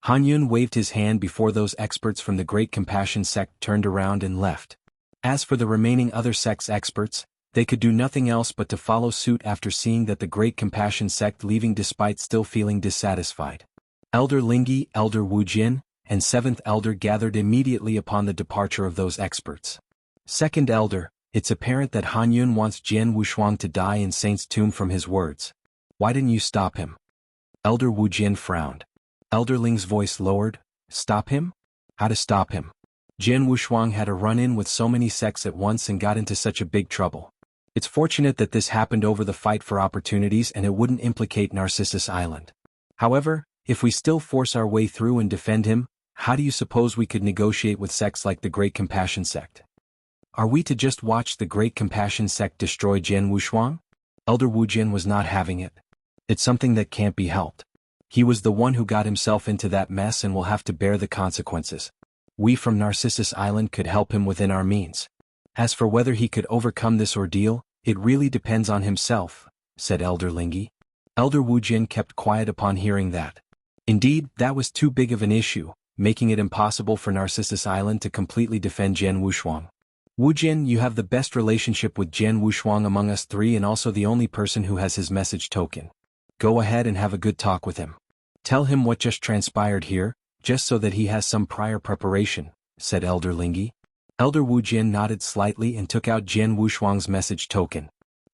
Speaker 1: Han Yun waved his hand before those experts from the Great Compassion sect turned around and left. As for the remaining other sects' experts, they could do nothing else but to follow suit after seeing that the Great Compassion sect leaving despite still feeling dissatisfied. Elder Lingi, Elder Wujin, and 7th Elder gathered immediately upon the departure of those experts. 2nd Elder, it's apparent that Han Yun wants Jian Wushuang to die in Saint's tomb from his words. Why didn't you stop him? Elder Wujin frowned. Elder Ling's voice lowered. Stop him? How to stop him? Jian Wushuang had a run-in with so many sects at once and got into such a big trouble. It's fortunate that this happened over the fight for opportunities and it wouldn't implicate Narcissus Island. However, if we still force our way through and defend him, how do you suppose we could negotiate with sects like the Great Compassion sect? Are we to just watch the Great Compassion sect destroy Jian Wushuang? Elder Wujin was not having it. It's something that can't be helped. He was the one who got himself into that mess and will have to bear the consequences. We from Narcissus Island could help him within our means. As for whether he could overcome this ordeal, it really depends on himself, said Elder Lingi. Elder Wujin kept quiet upon hearing that. Indeed, that was too big of an issue, making it impossible for Narcissus Island to completely defend Jian Wushuang. Wujin, you have the best relationship with Jian Wushuang among us 3 and also the only person who has his message token. Go ahead and have a good talk with him. Tell him what just transpired here, just so that he has some prior preparation, said Elder Lingi. Elder Wujin nodded slightly and took out Jian Wushuang's message token.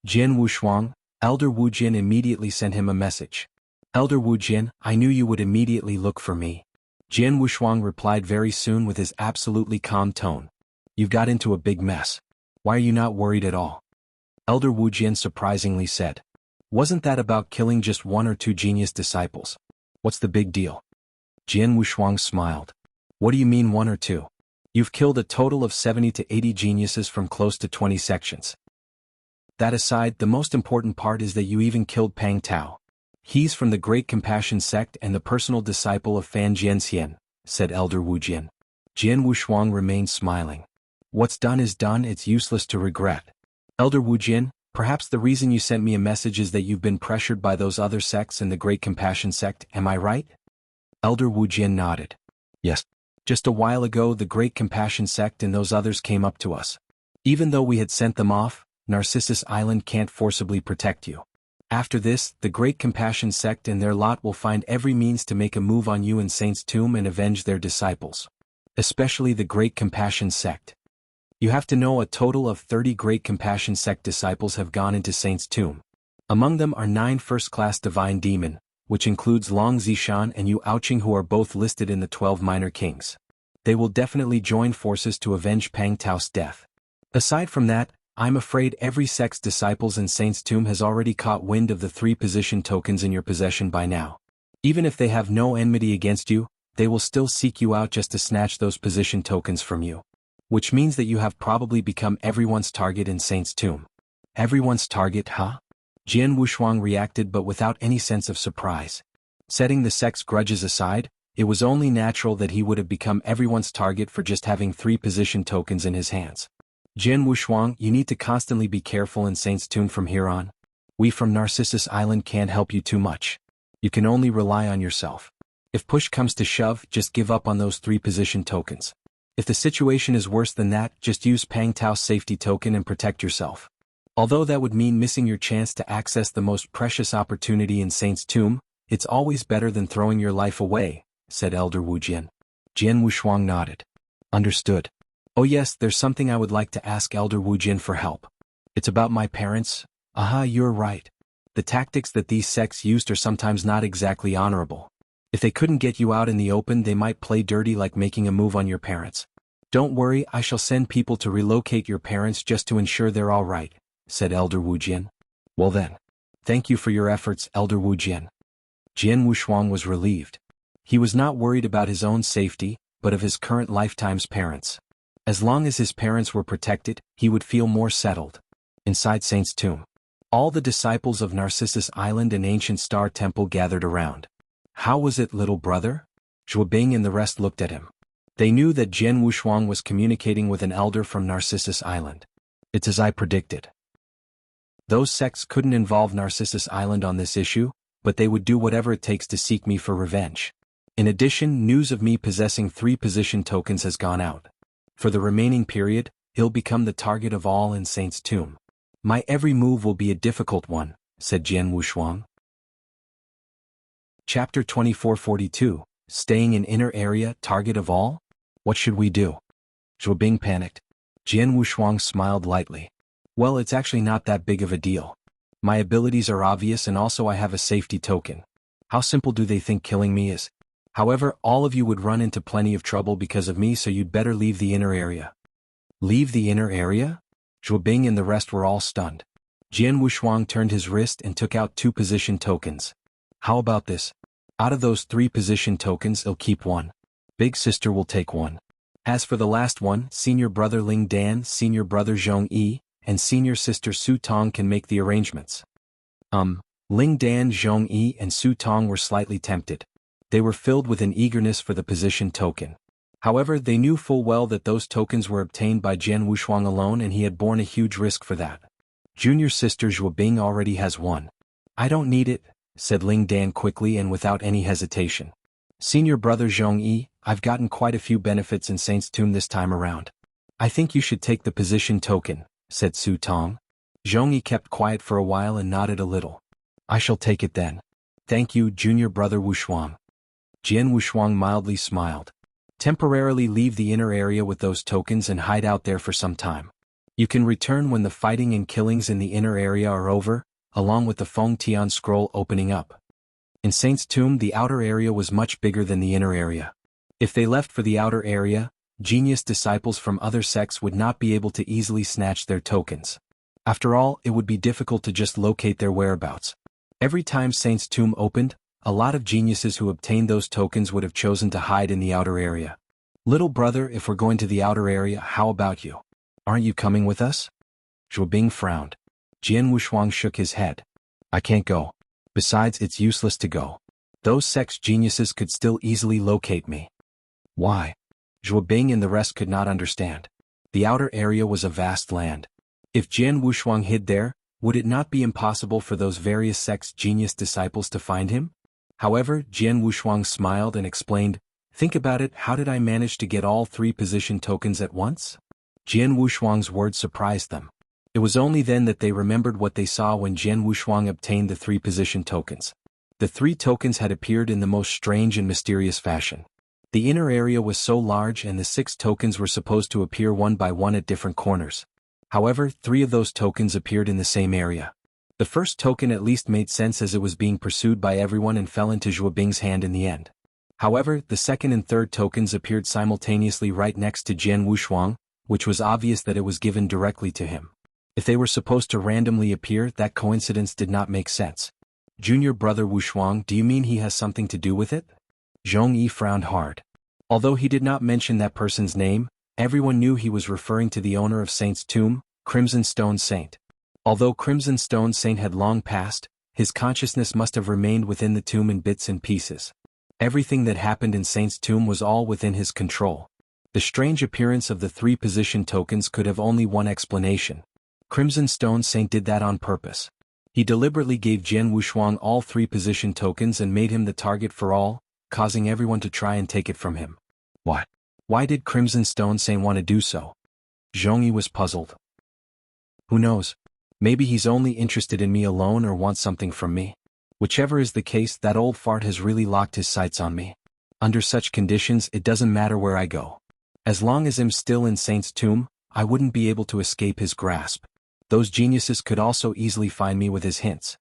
Speaker 1: Jian Wushuang, Elder Wujin immediately sent him a message. Elder Wujin, I knew you would immediately look for me. Jian Wushuang replied very soon with his absolutely calm tone. You've got into a big mess. Why are you not worried at all? Elder Wujin surprisingly said. Wasn't that about killing just 1 or 2 genius disciples? What's the big deal? Jian Wushuang smiled. What do you mean 1 or 2? You've killed a total of 70 to 80 geniuses from close to 20 sections. That aside, the most important part is that you even killed Pang Tao. He's from the Great Compassion sect and the personal disciple of Fan Jianxian, said Elder Wujin. Jian Wushuang remained smiling. What's done is done, it's useless to regret. Elder Wujin, perhaps the reason you sent me a message is that you've been pressured by those other sects and the Great Compassion sect, am I right? Elder Wujin nodded. Yes. Just a while ago the Great Compassion sect and those others came up to us. Even though we had sent them off, Narcissus Island can't forcibly protect you. After this, the Great Compassion sect and their lot will find every means to make a move on you in Saint's tomb and avenge their disciples. Especially the Great Compassion sect. You have to know a total of 30 Great Compassion sect disciples have gone into Saint's tomb. Among them are 9 first-class divine demon, which includes Long Zishan and Yu Aoqing, who are both listed in the 12 minor kings. They will definitely join forces to avenge Pang Tao's death. Aside from that, I'm afraid every sect's disciples in Saint's tomb has already caught wind of the 3 position tokens in your possession by now. Even if they have no enmity against you, they will still seek you out just to snatch those position tokens from you. Which means that you have probably become everyone's target in Saint's Tomb. Everyone's target, huh? Jian Wushuang reacted but without any sense of surprise. Setting the sex grudges aside, it was only natural that he would have become everyone's target for just having 3 position tokens in his hands. Jian Wushuang, you need to constantly be careful in Saint's Tomb from here on. We from Narcissus Island can't help you too much. You can only rely on yourself. If push comes to shove, just give up on those 3 position tokens. If the situation is worse than that, just use Pang Tao's safety token and protect yourself. Although that would mean missing your chance to access the most precious opportunity in Saint's Tomb, it's always better than throwing your life away, said Elder Wu Jian. Jian Wushuang nodded. Understood. Oh yes, there's something I would like to ask Elder Wu Jian for help. It's about my parents. Aha, you're right. The tactics that these sects used are sometimes not exactly honorable. If they couldn't get you out in the open, they might play dirty like making a move on your parents. Don't worry, I shall send people to relocate your parents just to ensure they're all right, said Elder Wu Jian. Well then. Thank you for your efforts, Elder Wu Jian. Jian Wushuang was relieved. He was not worried about his own safety, but of his current lifetime's parents. As long as his parents were protected, he would feel more settled. Inside Saint's Tomb, all the disciples of Narcissus Island and Ancient Star Temple gathered around. How was it, little brother? Zhuo Bing and the rest looked at him. They knew that Jian Wushuang was communicating with an elder from Narcissus Island. It's as I predicted. Those sects couldn't involve Narcissus Island on this issue, but they would do whatever it takes to seek me for revenge. In addition, news of me possessing 3 position tokens has gone out. For the remaining period, he'll become the target of all in Saint's Tomb. My every move will be a difficult one, said Jian Wushuang. Chapter 2442, Staying in Inner Area, Target of All? What should we do? Zhuo Bing panicked. Jian Wushuang smiled lightly. Well, it's actually not that big of a deal. My abilities are obvious and also I have a safety token. How simple do they think killing me is? However, all of you would run into plenty of trouble because of me, so you'd better leave the inner area. Leave the inner area? Zhuo Bing and the rest were all stunned. Jian Wushuang turned his wrist and took out 2 position tokens. How about this? Out of those 3 position tokens, he'll keep 1. Big sister will take 1. As for the last one, senior brother Ling Dan, senior brother Zhong Yi, and senior sister Su Tong can make the arrangements. Ling Dan, Zhong Yi, and Su Tong were slightly tempted. They were filled with an eagerness for the position token. However, they knew full well that those tokens were obtained by Jian Wushuang alone and he had borne a huge risk for that. Junior sister Zhuo Bing already has 1. I don't need it, said Ling Dan quickly and without any hesitation. Senior brother Zhong Yi, I've gotten quite a few benefits in Saint's Tomb this time around. I think you should take the position token, said Su Tong. Zhong Yi kept quiet for a while and nodded a little. I shall take it then. Thank you, junior brother Wushuang. Jian Wushuang mildly smiled. Temporarily leave the inner area with those tokens and hide out there for some time. You can return when the fighting and killings in the inner area are over, along with the Feng Tian scroll opening up. In Saint's Tomb, the outer area was much bigger than the inner area. If they left for the outer area, genius disciples from other sects would not be able to easily snatch their tokens. After all, it would be difficult to just locate their whereabouts. Every time Saint's Tomb opened, a lot of geniuses who obtained those tokens would have chosen to hide in the outer area. Little brother, if we're going to the outer area, how about you? Aren't you coming with us? Zhuo Bing frowned. Jian Wushuang shook his head. I can't go. Besides, it's useless to go. Those sex geniuses could still easily locate me. Why? Zhuo Bing and the rest could not understand. The outer area was a vast land. If Jian Wushuang hid there, would it not be impossible for those various sex genius disciples to find him? However, Jian Wushuang smiled and explained, think about it, how did I manage to get all 3 position tokens at once? Jian Wushuang's words surprised them. It was only then that they remembered what they saw when Jian Wushuang obtained the 3 position tokens. The 3 tokens had appeared in the most strange and mysterious fashion. The inner area was so large and the 6 tokens were supposed to appear one by one at different corners. However, 3 of those tokens appeared in the same area. The first token at least made sense as it was being pursued by everyone and fell into Zhuo Bing's hand in the end. However, the second and third tokens appeared simultaneously right next to Jian Wushuang, which was obvious that it was given directly to him. If they were supposed to randomly appear, that coincidence did not make sense. Junior brother Wushuang, do you mean he has something to do with it? Zhong Yi frowned hard. Although he did not mention that person's name, everyone knew he was referring to the owner of Saint's tomb, Crimson Stone Saint. Although Crimson Stone Saint had long passed, his consciousness must have remained within the tomb in bits and pieces. Everything that happened in Saint's tomb was all within his control. The strange appearance of the 3 position tokens could have only one explanation. Crimson Stone Saint did that on purpose. He deliberately gave Jian Wushuang all 3 position tokens and made him the target for all, causing everyone to try and take it from him. What? Why did Crimson Stone Saint want to do so? Zhong Yi was puzzled. Who knows? Maybe he's only interested in me alone or wants something from me. Whichever is the case, that old fart has really locked his sights on me. Under such conditions, it doesn't matter where I go. As long as I'm still in Saint's tomb, I wouldn't be able to escape his grasp. Those geniuses could also easily find me with his hints.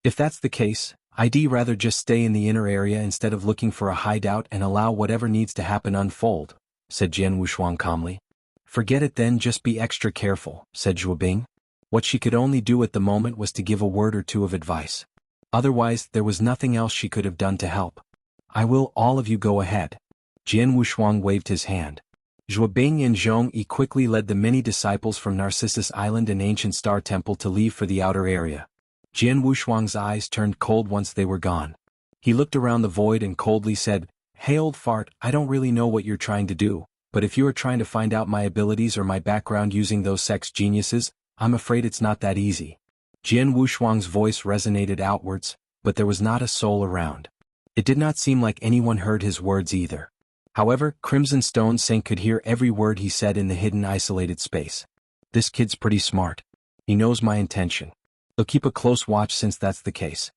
Speaker 1: If that's the case, I'd rather just stay in the inner area instead of looking for a hideout and allow whatever needs to happen unfold, said Jian Wushuang calmly. Forget it then, just be extra careful, said Zhuo Bing. What she could only do at the moment was to give a word or two of advice. Otherwise, there was nothing else she could have done to help. I will, all of you go ahead. Jian Wushuang waved his hand. Zhuo Bing and Zhong Yi quickly led the many disciples from Narcissus Island and Ancient Star Temple to leave for the outer area. Jian Wushuang's eyes turned cold once they were gone. He looked around the void and coldly said, Hey old fart, I don't really know what you're trying to do, but if you are trying to find out my abilities or my background using those sex geniuses, I'm afraid it's not that easy. Jian Wushuang's voice resonated outwards, but there was not a soul around. It did not seem like anyone heard his words either. However, Crimson Stone Saint could hear every word he said in the hidden isolated space. This kid's pretty smart. He knows my intention. He'll keep a close watch since that's the case.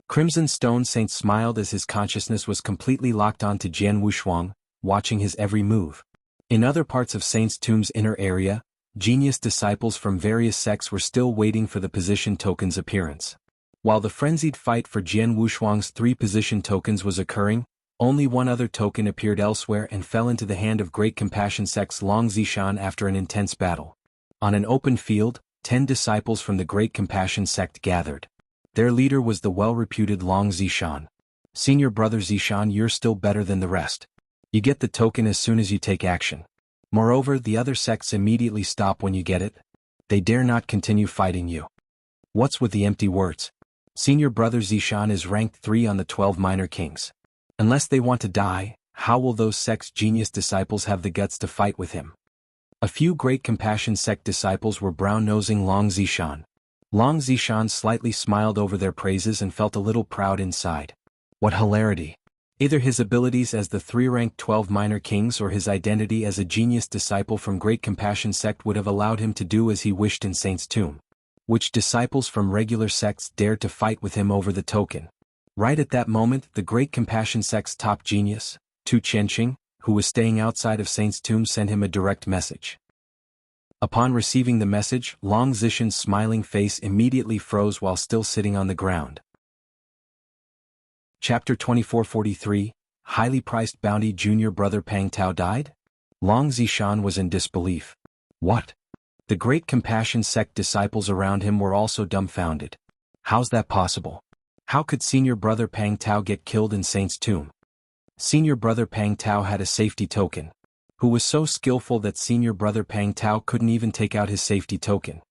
Speaker 1: Crimson Stone Saint smiled as his consciousness was completely locked onto Jian Wushuang, watching his every move. In other parts of Saint's tomb's inner area, genius disciples from various sects were still waiting for the position token's appearance. While the frenzied fight for Jian Wushuang's 3 position tokens was occurring, only one other token appeared elsewhere and fell into the hand of Great Compassion Sect's Long Zishan after an intense battle. On an open field, 10 disciples from the Great Compassion Sect gathered. Their leader was the well-reputed Long Zishan. Senior brother Zishan, you're still better than the rest. You get the token as soon as you take action. Moreover, the other sects immediately stop when you get it. They dare not continue fighting you. What's with the empty words? Senior brother Zishan is ranked 3 on the 12 minor kings. Unless they want to die, how will those sect's genius disciples have the guts to fight with him? A few Great Compassion Sect disciples were brown-nosing Long Zishan. Long Zishan slightly smiled over their praises and felt a little proud inside. What hilarity! Either his abilities as the 3-ranked 12 minor kings or his identity as a genius disciple from Great Compassion Sect would have allowed him to do as he wished in Saint's tomb. Which disciples from regular sects dared to fight with him over the token? Right at that moment, the Great Compassion Sect's top genius, Tu Chenqing, who was staying outside of Saint's tomb, sent him a direct message. Upon receiving the message, Long Zishan's smiling face immediately froze while still sitting on the ground. Chapter 2443, Highly Priced Bounty. Junior brother Pang Tao died? Long Zishan was in disbelief. What? The Great Compassion Sect disciples around him were also dumbfounded. How's that possible? How could senior brother Pang Tao get killed in Saint's tomb? Senior brother Pang Tao had a safety token, who was so skillful that senior brother Pang Tao couldn't even take out his safety token.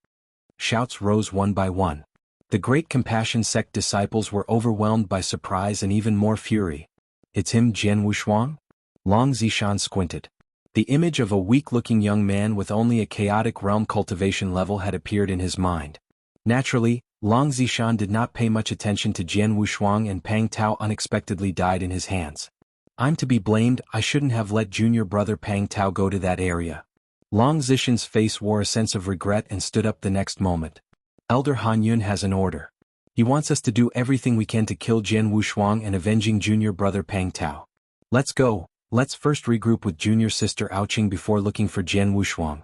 Speaker 1: Shouts rose one by one. The Great Compassion Sect disciples were overwhelmed by surprise and even more fury. It's him, Jian Wushuang? Long Zishan squinted. The image of a weak-looking young man with only a chaotic realm cultivation level had appeared in his mind. Naturally, Long Zishan did not pay much attention to Jian Wushuang, and Pang Tao unexpectedly died in his hands. I'm to be blamed. I shouldn't have let junior brother Pang Tao go to that area. Long Zishan's face wore a sense of regret and stood up the next moment. Elder Han Yun has an order. He wants us to do everything we can to kill Jian Wushuang and avenging junior brother Pang Tao. Let's go. Let's first regroup with junior sister Aoqing before looking for Jian Wushuang.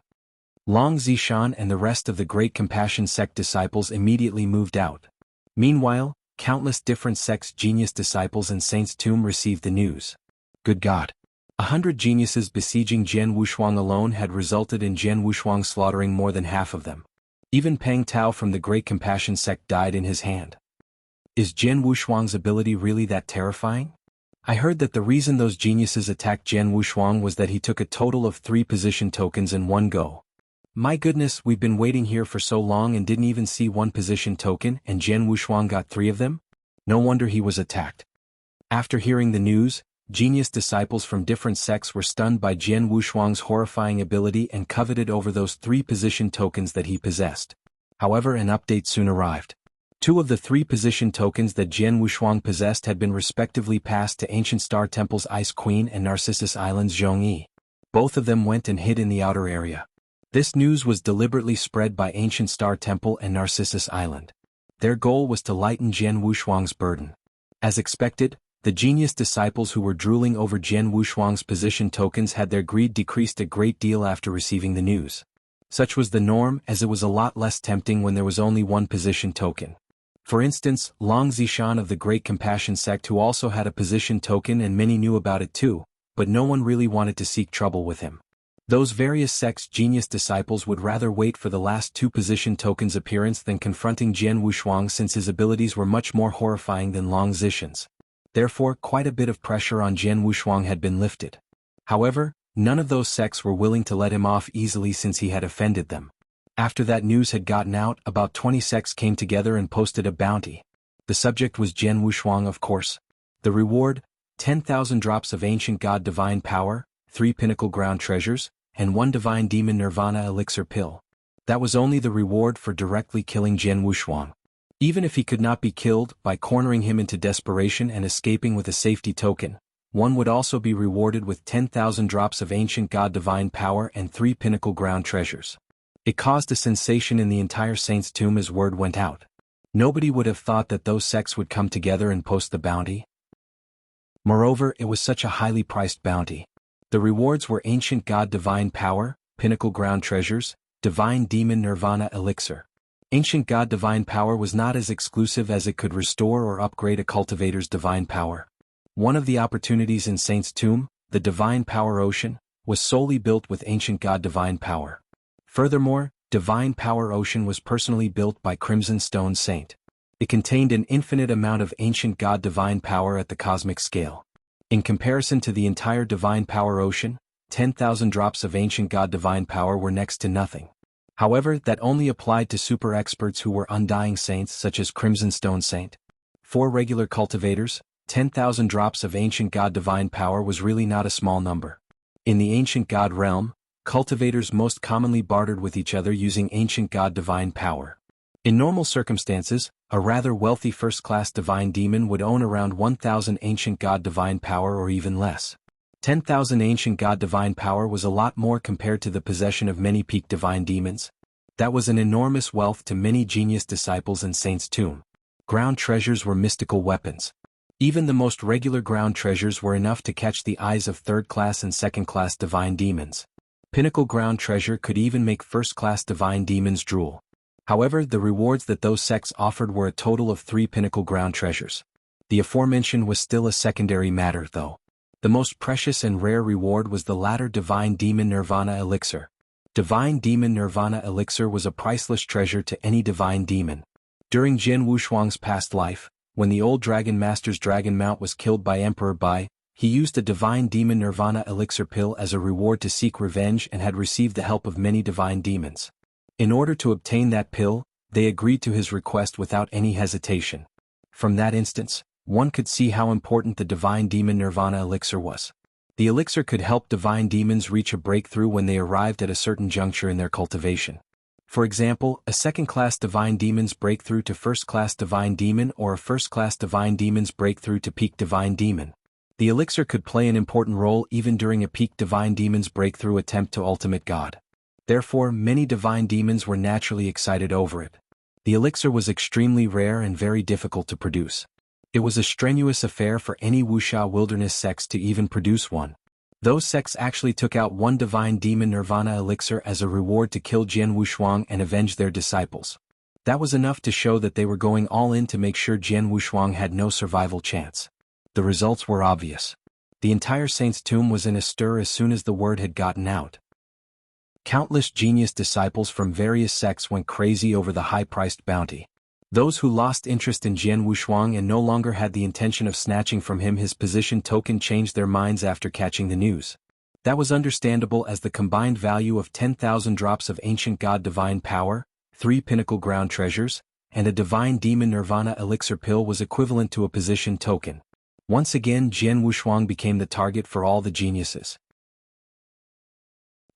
Speaker 1: Long Zishan and the rest of the Great Compassion Sect disciples immediately moved out. Meanwhile, countless different sects' genius disciples in Saint's tomb received the news. Good God! 100 geniuses besieging Jian Wushuang alone had resulted in Jian Wushuang slaughtering more than half of them. Even Pang Tao from the Great Compassion Sect died in his hand. Is Jian Wushuang's ability really that terrifying? I heard that the reason those geniuses attacked Jian Wushuang was that he took a total of 3 position tokens in one go. My goodness, we've been waiting here for so long and didn't even see 1 position token, and Jian Wushuang got 3 of them? No wonder he was attacked. After hearing the news, genius disciples from different sects were stunned by Jian Wushuang's horrifying ability and coveted over those 3 position tokens that he possessed. However, an update soon arrived. 2 of the 3 position tokens that Jian Wushuang possessed had been respectively passed to Ancient Star Temple's Ice Queen and Narcissus Island's Zhongyi. Both of them went and hid in the outer area. This news was deliberately spread by Ancient Star Temple and Narcissus Island. Their goal was to lighten Jian Wushuang's burden. As expected, the genius disciples who were drooling over Jian Wushuang's position tokens had their greed decreased a great deal after receiving the news. Such was the norm, as it was a lot less tempting when there was only 1 position token. For instance, Long Zishan of the Great Compassion sect, who also had a position token, and many knew about it too, but no one really wanted to seek trouble with him. Those various sects' genius disciples would rather wait for the last 2 position tokens' appearance than confronting Jian Wushuang, since his abilities were much more horrifying than Long Zishan's. Therefore, quite a bit of pressure on Jian Wushuang had been lifted. However, none of those sects were willing to let him off easily since he had offended them. After that news had gotten out, about 20 sects came together and posted a bounty. The subject was Jian Wushuang, of course. The reward: 10,000 drops of Ancient God Divine Power, 3 Pinnacle Ground Treasures, and 1 Divine Demon Nirvana Elixir Pill. That was only the reward for directly killing Jian Wushuang. Even if he could not be killed, by cornering him into desperation and escaping with a safety token, one would also be rewarded with 10,000 drops of Ancient God Divine Power and 3 Pinnacle Ground Treasures. It caused a sensation in the entire Saint's Tomb as word went out. Nobody would have thought that those sects would come together and post the bounty. Moreover, it was such a highly priced bounty. The rewards were Ancient God Divine Power, Pinnacle Ground Treasures, Divine Demon Nirvana Elixir. Ancient God Divine Power was not as exclusive as it could restore or upgrade a cultivator's divine power. One of the opportunities in Saint's Tomb, the Divine Power Ocean, was solely built with Ancient God Divine Power. Furthermore, Divine Power Ocean was personally built by Crimson Stone Saint. It contained an infinite amount of Ancient God Divine Power at the cosmic scale. In comparison to the entire Divine Power Ocean, 10,000 drops of Ancient God Divine Power were next to nothing. However, that only applied to super experts who were undying saints such as Crimson Stone Saint. For regular cultivators, 10,000 drops of Ancient God Divine Power was really not a small number. In the Ancient God realm, cultivators most commonly bartered with each other using Ancient God Divine Power. In normal circumstances, a rather wealthy first-class divine demon would own around 1,000 Ancient God Divine Power or even less. 10,000 Ancient God Divine Power was a lot more compared to the possession of many peak divine demons. That was an enormous wealth to many genius disciples in Saint's Tomb. Ground treasures were mystical weapons. Even the most regular ground treasures were enough to catch the eyes of third-class and second-class divine demons. Pinnacle Ground Treasure could even make first-class divine demons drool. However, the rewards that those sects offered were a total of 3 Pinnacle Ground Treasures. The aforementioned was still a secondary matter, though. The most precious and rare reward was the latter Divine Demon Nirvana Elixir. Divine Demon Nirvana Elixir was a priceless treasure to any divine demon. During Jian Wushuang's past life, when the old Dragon Master's Dragon Mount was killed by Emperor Bai, he used a Divine Demon Nirvana Elixir Pill as a reward to seek revenge and had received the help of many divine demons. In order to obtain that pill, they agreed to his request without any hesitation. From that instance, one could see how important the Divine Demon Nirvana Elixir was. The elixir could help divine demons reach a breakthrough when they arrived at a certain juncture in their cultivation. For example, a second-class divine demon's breakthrough to first-class divine demon, or a first-class divine demon's breakthrough to peak divine demon. The elixir could play an important role even during a peak divine demon's breakthrough attempt to ultimate God. Therefore, many divine demons were naturally excited over it. The elixir was extremely rare and very difficult to produce. It was a strenuous affair for any Wuxia wilderness sects to even produce one. Those sects actually took out 1 Divine Demon Nirvana Elixir as a reward to kill Jian Wushuang and avenge their disciples. That was enough to show that they were going all in to make sure Jian Wushuang had no survival chance. The results were obvious. The entire Saint's Tomb was in a stir as soon as the word had gotten out. Countless genius disciples from various sects went crazy over the high-priced bounty. Those who lost interest in Jian Wushuang and no longer had the intention of snatching from him his position token changed their minds after catching the news. That was understandable, as the combined value of 10,000 drops of ancient god divine power, 3 pinnacle ground treasures, and a divine demon nirvana elixir pill was equivalent to a position token. Once again, Jian Wushuang became the target for all the geniuses.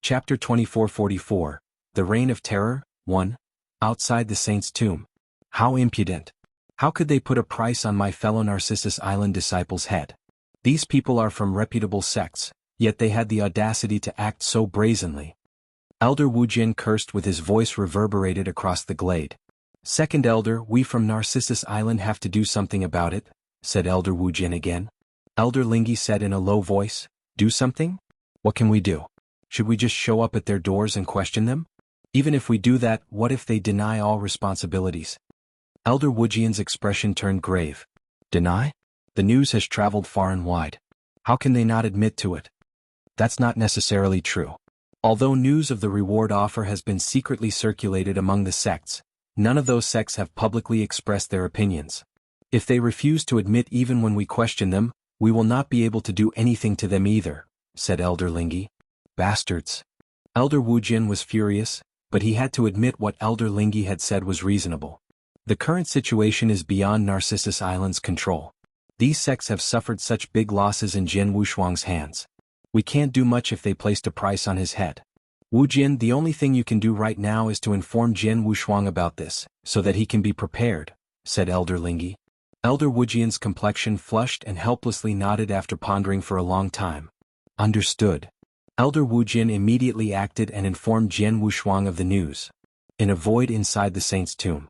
Speaker 1: Chapter 2444, The Reign of Terror, 1. Outside the Saint's Tomb. How impudent! How could they put a price on my fellow Narcissus Island disciples' head? These people are from reputable sects, yet they had the audacity to act so brazenly. Elder Wujian cursed, with his voice reverberated across the glade. Second Elder, we from Narcissus Island have to do something about it, said Elder Wujian again. Elder Lingi said in a low voice, do something? What can we do? Should we just show up at their doors and question them? Even if we do that, what if they deny all responsibilities? Elder Wujian's expression turned grave. Deny? The news has traveled far and wide. How can they not admit to it? That's not necessarily true. Although news of the reward offer has been secretly circulated among the sects, none of those sects have publicly expressed their opinions. If they refuse to admit even when we question them, we will not be able to do anything to them either, said Elder Lingi. Bastards. Elder Wujian was furious, but he had to admit what Elder Lingi had said was reasonable. The current situation is beyond Narcissus Island's control. These sects have suffered such big losses in Jian Wushuang's hands. We can't do much if they placed a price on his head. Wujian, the only thing you can do right now is to inform Jian Wushuang about this, so that he can be prepared, said Elder Lingi. Elder Wujian's complexion flushed and helplessly nodded after pondering for a long time. Understood. Elder Wujian immediately acted and informed Jian Wushuang of the news. In a void inside the saint's tomb.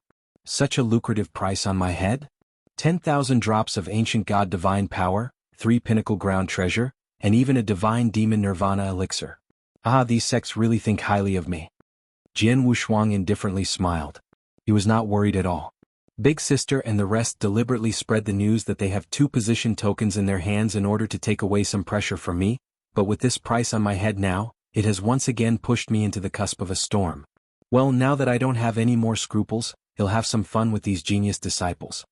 Speaker 1: Such a lucrative price on my head? 10,000 drops of ancient god divine power, 3 pinnacle ground treasure, and even a divine demon nirvana elixir. Ah, these sects really think highly of me. Jian Wushuang indifferently smiled. He was not worried at all. Big Sister and the rest deliberately spread the news that they have 2 position tokens in their hands in order to take away some pressure from me, but with this price on my head now, it has once again pushed me into the cusp of a storm. Well, now that I don't have any more scruples, he'll have some fun with these genius disciples.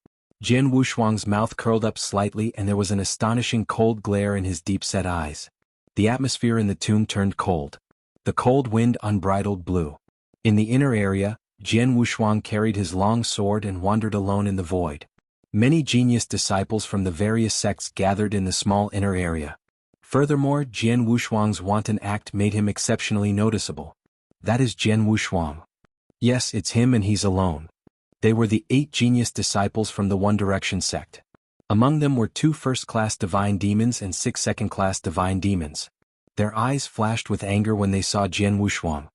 Speaker 1: Jian Wushuang's mouth curled up slightly and there was an astonishing cold glare in his deep-set eyes. The atmosphere in the tomb turned cold. The cold wind unbridled blew. In the inner area, Jian Wushuang carried his long sword and wandered alone in the void. Many genius disciples from the various sects gathered in the small inner area. Furthermore, Jian Wushuang's wanton act made him exceptionally noticeable. That is Jian Wushuang. Yes, it's him and he's alone. They were the 8 genius disciples from the One Direction sect. Among them were 2 first-class divine demons and 6 second-class divine demons. Their eyes flashed with anger when they saw Jian Wushuang.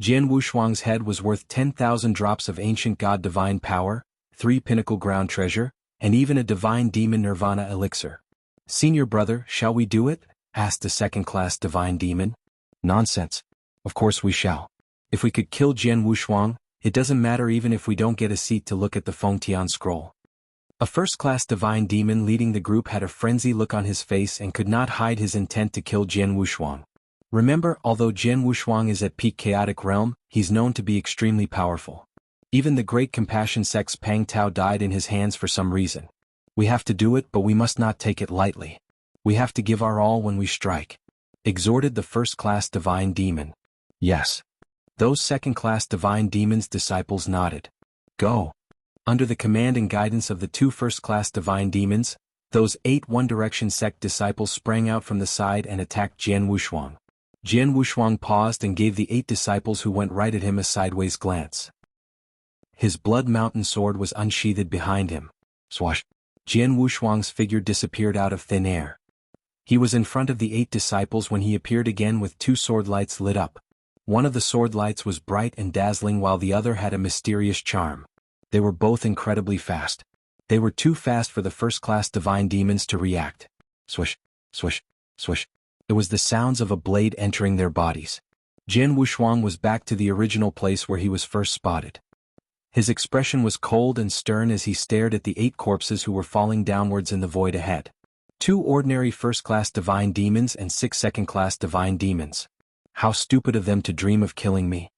Speaker 1: Jian Wushuang's head was worth 10,000 drops of ancient god divine power, 3 pinnacle ground treasure, and even a divine demon nirvana elixir. Senior brother, shall we do it? Asked the second-class divine demon. Nonsense. Of course we shall. If we could kill Jian Wushuang, it doesn't matter even if we don't get a seat to look at the Fengtian scroll. A first-class divine demon leading the group had a frenzied look on his face and could not hide his intent to kill Jian Wushuang. Remember, although Jian Wushuang is at peak chaotic realm, he's known to be extremely powerful. Even the great compassion sect's Pang Tao died in his hands for some reason. We have to do it, but we must not take it lightly. We have to give our all when we strike, exhorted the first-class divine demon. Yes. Those second-class divine demons' disciples nodded. Go. Under the command and guidance of the 2 first-class divine demons, those 8 One Direction sect disciples sprang out from the side and attacked Jian Wushuang. Jian Wushuang paused and gave the 8 disciples who went right at him a sideways glance. His blood mountain sword was unsheathed behind him. Swash! Jian Wushuang's figure disappeared out of thin air. He was in front of the 8 disciples when he appeared again with 2 sword lights lit up. One of the sword lights was bright and dazzling while the other had a mysterious charm. They were both incredibly fast. They were too fast for the first-class divine demons to react. Swish, swish, swish. It was the sounds of a blade entering their bodies. Jian Wushuang was back to the original place where he was first spotted. His expression was cold and stern as he stared at the 8 corpses who were falling downwards in the void ahead. 2 ordinary first-class divine demons and 6 second-class divine demons. How stupid of them to dream of killing me.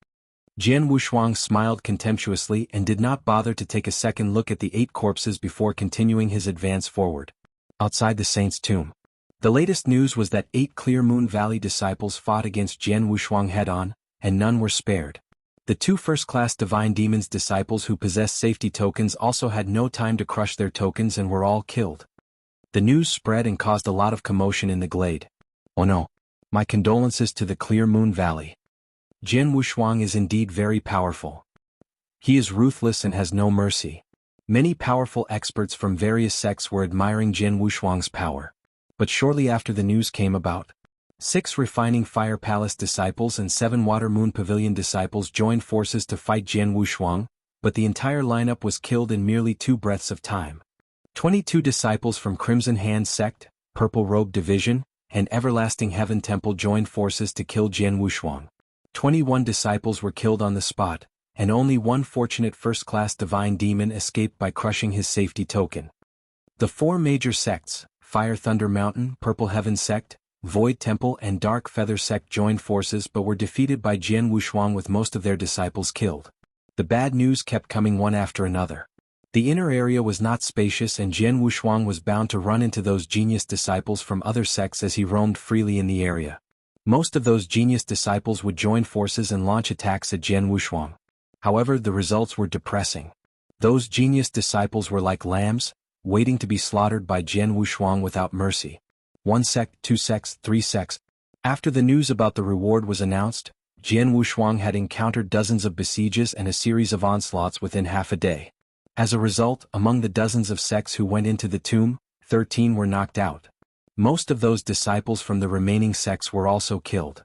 Speaker 1: Jian Wushuang smiled contemptuously and did not bother to take a second look at the 8 corpses before continuing his advance forward. Outside the saint's tomb. The latest news was that 8 Clear Moon Valley disciples fought against Jian Wushuang head-on, and none were spared. The 2 first-class Divine Demons disciples who possessed safety tokens also had no time to crush their tokens and were all killed. The news spread and caused a lot of commotion in the glade. Oh no. My condolences to the Clear Moon Valley. Jian Wushuang is indeed very powerful. He is ruthless and has no mercy. Many powerful experts from various sects were admiring Jian Wushuang's power. But shortly after the news came about, 6 Refining Fire Palace disciples and 7 Water Moon Pavilion disciples joined forces to fight Jian Wushuang, but the entire lineup was killed in merely 2 breaths of time. 22 disciples from Crimson Hand Sect, Purple Robe Division, and Everlasting Heaven Temple joined forces to kill Jian Wushuang. 21 disciples were killed on the spot, and only 1 fortunate first-class Divine Demon escaped by crushing his safety token. The 4 major sects, Fire Thunder Mountain, Purple Heaven Sect, Void Temple and Dark Feather Sect joined forces but were defeated by Jian Wushuang with most of their disciples killed. The bad news kept coming one after another. The inner area was not spacious and Jian Wushuang was bound to run into those genius disciples from other sects as he roamed freely in the area. Most of those genius disciples would join forces and launch attacks at Jian Wushuang. However, the results were depressing. Those genius disciples were like lambs, waiting to be slaughtered by Jian Wushuang without mercy. 1 sect, 2 sects, 3 sects. After the news about the reward was announced, Jian Wushuang had encountered dozens of besieges and a series of onslaughts within half a day. As a result, among the dozens of sects who went into the tomb, 13 were knocked out. Most of those disciples from the remaining sects were also killed.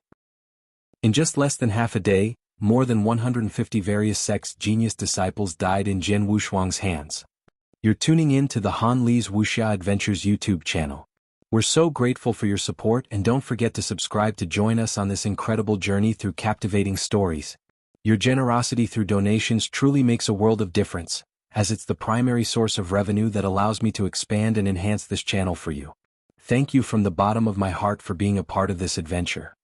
Speaker 1: In just less than half a day, more than 150 various sects' genius disciples died in Jian Wushuang's hands. You're tuning in to the Han Li's Wuxia Adventures YouTube channel. We're so grateful for your support and don't forget to subscribe to join us on this incredible journey through captivating stories. Your generosity through donations truly makes a world of difference, as it's the primary source of revenue that allows me to expand and enhance this channel for you. Thank you from the bottom of my heart for being a part of this adventure.